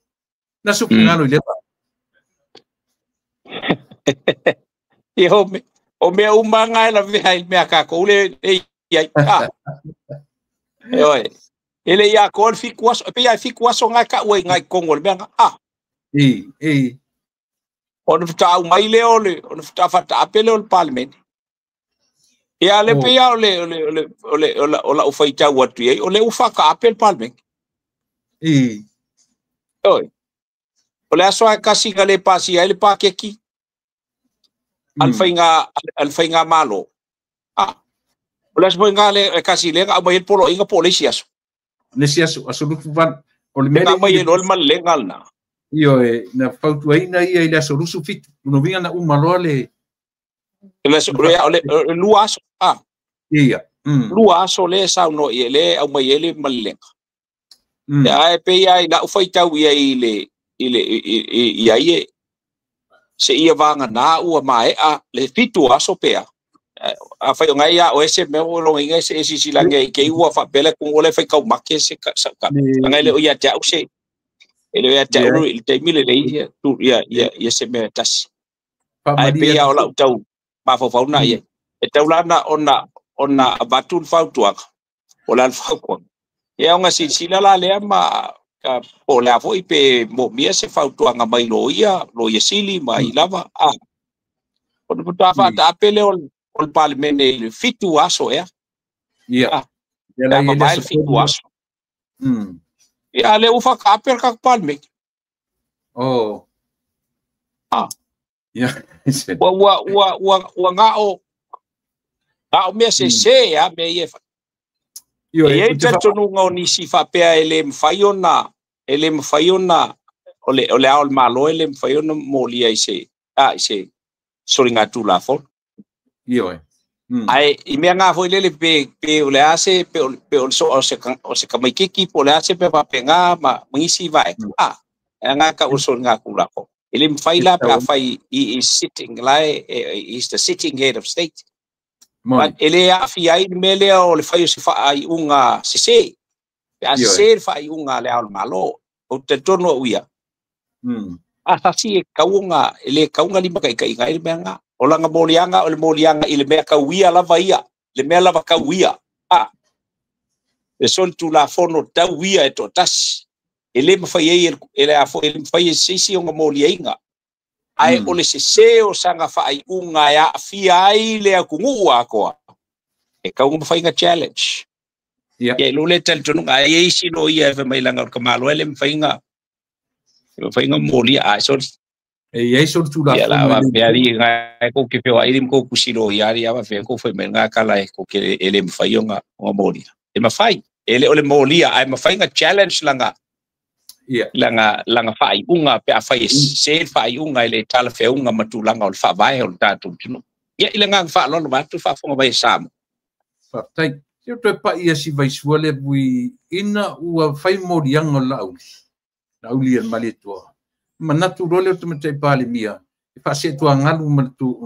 Na supu ngano i lepa. Ia o mea umanga e la vihai mea kako ule e iai. Oi. Ele ia ko fi kuas pe ia fi kuas nga ka we ngai kongo le nga on fta mai le ole on fta fata apele o parliament ia le pe ia ole o faita watu ia ole u fa ka apel parliament oi ole aso ka singa le pasi ele pa ke ki al fainga malo ole aso ngale ka si le ga mai polo inga polisias nesi asolufu van o le mele mai no mal legal na io na fautu ai na ia ile asolufu fit no vinga na umalo le luaso ia luaso le sa no ile au mai ele mal legal ya pe ia na ufaita ia ile ia se ia vanga na u mai le fitu aso pea a fai ngai ya o ese me o lo ngai se si la ngai ke u fa pele ku ole fai ka makke se ka ngai le o ya ta se ele ya ta o il te mile le tu ya se me tas ai pe ya o la tau ma fo fauna ye e tau lana ona batul fautua o la fauko ya nga si la le ma o la foi pe mo mia se fautua nga mai lo ya sili mai lava o puta fa ta pele o parliament le fitu aso ia la mai fitu aso ia le ufa ka per ka parliament ia wa ngao me se ya me ia e tanto no ngoni si fa pe ele mfaiona ole al malo ele mfaiona molia ise soringa tu la fo ai i me nga foi lele pe ole ase pe o se kamai kiki po le ase pe pa penga ma ngisi vai nga ka o soringa ku la fo ele mfaila pe fai is sitting lai is the sitting head of state ele a fiai mele o le fai se fai unga se a se fai unga le al malo o te tono uia si kaunga ele kaunga lima kai ngai menga o langa molianga o le molianga ile mea ka uia lava ia le mea lava ka uia e son tu la fono ta uia e to tas ele mafai ele a fo ele mafai sisi o molianga ai o le se o sanga fai unga ya fia ai le kungu ko e ka un fainga challenge e lo le tel tonu ai e si no ia ve mai langa ka malo ele fainga moli a so e so tu la ya la va peari ngai ko ke pe ai ko kusilo yari ya va fe ko foi menga kala ko ke ele fainga o moli e ma fai ele ole moli ai ma fainga challenge langa langa fai unga pe a fai se fai unga ile tala fe unga matulanga o fa vai o tatu tino ia ile nga fa lo ba tu fa fonga vai sam fa tai eu te pa ia si vai suale bui ina ua fai morianga lauli el maleto manatu role tu mate pale mia e fa se tu angalu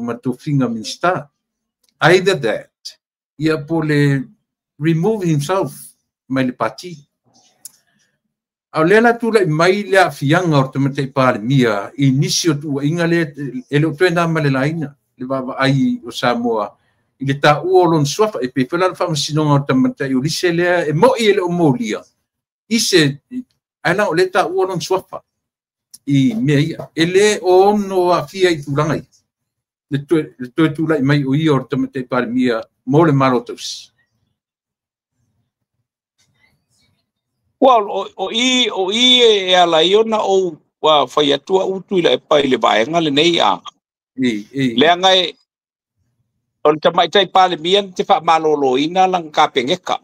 matu finga minsta either that ia pole remove himself mai pati au lela tu le mai le fianga o te mate pale mia inicio tu ingale ele tu na male laina le baba ai o Samoa ile ta uolon swafa e pe pela fa sinonga o te mate o lisele e mo ile o molia ise ana o le ta uolon swafa i meia ele o no afia i tulanga i le tu lai mai o i o te mate pale mia mo le marotos. Well, o i e ala iona o wa fai atua utu ila e pai le vaenga le nei a. Le angai o te mai tai pale mian te wha malolo ina lang ka pengeka.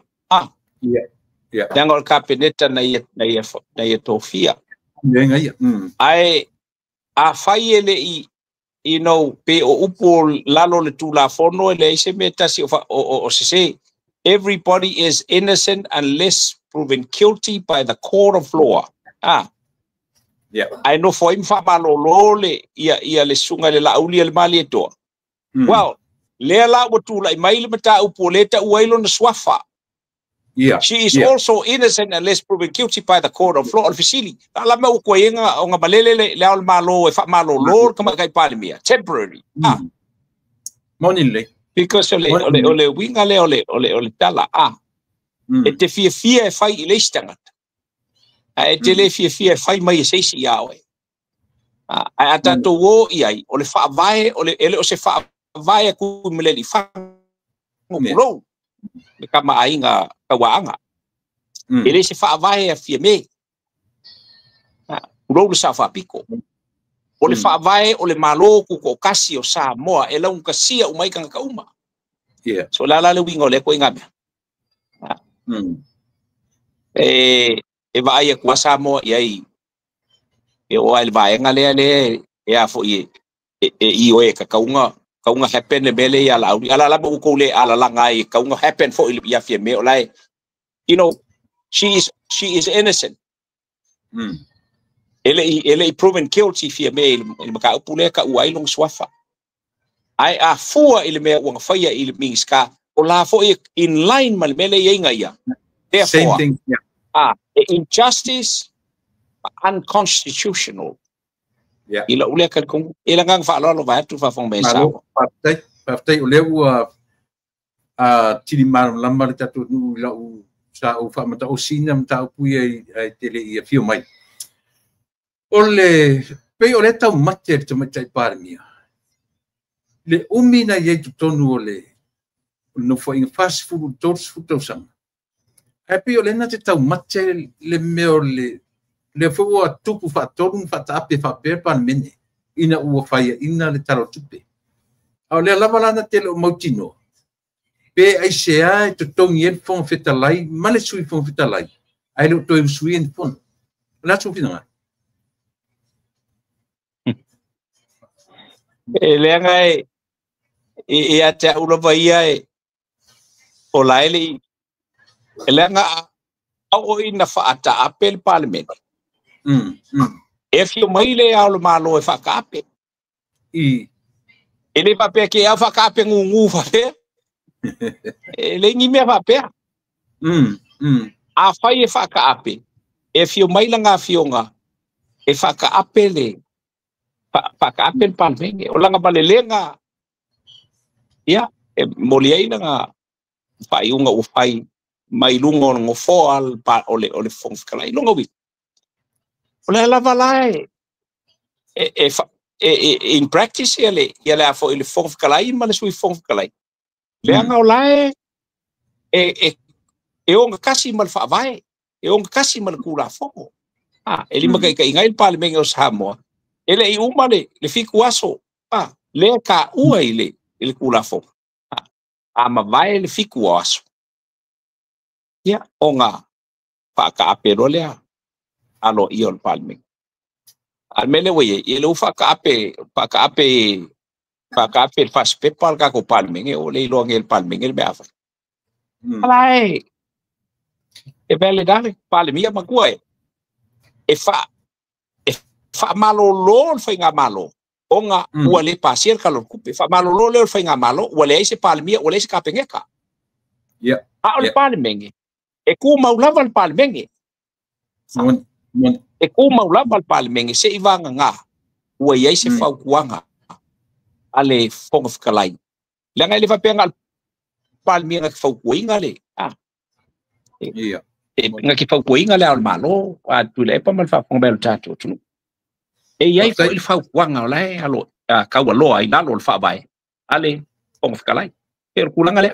Le angai o ka peneta na ia tofia. Ai a fai ele i no pe o upo lalo le tu la fono ele ise meta si o se everybody is innocent unless proven guilty by the court of law. I know for him fa malolo le ia le sunga le lauli le mali eto. Well, le la watu la mai le mata upo le ta uailo na swafa. She is also innocent unless proven guilty by the court of law. Officially, la ma u koenga o nga balele le al malo e fa malolo kama kai palimia temporary. Monile. Because ole winga le ole tala e te fia e fai i le stangata e te le fia e fai mai e seisi iawe a tato wo iai ole fa vai ole ele o se fa vai ku meleli fa mo me kama ainga kawaanga ele se fa vai e fia me ro sa fa piko ole fa vai ole malo ku ko kasi o sa moa e laun kasia o mai kanga kauma so la le winga le ko inga e vai ku sa moa iai e o ai vai ngale e a fo i o e ka kaunga happen le bele ya la ko le ala la ngai kaunga happen fo ia fia me olai you know she is innocent ele proven guilty fia me il maka upule ka uai long swafa ai a fua ile me wang faia ile minska o la fo in line mal mele yenga ia same thing injustice unconstitutional ila ule ka kong ila ngang fa lo va tu fa fong mesa patay ule tini mar lamar tatu nu la u sa u fa mata o sina mata pu ai tele ia fio mai ole pe ole ta mater te mata parmia le umina ye tonu ole no foi in fast food tours futosam happy ole na te tau mater le meole le fo a tupu fa torun fa tape fa perpan mene ina u faia ina le taro tupe au le lava lana te lo mautino pe ai se ai to tongi en fon fetalai male sui fon fetalai ai lo to sui en fon la tu fina le ngai e ata ulo vaia o laili le nga au ina fa ata apel parliament if you maile ao malo e fa kape ele pape ke a fa kape ngungu fa pe ele ngi me fa pe a fa e fa kape if you maile nga fionga e fa kape le fa kape parliament o langa balelenga ya e moliaina nga fa iunga o fai mai lungo ngo foal pa ole fong kala lungo wi ole la valai in practice ele afo ele fong kalai ma le sui fong kalai le anga olae e onga kasi mal fa vai e onga kasi mal kula fongo ele ma kai ngai pal mengo Samoa ele I uma le fiku aso le ka ua ile kula fongo ma vai le fiku aso ya onga pa ka apero le alo iol palming almele we ele ufa ka ape fas pepal ka ko palming o le lo ngel palming el beafa alai e bele dale palmia magua e fa malo lo fa nga malo onga wale pasir kalor kupe fa malo lo fa nga malo wale ese palmia wale ese kapengeka ya ole palming e ku maulava al palming e ku maulava al palming se ivanga nga ua ia se faukuanga ale fonga fikalai le ngai le vapenga al palming ke faukuinga le ia nga ke faukuinga le al malo tu le pa mal fa fonga bel tato tu e ia ko il faukuanga le alo ka walo ai nalo al fa vai ale fonga fikalai per kulanga le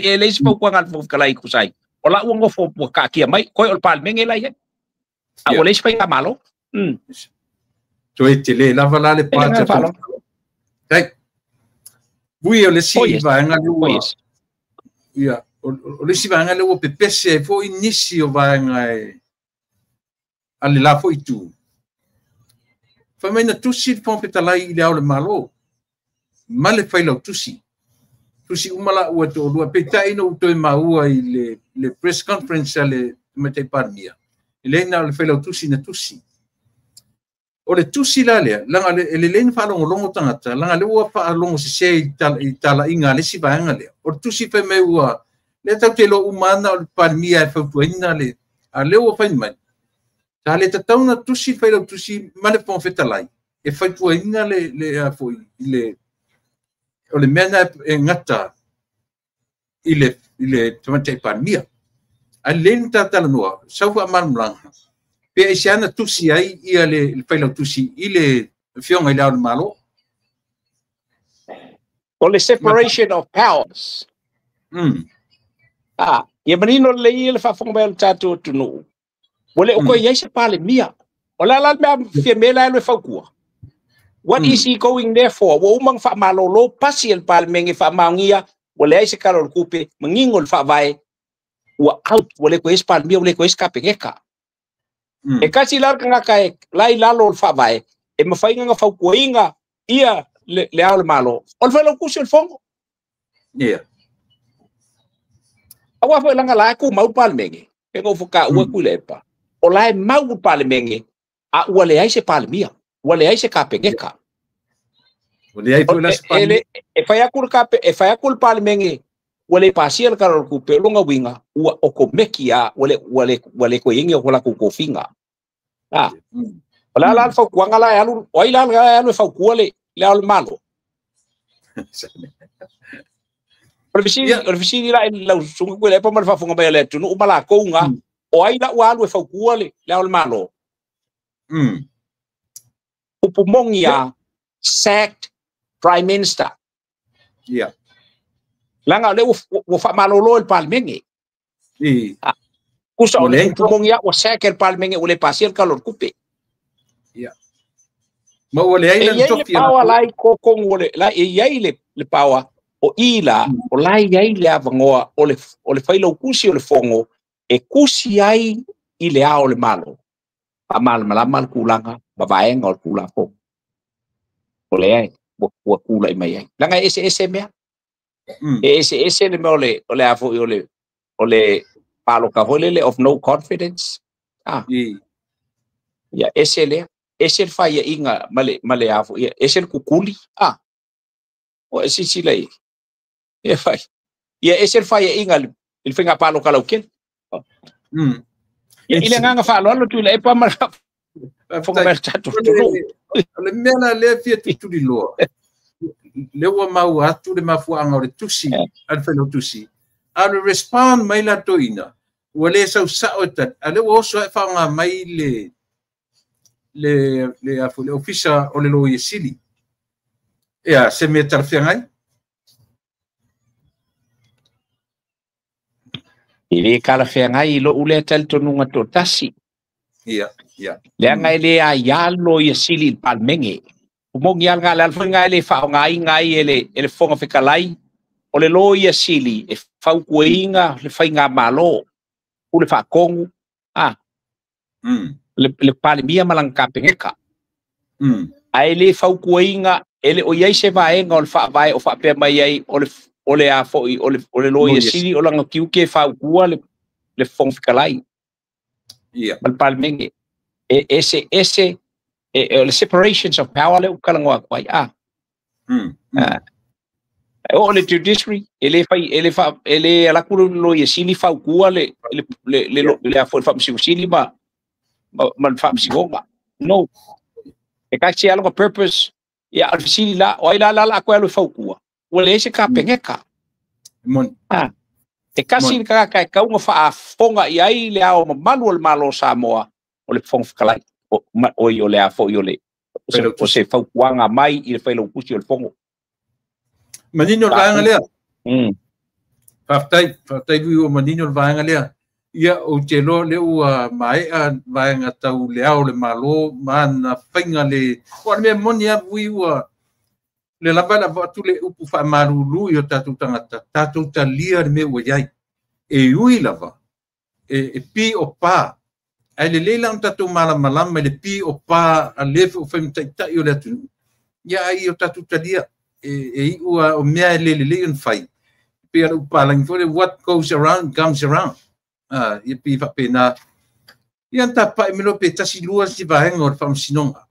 ele se faukuanga al fonga fikalai kusai ola uang fo ka kia mai ko ol palming ele ia ole se fa malo Toi le lava la le parte kai bui ole si va nga lu ia ole si va nga lu pepese fo inicio va nga ale la fo itu fa mena tusi pon petalai ile ole malo male fai lo tusi umala o to lu peta ino to maua ile le press conference ale mete parmia ile na le fai lo tusi na tusi o le tusi la le langa le len fa longo tangata langa le ua fa longo se tala inga le si vanga le o tusi fe me ua le tau te lo umana o palmia e fa tuina le a le ua fa mai ta le tau na tusi fe lo tusi male pon fetalai e fa tuina le a foi ile o le mena e ngata ile tomate palmia a len tala noa sa fa malmlanga pe se ana tusi ai ia le failo tusi ile fionga ile al malo o le separation of powers ia manino le ile fa fonga bel tato tunu wole o ko ia se pale mia o la me fiemela le fakua what is he going there for wo umang fa malo lo pasiel pal mengi fa mangia wole ai se kalor kupe mangingol fa vai wa out wole ko espal mia wole ko escape ngeka e kasi lar nga kai lai lalo fa vai e mafai nga fa kuinga ia le al malo ol velo kusil fongo awa fa langa la ku mau palmengi e go foka u ku lepa o lai mau palmengi a wale ai se palmia wale ai se kapengeka wale ai tu las ele e fa yakul kape e fa yakul palmengi wale pasiel karol ku pe longa winga o ko mekia wale ko ingi o la ku kofinga wala fa kuanga la alu oi la alu fa kuale le al malo Orvisi la la sungu ko le pa mal fa funga ba le tunu umala ko nga oi la alu fa kuale le al malo upumongia sacked prime minister langa le wo fa malo lo el palmengi kusa ole upumongia o sack el palmengi ole pasiel kalor kupe ma ole ai na tofia pawa lai ko kong ole la ai le pawa o ila o lai ai le avangoa ole failo kusi ole fongo e kusi ai ile a ole malo amal malamal kulanga babaenga ole kula ko ole ai bo kula i mai ai langa ese mea ese le ole afo ole palo ka holele of no confidence ya ese le fa ya inga male afo ya ese kukuli o ese silai ya fa ya ese fa ya inga il finga palo ka lauken ya ile nga fa lo tu le pa ma fonga mer tatu le mena le fia tu di lo le wa mau atu le mafuanga o tusi al felo tusi al respond mai la toina wale sa o tat ale wo so fa nga mai le afu le ofisa o le lo i sili ia se me tarfiangai ile kala fiangai lo ule tal tonunga to tasi ia le ngai le a lo i sili palmenge umongi al ngal alfa ngai le fa ngai ele fonga fikalai o le lo i sili e fau kuinga le fainga malo ule fa kongu le palimia malangka pengeka ai le fau kuinga ele o yai se vai nga o fa vai o fa pe mai ai o le a fo o le lo i sili o langa kiu ke fau kua le fong fikalai mal palmenge ese le separations of power le ukalangwa kwai o le judiciary ele ala kulu lo i sili fau kua le a fo fa sili ma fam sigonga no e ka sia lo purpose ya al sili la o la ko lo fau kua o le se ka pengeka mon e ka sili ka unga fa fonga i ai le ao malo Samoa o le fong fikalai o yo le a fo yo le o se fau kuanga mai i le failo kusi o le fongo manino vaanga lea Faftai vi o manino vaanga lea ia o te lo le ua mai a vaanga tau le ao le malo mana fainga le o me monia vi ua le lava tu le upu fa marulu yo tatu tangata tatu talia me ua yai e ui lava e pi o pa ai le leila tatu malama le pi o pa a lefu o fem tai yo le tu ia ai o tatu talia e ua o mea le fai pe o palang for what goes around comes around ia pi fa pena ia ta pa me lo pe tasi lua si va en or fam sinonga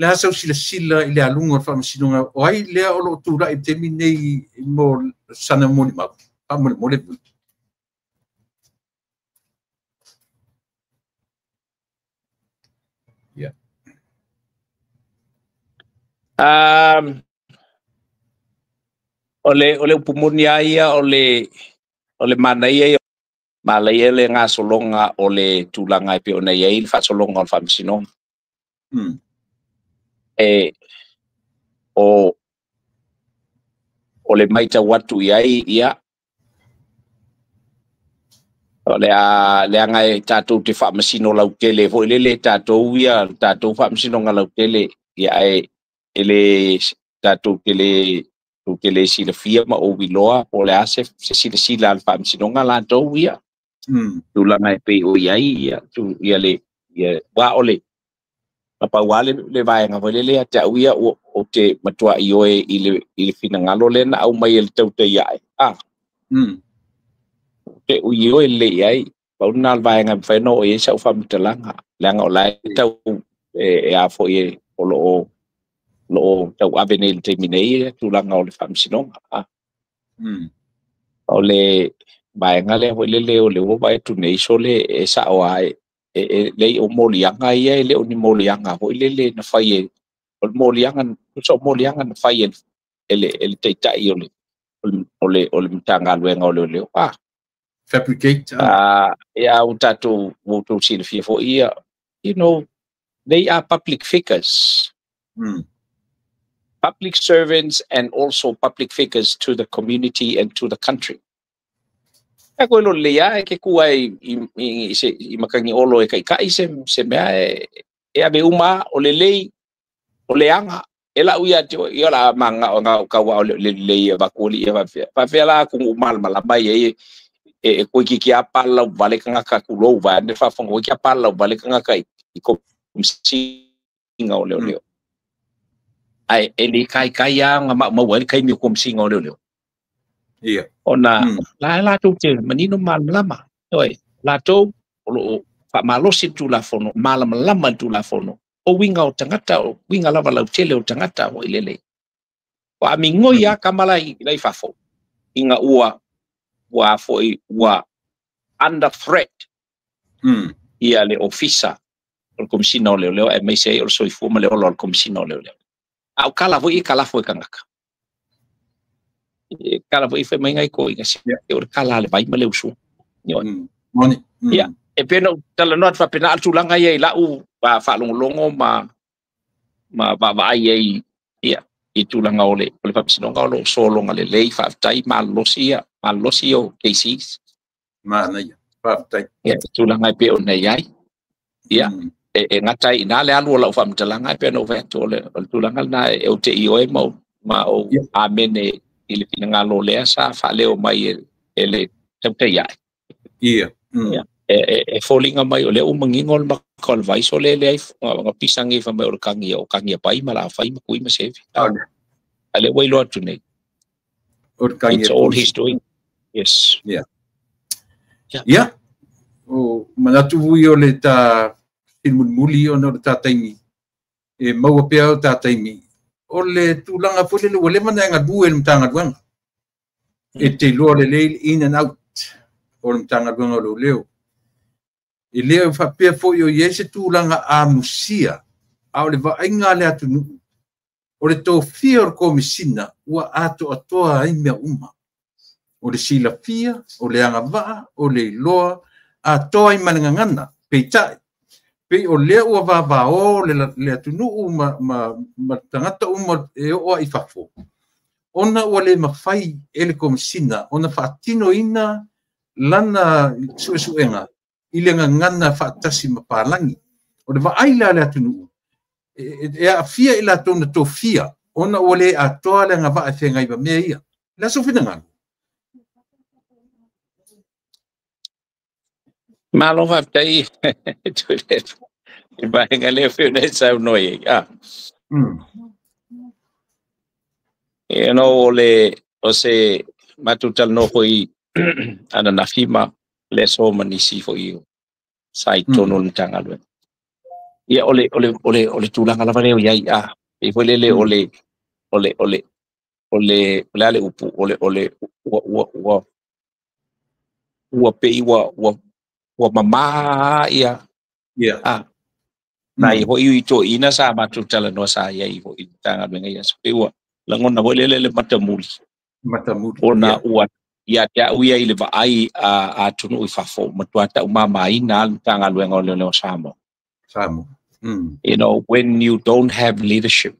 la so sila ile alunga or fam sinonga o ai le o lo tu ra te minei mo sana mo ma pa mo le yeah ole upumunia ia ole manai malai le nga solonga ole tulanga pe ona ia fa solonga fa msino ole maita watu ia ole le nga tatu te fa msino lau tele vo le tatu ia tatu fa msino nga lau tele ia ele tatu tele tele si le fia ma o wiloa o le ase se si la fa msino nga la to ia tulanga pe o ia tu ia le ia wa ole apa wale le vai nga vole le ata ia o te matua ioe i le fina ngalo le na au mai le tau te ia te ioe le ia pa una vai nga feno o ia sa fa mtalanga langa o lai tau e a fo ia o lo tau avenel te minei tulanga o le famsinonga o le vai nga le o le vai tu nei so le e sa o ai le o molianga ia le o ni molianga ho le na fai o molianga so molianga na fai ele te tai o le mtanga luenga o le fabricate ia o tatu o silfia fo ia you know they are public figures public servants and also public figures to the community and to the country. Ako lo leia ke kuai i makangi olo e kai se mea e ave uma o le lei o le anga e la uia te ia la manga o nga ka wa le lei ba ko li va fela ku mal mai e ko ki apala vale kanga ka kulo va ne fa fongo ki apala vale kanga kai i ko singa o le ai ele kai ya nga ma wa kai mi kom singa o le ia ona la tu te manino mal lama oi la tu o fa malosi tu la fono mal lama tu la fono o winga o tangata o winga lava la tele o tangata o ilele o amingo ya kamala i fa fo inga ua foi ua under threat ia le officer o komsino le e me sei o so i fuma le o komsino le au kala voi kala foi kangaka kala voi fe mai ngai ko inga se o kala le vai male usu moni ia e pena tala not fa pena altu langa ia la u ba fa longo ma ai ia I tulanga ole fa sinonga lo solo ngale lei fa tai ma losio cases ma na ia fa tai ia tulanga pe ona ai ia ngatai ina le alu la fa mtalanga pe no veto le tulanga na o te io ma o amene ile pinanga lo le sa fa le o mai ele te ia ia falling mai o le o mangingol ma kol vai so le nga pisangi fa mai o kangi pai ma la fai ma kui ma se ale wai lo tu nei it's all he's doing yes yeah o manatu yo le ta muli o no ta taimi e mau pe o ta taimi o le tulanga fo le mana nga buen mtanga duang e te lo le in and out o mtanga duang o leo e leo fa pe fo yo yese tulanga a musia a le va inga le atu o le to fior komisina ua ato atoa ai mea uma o le sila fia o le anga va o le loa atoa i manangangana peitai pe o le ua va o le atu nu ma tangata uma e o i fafo ona ua le mafai ele komisina ona faatino ina lana suenga ile ngana faatasi mapalangi o le va aila le atu nu e a fia ila tona to fia ona ole a toa nga va fe ngai ba me ia la so fina nga malo va tai to le ba ngale fe ne sa no ia ole o se matutal no hoi ana na fima le so manisi fo io sai tono ntanga lo ia ole tulanga la vale ia e foi le ole ale upu ole wa pe wa mama ia na i hoi to ina sa matutal no sa ia i hoi tanga lo ia so pe wa langona vole le matamuli ona ua ia ia uia ile va ai a tunu i fafo matuata umama ina tanga lo ngolo samo you know when you don't have leadership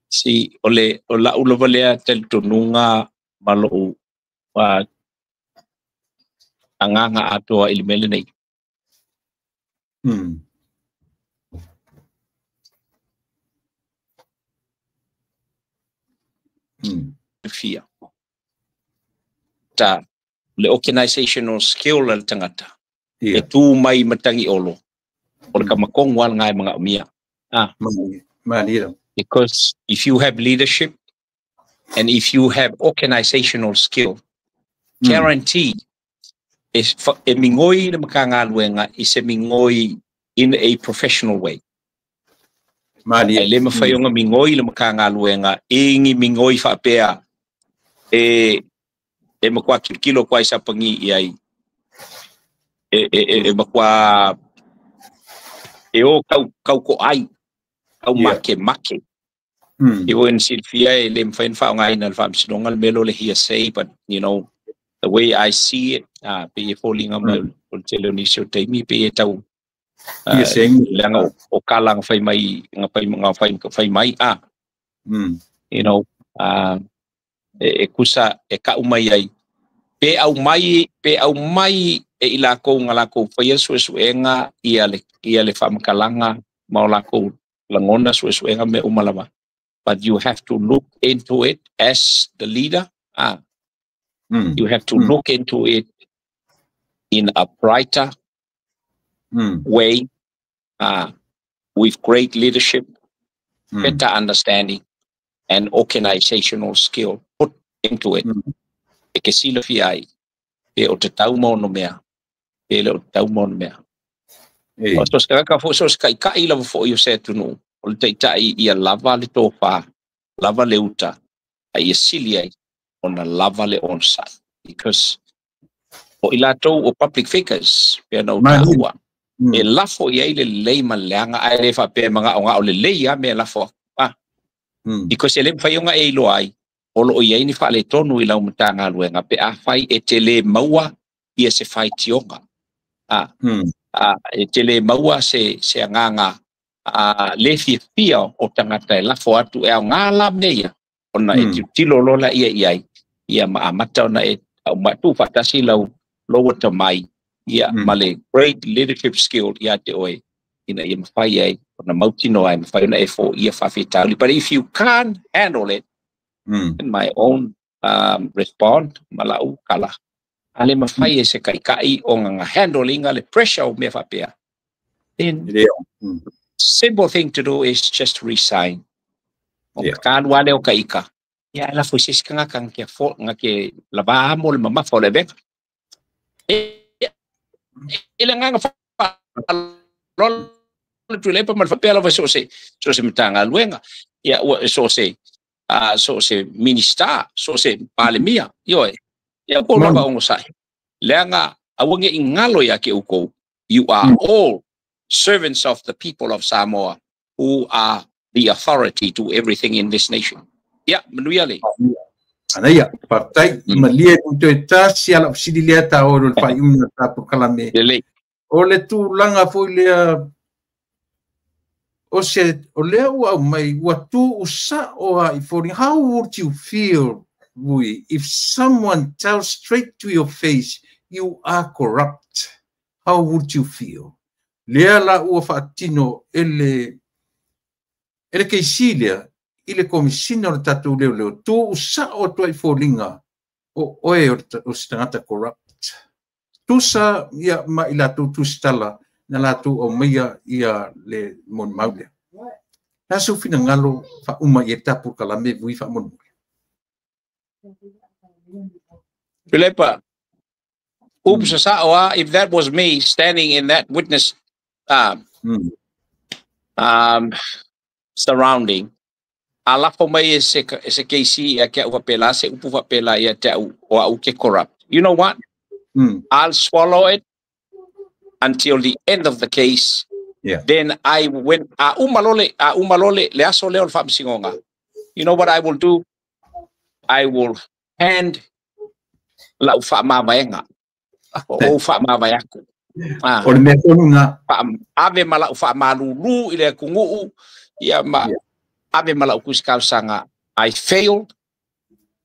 si ole ola ulovalea tel tununga malo anganga ato ilmele nei fear ta le organizational skill al tangata e tu mai matangi olo or kamakong wal ngai mga umia because if you have leadership and if you have organizational skill guarantee is mingoi na makangaluenga is mingoi in a professional way le mafayonga mingoi le makangaluenga ingi mingoi fa pea e makwa kilo kwa isa pangi iai makwa o kau ko ai kau make even Sylvia le mfain fa ngai na fam sinongal melo le here say but you know the way I see it be falling on the telenisio taimi be tau langa o kalang fai mai fai mai you know kusa ka umai ai pe au mai e ila ko ngala ko fai suenga ia le fam kalanga maula ko langona suenga me umalama but you have to look into it as the leader you have to look into it in a brighter way with great leadership better understanding and organizational skill put into it e ke sila fiai e o te tau mo no mea e le o te tau mo no mea o tos ka fo sos kai la fo yo se tunu o te tai ia lava le tofa lava le uta ai sili ai ona lava le onsa because o ilato o public figures pe no taua e lafo ia le lei maleanga ai le fa pe manga o le lei a me lafo because ele fai nga e lo ai o lo ia ni fa le tonu ila umtanga luenga pe a fai e tele maua ia se fai tionga e te le maua se anganga le fia o tangata e lafo atu e au ngala meia ona e tilo lola ia maamata ona e au matu fatasi lau loa tamai ia male great leadership skill ia te oe ina ia mawhai ai ona mautino ai mawhai ona e fo ia whawhetau. But if you can't handle it, in my own respond malau kala ale mawhai e se kai o nga handling ale pressure o mea whapea. Then simple thing to do is just resign. Kan wale o kaika. Ya la fo sis kanga kang ke fo nga ke laba mo le mama fo le bek. Ile nga fa lol tu le pa mal fa pela so se mitanga luenga. Ya so se minister so se palemia yo ya ko lava o sai. Lenga awange ingalo ya ke uko. You are all servants of the people of Samoa who are the authority to everything in this nation. Ya, menuiale. Anaya, partai malia untuk eta siala sidilia ta o fa una ta proclame. O le tu langa foi le o se o le wa mai watu usa o ai for how would you feel if someone tells straight to your face you are corrupt? How would you feel? Lea la ua fatino ele keisilia ile komisina o tatu leo tu usa o toi folinga o oe o stangata corrupt. Tu sa ia ma ila tu stala na la tu o meia ia le mon maule. Na su fina ngalo fa uma ia tapu kalame vui fa mon. Philippa, if that was me standing in that witness surrounding, ala po may se KC ya kaya wapela se upu wapela ya te o au ke corrupt. You know what? I'll swallow it until the end of the case. Yeah. Then I went umalole le aso leo famsingonga. You know what I will do? I will hand la ufa mabaenga. O ufa mabayaku. O me konunga ave mala ufa malulu ile kungu ya ma ave mala ukuskau sanga. I failed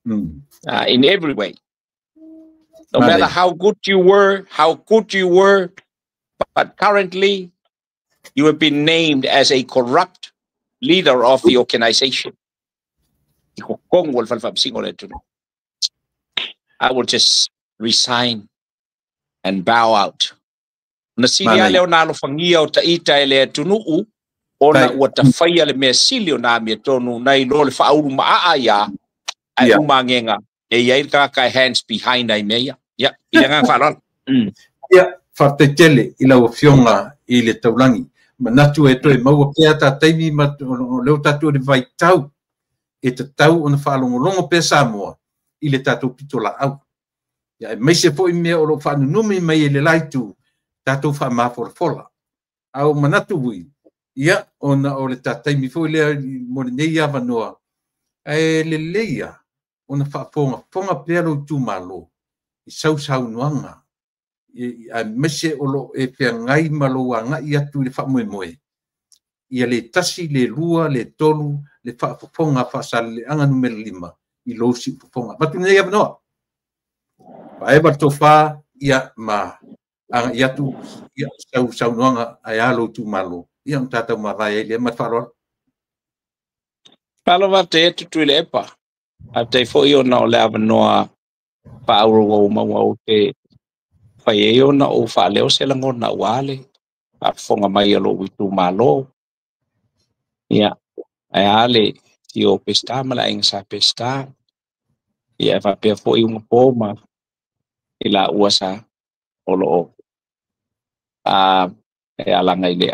in every way. No matter how good you were, but currently you have been named as a corrupt leader of the organization. I will just resign and bow out. Nasilia leo nalo fangia o taita ele tunuu ona wata faya le mesilio na me tonu na ilo le faulu maaya ai umangenga e ia ka hands behind ai meia ya ilanga falon ya fartetele ila ofionga ile taulangi manatu e toe mau ke ata taimi ma leo tatu de vai tau e te tau ona falongo pe Samoa ile tatu pitola au ya me se foi me o fa numi mai le laitu tatu fa ma fola au manatu wi ya ona o le tatai mi foi le mo nei ava noa e le leia ona fa fonga pelo tu malo i sau noanga a mese o lo e pe ngai malo anga ia tu le fa moe ia le tasi le lua le tolu le fa fonga fa sale anga numero 5 i lo si fonga ma tu nei ava noa pa e ba tofa ia ma anga ia tu ia sau noanga ai alo tu malo ia un tata mavai ele ma farol palo va te tu lepa a te fo io no le ava noa pa auro o ma o te fa io na o fa leo se la ngona wale a fonga mai lo witu malo ia ai ale io pesta mala ing sa pesta ia va pe fo io mo ma ila uasa o lo e alanga ile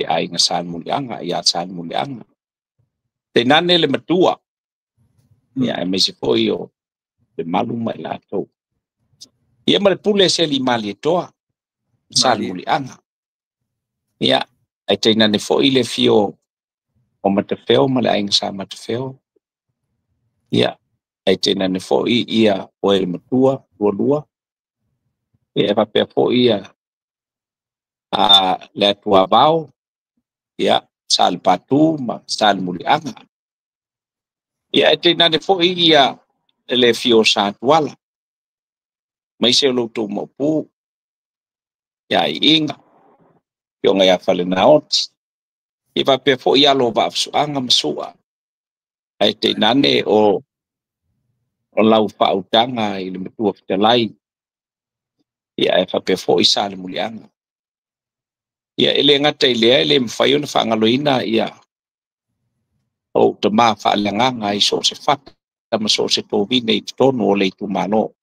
ai ngasan mulianga ia san mulianga te nane le matua ia me se foi o le maluma la to ia ma le pule se li mali toa san mulianga ia ai te nane foi le fio o matafeo ma le ai ngasan matafeo ia ai te nane foi ia o le matua lua ia va pe foi ia le tua vao ia sal patu ma sal mulianga ia te na de foi ia le fio sa tuala mai se lo tu mo pu ia inga yo nga ia fale na ot i va pe foi ia lo va su anga masua ai te nane o lau fa utanga i le tua fitalai ia e fa pe foi sal mulianga ia ele ngata ile ele mfai ona fa ngaloina ia o te ma fa langa i so se fat tama so se to vi nei tono o le tu mano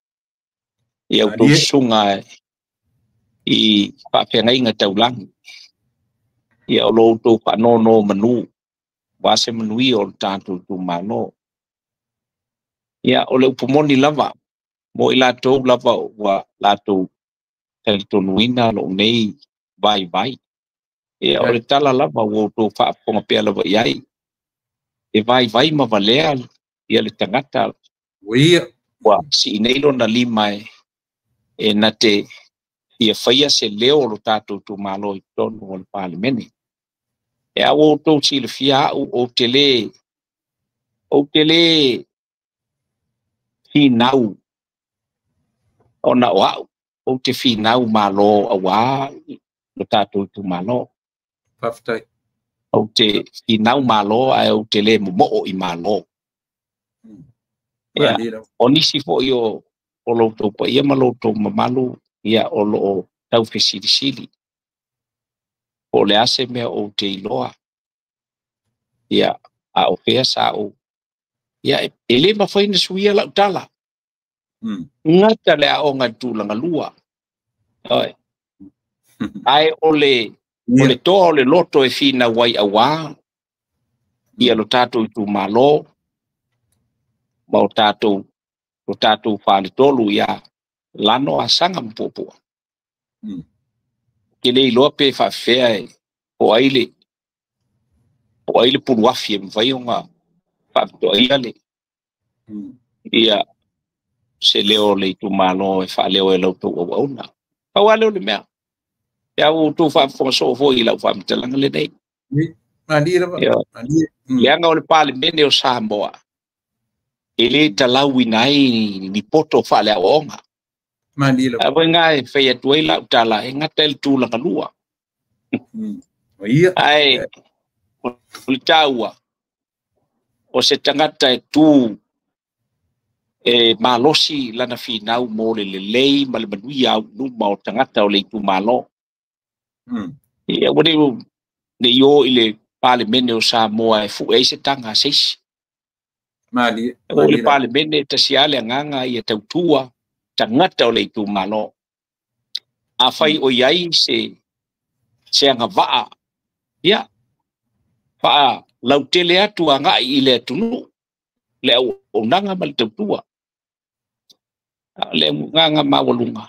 ia o to sunga i fa pe ngai nga taulang ia o lo to fa no manu wa se manui o tanto tu mano ia o le upomoni lava mo ila to lava wa la to tel to nuina lo nei vai ia o le tala lava wo to fa ponga pe lava iai e vai ma valea ia le tangata wa si nei lo na lima e na te ia faia se leo lo tato tu malo i tono o le palemene e a o to si le fia o tele finau ona o te finau malo awa lo tato tu malo Paftai. O te finau malo ai o tele mo i malo ia o nisi fo yo o lo to pa ia malo to malu ia o lo tau fesili o le ase mea o te iloa ia a o fea sa o ia ele ma faina suia la utala ngata le a o ngatu langa lua oi ai ole to le loto e fina wai awa ia lo tato i tu malo ma o tato fale tolu ia lano asanga mpopo kele iloa pe fa fea o aile puruafi e mwhai o ngā whakto aile ia se leo le tu malo e wha leo e lau tau au auna kau a leo le mea ia u tu wha so fo i lau wha mtalanga le nei le anga o le pale mene o Samoa e le talau inai ni poto wha lea o onga a wai ngā e whai atuai lau tala e ngata el tu langa lua ai o le taua o se tangata e tu e malosi lana finau mo le lei ma le manui au numa o tangata o le tu malo ia wale ne yo i le pale mene o Samoa e fu e se tanga seisi o le pale mene ta siale nganga i e tautua tangata o le tu malo a fai o iai se anga vaa ia faa lau tele atu anga i le tunu le o nanga mal tautua le nganga mawalunga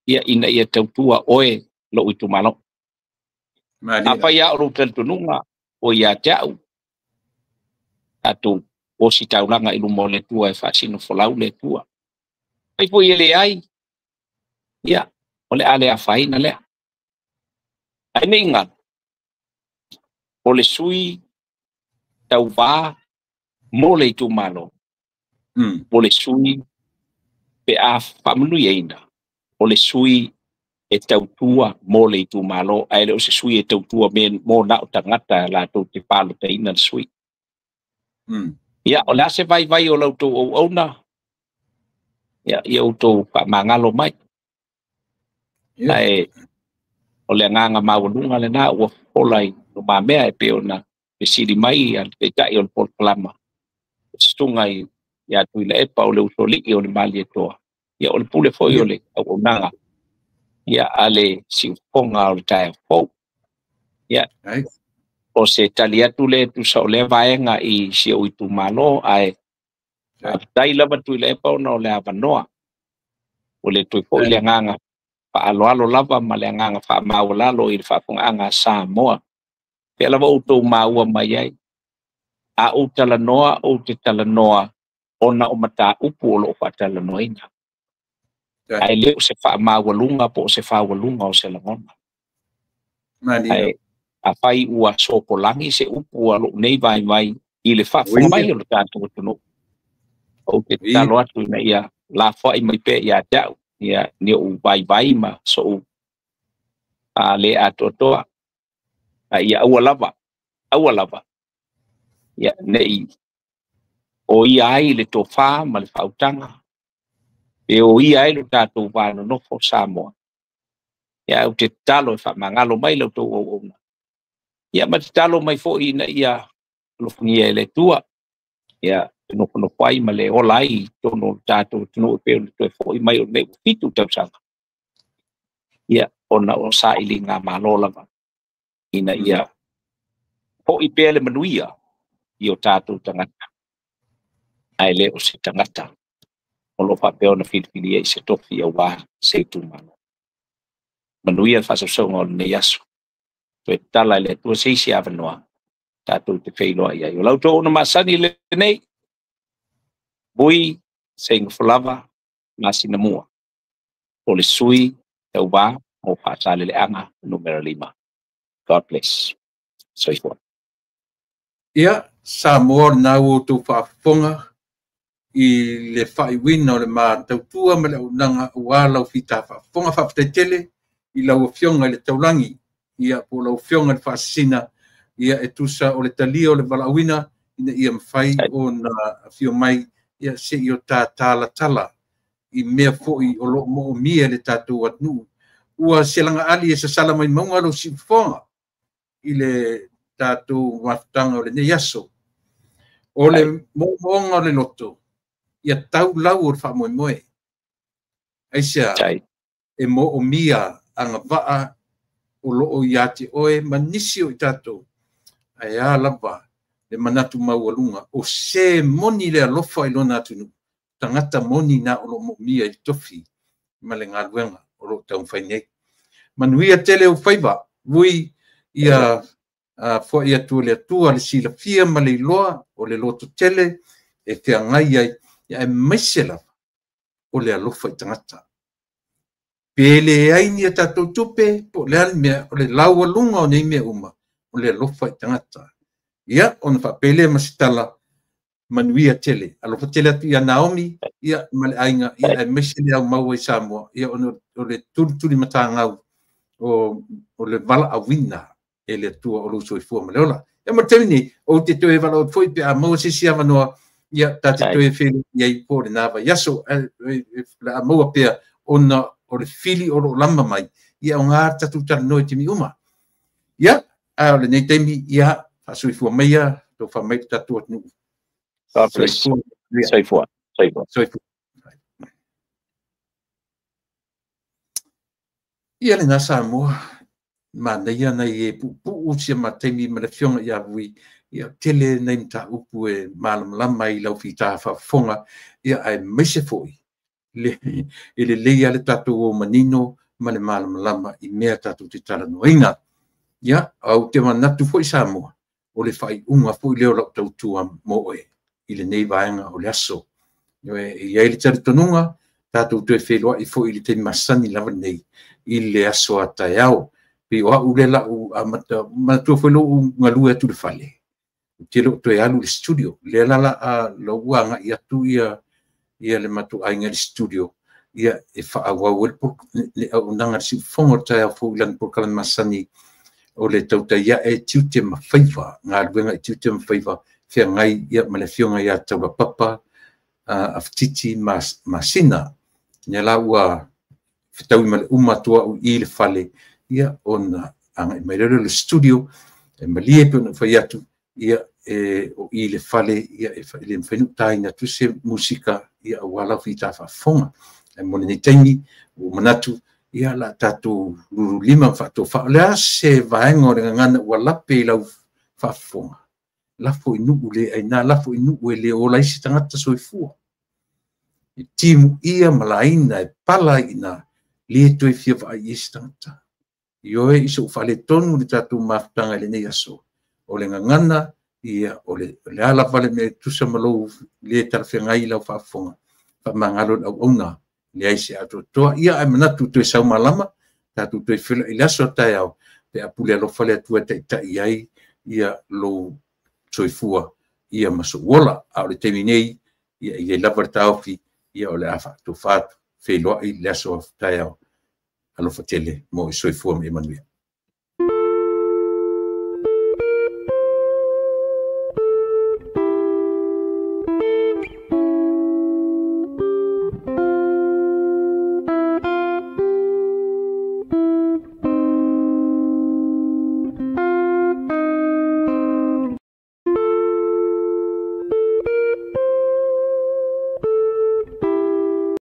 ia ina ia tautua oe lo itu malo apa ia o tel tununga o ia tau atu o si taulanga i lumo le tua e fasino folau le tua ai po ile ai ia ole ale a faina le ai ninga o le sui tau va mo le tu malo o le sui pe a famulu ina o le sui e tautua mo le tu malo ai le o se sui e tautua men mo na o tangata la to te palo te ina sui ia o la se vai o lo to o na ia o to pa mangalo mai ai o le nganga mawalunga le na o polai no ma mea e pe ona pe siri mai al pe tai o pol plama stungai ia tu le e pa o le usoli o le mali e toa ia o le pule foi o le o nanga ia ale si ponga o tai fo ia o se talia tu le tu sa le vaenga i si o tu malo ai dai lava tu le pa no le avanoa o le tu foi le nganga pa alo lava ma le nganga fa maulalo i fa anga Samoa pe lava o tu maua mai ai a o talanoa o te talanoa ona o mata upu o lo fa talanoina ai le se fa mawalunga po se fa walunga o se langona ai a fai ua sopolangi se upu alo nei vai i le whaafonga mai o le tātou tunu. O te talo atu na ia la whai mai pe ia tau, ia ni o vai ma so a le ato toa. A ia aua lava. Ia nei o ia ai le tō wha ma le whautanga. E o ia ai le tātou wāno nofo Samoa. Ia o te talo e whamangalo mai lau tō o ona. Ia ma te talo mai fo i na ia lofungia le tua. Ia no whai ma le ola i tono tātou tino e peo le tue fo i mai o nei fitu tausanga. Ia ona o sa ili ngā malola ma. Ina ia fo i pea le manuia i o tātou tangata. Ai le o se tangata. O lo whapeo na whilipili e se tofi au wā se tu mano. Manuia whasasonga o nei aso. Toe tala le tua seisi awanoa. Tātou te whailoa ia. O lau tō ona masani le nei. Bui, seinga whalava, masina mua. O le sui, tau wā, o whaasale le anga, numero 5. God bless. So i fwa. Ia, Samoa nau o tō whaafonga i le whaiwina o le mātautua ma le unanga ua lau whita whaafonga whaafatetele i lau fionga le taulangi. Ia po lau fionga le whaasina, ia e tusa o le talia o le walawina, ina ia mwhai o na fio mai, ia se i o tā tala i mea fōi o lo mo o mia le tātou atnu. Ua se langa ali e sa sala mai maunga lo si whonga i le tātou wafutanga o le nei aso. O le moonga o le loto, ia tau lau o le wha moe. Aisea, e mo o mia anga waa o loo iate oe manisi o i tātou. Ai a lava le manatu maualunga o se moni le alofa i lona atunu. Tangata moni na o lo mo mia i tofi ma le ngā luenga o lo tau whainei. Manuia tele o whaiva, vui ia fo ia tu le tua le sila fia ma le iloa o le loto tele e te angai ai ia e maisela o le alofa i tangata. Pele ai ni tātou tupe po le almea o le laualunga o nei mea uma o le alofa i tangata. Ia, ona whapele masitala manuia tele. Alofa tele atu ia Naomi, ia male ainga, ia e mesele au maua i Samoa, ia o le tuli matangau o le vala awina e le tua o luso i fua maleola. Ia matewini, o te toe vala o foi pe a maua sisi awanoa, ia tate toe whelu ia i pōre nāwa. Iaso, a maua pea ona o le fili o lo lama mai, ia o ngā tatu tala noi te mi uma. Ia, o le nei teimi, ia, asui fua meia, to fa mai tatu atnu. God bless. Soi fua. Ia le nā Samoa, ma neia nei e pu usia ma teimi ma le fionga ia vui, ia tele nei mta upu e malamlama i lau fita whafonga, ia ai meise foi. Le leia le tatu o manino, ma le malamlama i mea tatu te tala noina. Ia, au te manatu foi Samoa. O le whai unga fo i leo lau tautua mo e, i le nei vaenga o le aso. I ai le tari tonunga, tātou tue whelua i fo i le te masani lava nei, i le aso a tai au. Pe o au le lau a matua whelo u ngalua atu le whale. Te lo tue alu le studio, le lala a lauanga i atu ia le matu ainga le studio, ia e whaawau le au nanga si whongo tai au fo i lan porkalan masani, o le tauta ia e tiute mawhaiva, ngā ruenga e tiute mawhaiva, whia ngai ia ma le whionga ia taura papa, a whtiti masina, nia la ua whitaui ma le umatua u i le whale, ia o na anga i mairere le studio, e malie pe ona whai atu, ia o i le whale, ia e le mwhainu taina tuse musika, ia o wala whita whafonga, e mone nei taimi, o manatu, ia la tatu lulu lima whato whaolea se vaenga o le ngana ua lape i lau whafonga. Lafo i nuku le aina, lafo i nuku e le o laisi tangata soifua. I timu ia malaina e pala ina le toi fia wa i isi tangata. I oe iso whale tonu le tatu mafutanga le nei aso. O le ngana ia o le ala vale me tusa malou le tarafia ngai lau whafonga. Whamangalo au ona. Le aise ato toa ia ai manatu toe sau malama tatu toe fela i laso tai au pe apule alofa le atua taʻitaʻi ai ia lou soifua ia masuola a o le taimi nei ia i lava le taofi ia o le a faatofatu feiloaʻi le aso afetae ao alofa tele mo i soifua me manuia